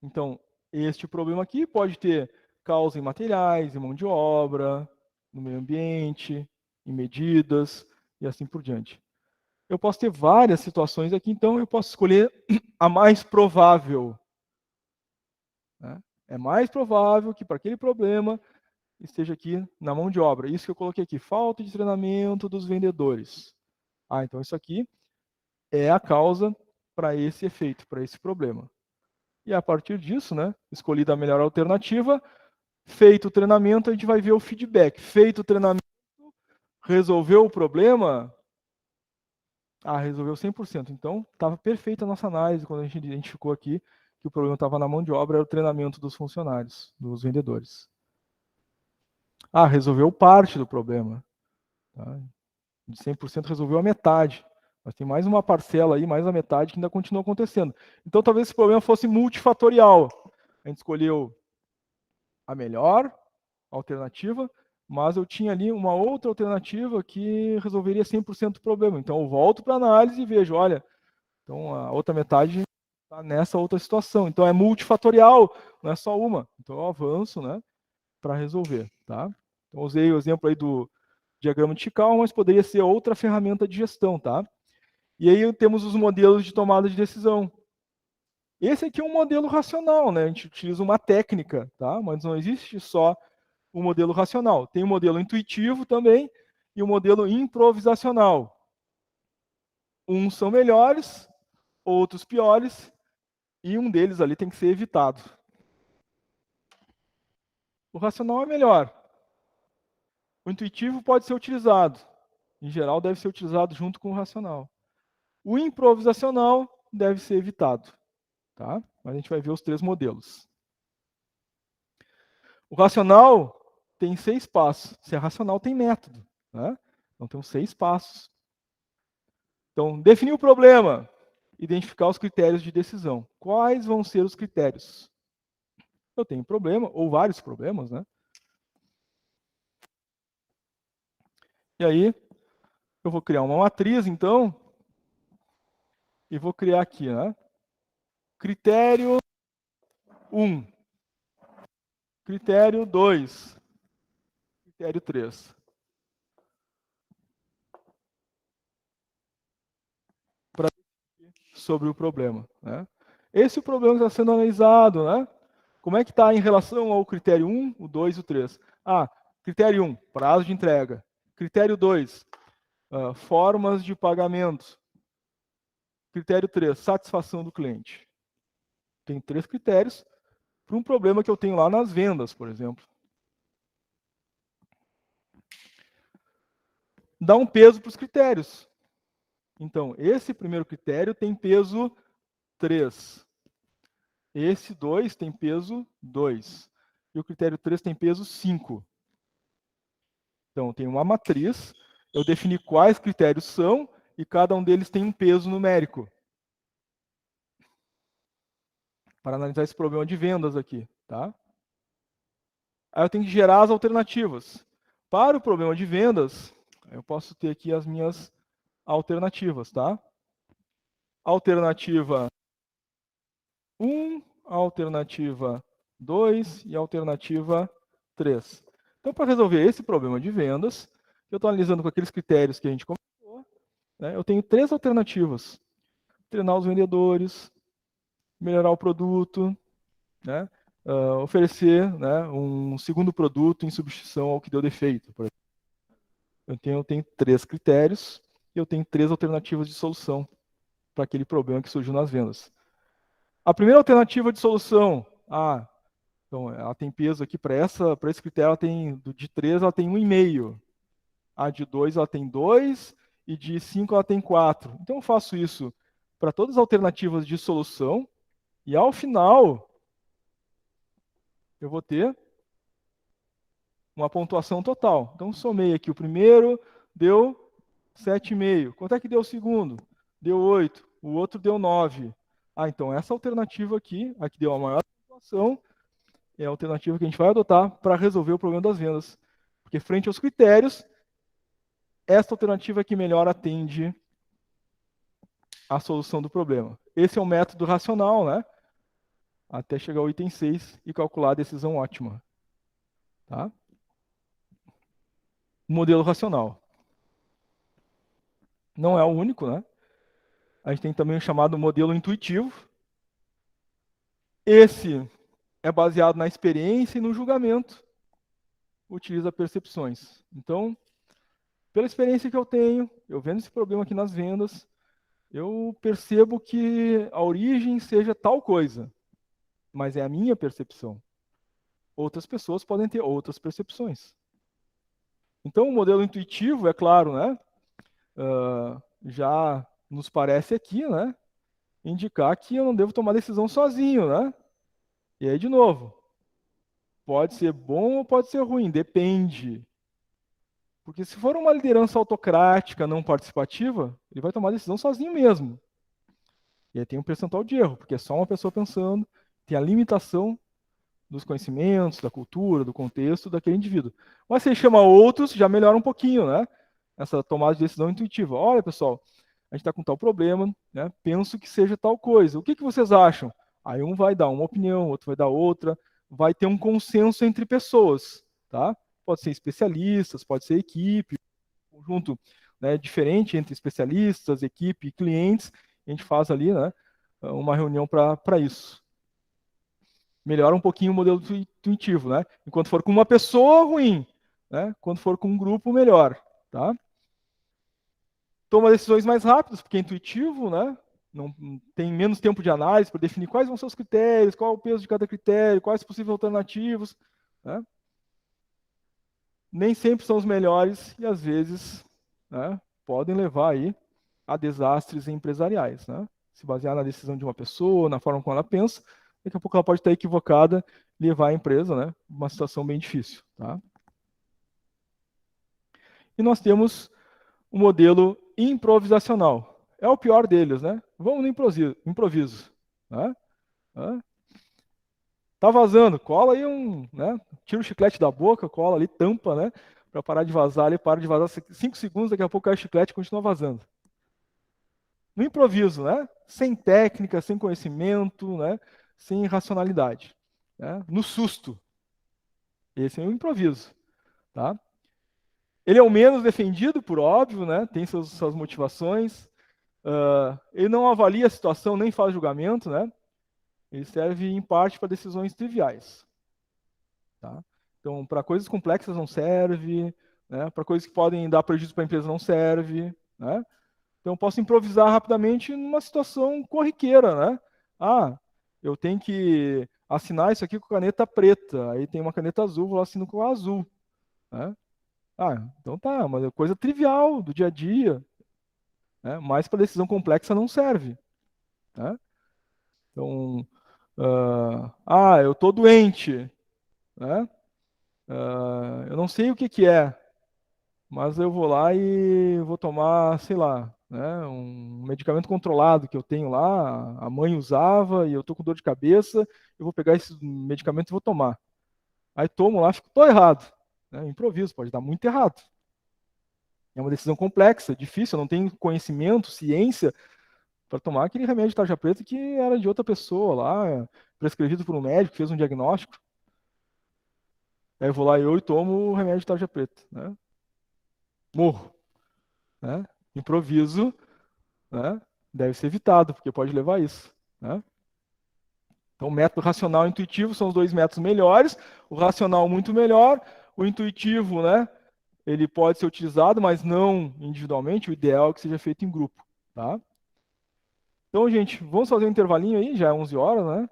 Então, este problema aqui pode ter causa em materiais, em mão de obra, no meio ambiente, em medidas e assim por diante. Eu posso ter várias situações aqui, então eu posso escolher a mais provável. Né? É mais provável que para aquele problema esteja aqui na mão de obra. Isso que eu coloquei aqui, falta de treinamento dos vendedores. Ah, então isso aqui é a causa para esse efeito, para esse problema. E a partir disso, né, escolhida a melhor alternativa, feito o treinamento, a gente vai ver o feedback. Feito o treinamento, resolveu o problema? Ah, resolveu 100%. Então, estava perfeita a nossa análise quando a gente identificou aqui que o problema estava na mão de obra, era o treinamento dos funcionários, dos vendedores. Ah, resolveu parte do problema. Tá? De 100% resolveu a metade. Mas tem mais uma parcela aí, mais a metade, que ainda continua acontecendo. Então, talvez esse problema fosse multifatorial. A gente escolheu a melhor alternativa, mas eu tinha ali uma outra alternativa que resolveria 100% do problema. Então, eu volto para a análise e vejo, olha, então a outra metade está nessa outra situação. Então, é multifatorial, não é só uma. Então, eu avanço, né, para resolver, tá? Então, usei o exemplo aí do diagrama de Chicago, mas poderia ser outra ferramenta de gestão, tá? E aí temos os modelos de tomada de decisão. Esse aqui é um modelo racional, né? A gente utiliza uma técnica, tá? Mas não existe só o modelo racional. Tem o modelo intuitivo também e o modelo improvisacional. Uns são melhores, outros piores, e um deles ali tem que ser evitado. O racional é melhor. O intuitivo pode ser utilizado. Em geral, deve ser utilizado junto com o racional. O improvisacional deve ser evitado. Tá? Mas a gente vai ver os 3 modelos. O racional tem 6 passos. Se é racional, tem método. Né? Então, tem 6 passos. Então, definir o problema. Identificar os critérios de decisão. Quais vão ser os critérios? Eu tenho um problema, ou vários problemas, né? E aí, eu vou criar uma matriz, então, e vou criar aqui, né? Critério 1. Critério 2. Critério 3. Para sobre o problema, né? Esse é o problema que está sendo analisado, né? Como é que está em relação ao critério 1, o 2 e o 3? Ah, critério 1, prazo de entrega. Critério 2, formas de pagamento. Critério 3, satisfação do cliente. Tem 3 critérios para um problema que eu tenho lá nas vendas, por exemplo. Dá um peso para os critérios. Então, esse primeiro critério tem peso 3. Esse 2 tem peso 2. E o critério 3 tem peso 5. Então, tem uma matriz, eu defini quais critérios são, e cada um deles tem um peso numérico. Para analisar esse problema de vendas aqui, tá? Aí eu tenho que gerar as alternativas. Para o problema de vendas, eu posso ter aqui as minhas alternativas, tá? Alternativa 1, alternativa 2 e alternativa 3. Então, para resolver esse problema de vendas, eu estou analisando com aqueles critérios que a gente comentou, né, eu tenho 3 alternativas. Treinar os vendedores, melhorar o produto, né, oferecer, né, um segundo produto em substituição ao que deu defeito. Por exemplo. Eu tenho 3 critérios e eu tenho 3 alternativas de solução para aquele problema que surgiu nas vendas. A primeira alternativa de solução, então ela tem peso aqui para esse critério, ela tem, de 3 ela tem 1,5. A de 2 ela tem 2 e de 5 ela tem 4. Então eu faço isso para todas as alternativas de solução e ao final eu vou ter uma pontuação total. Então somei aqui o primeiro, deu 7,5. Quanto é que deu o segundo? Deu 8. O outro deu 9. Então essa alternativa aqui, a que deu a maior pontuação, é a alternativa que a gente vai adotar para resolver o problema das vendas. Porque frente aos critérios, essa alternativa é que melhor atende a solução do problema. Esse é o método racional, né? Até chegar ao item 6 e calcular a decisão ótima. Tá? Modelo racional. Não é o único, né? A gente tem também o chamado modelo intuitivo. Esse é baseado na experiência e no julgamento. Utiliza percepções. Então, pela experiência que eu tenho, eu vendo esse problema aqui nas vendas, eu percebo que a origem seja tal coisa, mas é a minha percepção. Outras pessoas podem ter outras percepções. Então, o modelo intuitivo, é claro, né, já nos parece aqui, né, indicar que eu não devo tomar decisão sozinho, né? E aí, de novo, pode ser bom ou pode ser ruim, depende. Porque se for uma liderança autocrática, não participativa, ele vai tomar decisão sozinho mesmo. E aí tem um percentual de erro, porque é só uma pessoa pensando, tem a limitação dos conhecimentos, da cultura, do contexto daquele indivíduo. Mas se ele chama outros, já melhora um pouquinho, né? Essa tomada de decisão intuitiva. Olha, pessoal, a gente está com tal problema, né? Penso que seja tal coisa. O que vocês acham? Aí um vai dar uma opinião, outro vai dar outra, vai ter um consenso entre pessoas, tá? Pode ser especialistas, pode ser equipe, conjunto, né, diferente entre especialistas, equipe e clientes. A gente faz ali, né, uma reunião para isso. Melhora um pouquinho o modelo intuitivo, né? Enquanto for com uma pessoa, ruim, né? Quando for com um grupo, melhor, tá? Toma decisões mais rápidas, porque é intuitivo, né? Não tem menos tempo de análise para definir quais vão ser os critérios, qual é o peso de cada critério, quais possíveis alternativos, né? Nem sempre são os melhores e às vezes, né, podem levar aí a desastres empresariais, né? Se basear na decisão de uma pessoa, na forma como ela pensa, daqui a pouco ela pode estar equivocada e levar a empresa, né, uma situação bem difícil, tá? E nós temos o modelo improvisacional. É o pior deles, né? Vamos no improviso, né? Tá vazando, cola aí né? Tira o chiclete da boca, cola ali, tampa, né? Para parar de vazar ali, para de vazar 5 segundos, daqui a pouco cai o chiclete e continua vazando. No improviso, né? Sem técnica, sem conhecimento, né? Sem racionalidade, né? No susto. Esse é o improviso, tá? Ele é o menos defendido, por óbvio, né? Tem suas motivações. Ele não avalia a situação, nem faz julgamento, né? Ele serve, em parte, para decisões triviais. Tá? Então, para coisas complexas não serve, né? Para coisas que podem dar prejuízo para a empresa não serve. Né? Então, eu posso improvisar rapidamente numa situação corriqueira. Né? Eu tenho que assinar isso aqui com caneta preta, aí tem uma caneta azul, vou lá assino com a azul. Né? Então tá, mas é coisa trivial do dia a dia. Né? Mas para decisão complexa não serve. Né? Então, eu estou doente. Né? Eu não sei o que é, mas eu vou lá e vou tomar, sei lá, né, um medicamento controlado que eu tenho lá, a mãe usava e eu tô com dor de cabeça, eu vou pegar esse medicamento e vou tomar. Aí tomo lá, tô errado. Né, improviso, pode dar muito errado. É uma decisão complexa, difícil, eu não tenho conhecimento, ciência para tomar aquele remédio de tarja preta que era de outra pessoa lá, prescrevido por um médico, fez um diagnóstico. Aí eu vou lá e tomo o remédio de tarja preta, né? Morro, né? Improviso, né? Deve ser evitado, porque pode levar a isso, né? Então, o método racional e intuitivo são os dois métodos melhores. O racional muito melhor, o intuitivo, né? Ele pode ser utilizado, mas não individualmente. O ideal é que seja feito em grupo, tá? Então, gente, vamos fazer um intervalinho aí, já é 11 horas, né?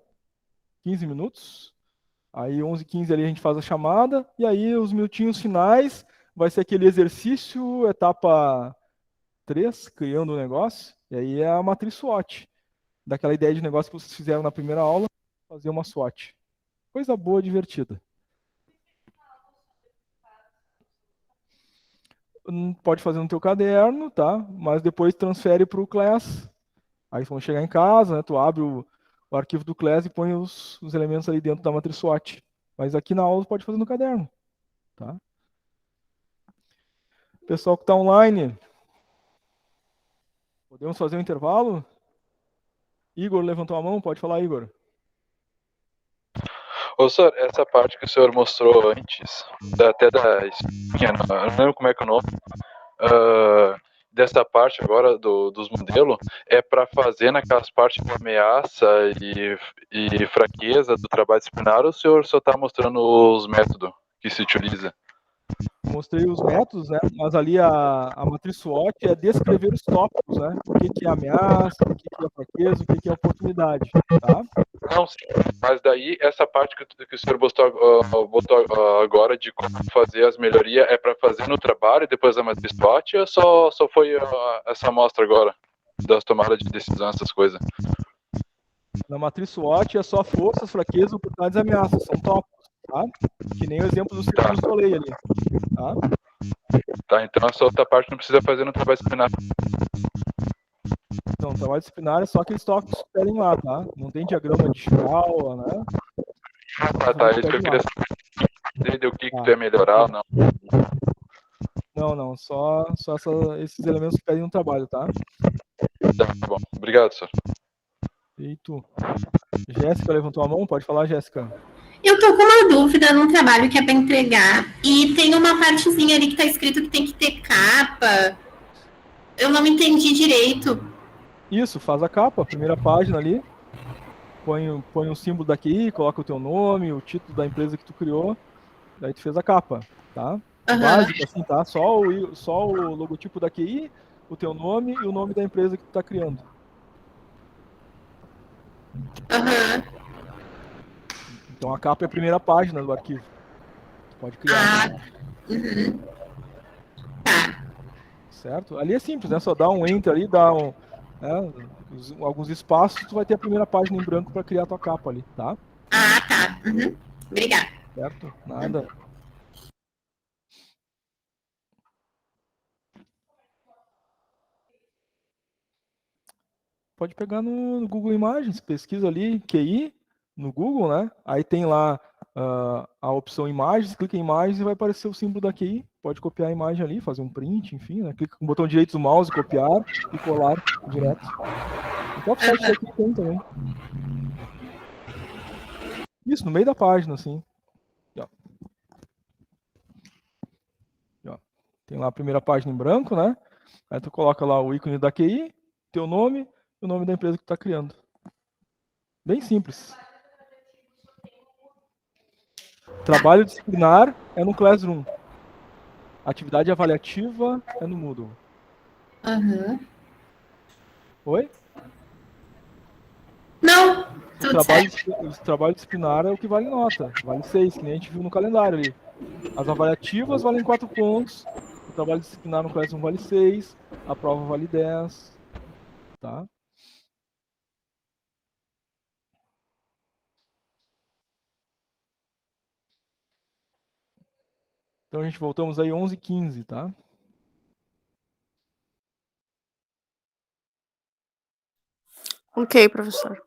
15 minutos. Aí 11h15 ali a gente faz a chamada, e aí os minutinhos finais vai ser aquele exercício, etapa 3, criando o negócio, e aí é a matriz SWOT, daquela ideia de negócio que vocês fizeram na primeira aula, fazer uma SWOT. Coisa boa, divertida. Pode fazer no teu caderno, tá? Mas depois transfere para o Class. Aí quando chegar em casa, né, tu abre o arquivo do Class e põe os elementos ali dentro da matriz SWOT. Mas aqui na aula pode fazer no caderno, tá? Pessoal que está online, podemos fazer um intervalo? Igor levantou a mão, pode falar, Igor. Ô, senhor, essa parte que o senhor mostrou antes, até da espinha, eu não lembro como é que é o nome, dessa parte agora dos modelos, é para fazer naquelas partes de ameaça e fraqueza do trabalho disciplinar, ou o senhor só está mostrando os métodos que se utiliza? Mostrei os métodos, né? Mas ali a matriz SWOT é descrever os tópicos, né? O que que é ameaça, o que que é fraqueza, o que que é oportunidade, tá? Não, sim. Mas daí essa parte que o senhor botou agora de como fazer as melhorias é para fazer no trabalho e depois da matriz SWOT, ou só foi essa amostra agora das tomadas de decisão, essas coisas? Na matriz SWOT é só forças, fraquezas, oportunidades e ameaças, são tópicos, tá? Que nem o exemplo do círculo do Soleil ali, tá? Tá, então essa outra parte não precisa fazer no trabalho disciplinar. Então, trabalho disciplinar é só aqueles tópicos que pedem lá, tá? Não tem diagrama de escala, né? Tá, isso que eu queria saber o que tu ia melhorar ou não. Não, só esses elementos que pedem no trabalho, tá? Tá bom, obrigado, senhor. Feito. Jéssica levantou a mão, pode falar, Jéssica. Eu tô com uma dúvida num trabalho que é para entregar e tem uma partezinha ali que tá escrito que tem que ter capa. Eu não entendi direito. Isso, faz a capa, a primeira página ali. Põe o símbolo da QI, coloca o teu nome, o título da empresa que tu criou. Daí tu fez a capa, tá? Básico, assim, tá? Só o logotipo da QI, o teu nome e o nome da empresa que tu tá criando. Então a capa é a primeira página do arquivo. Tu pode criar. Certo? Ali é simples, né? Só dá um enter ali, dá alguns espaços, tu vai ter a primeira página em branco para criar a tua capa ali, tá? Ah, tá. Obrigada. Certo? Nada. Pode pegar no Google Imagens, pesquisa ali QI no Google, né? Aí tem lá a opção imagens, clica em imagens e vai aparecer o símbolo da QI. Pode copiar a imagem ali, fazer um print, enfim, né? Clica com o botão direito do mouse, copiar e colar direto. O próprio site daqui tem também. Isso, no meio da página, assim. Ó. Ó. Tem lá a primeira página em branco, né? Aí tu coloca lá o ícone da QI, teu nome e o nome da empresa que tu tá criando. Bem simples. Trabalho disciplinar é no Classroom. Atividade avaliativa é no Moodle. Oi? Não, O trabalho disciplinar é o que vale nota. Vale 6, que nem a gente viu no calendário ali. As avaliativas valem 4 pontos. O trabalho disciplinar no Classroom vale 6. A prova vale 10. Tá? Então a gente voltamos aí 11h15, tá? Ok, professor.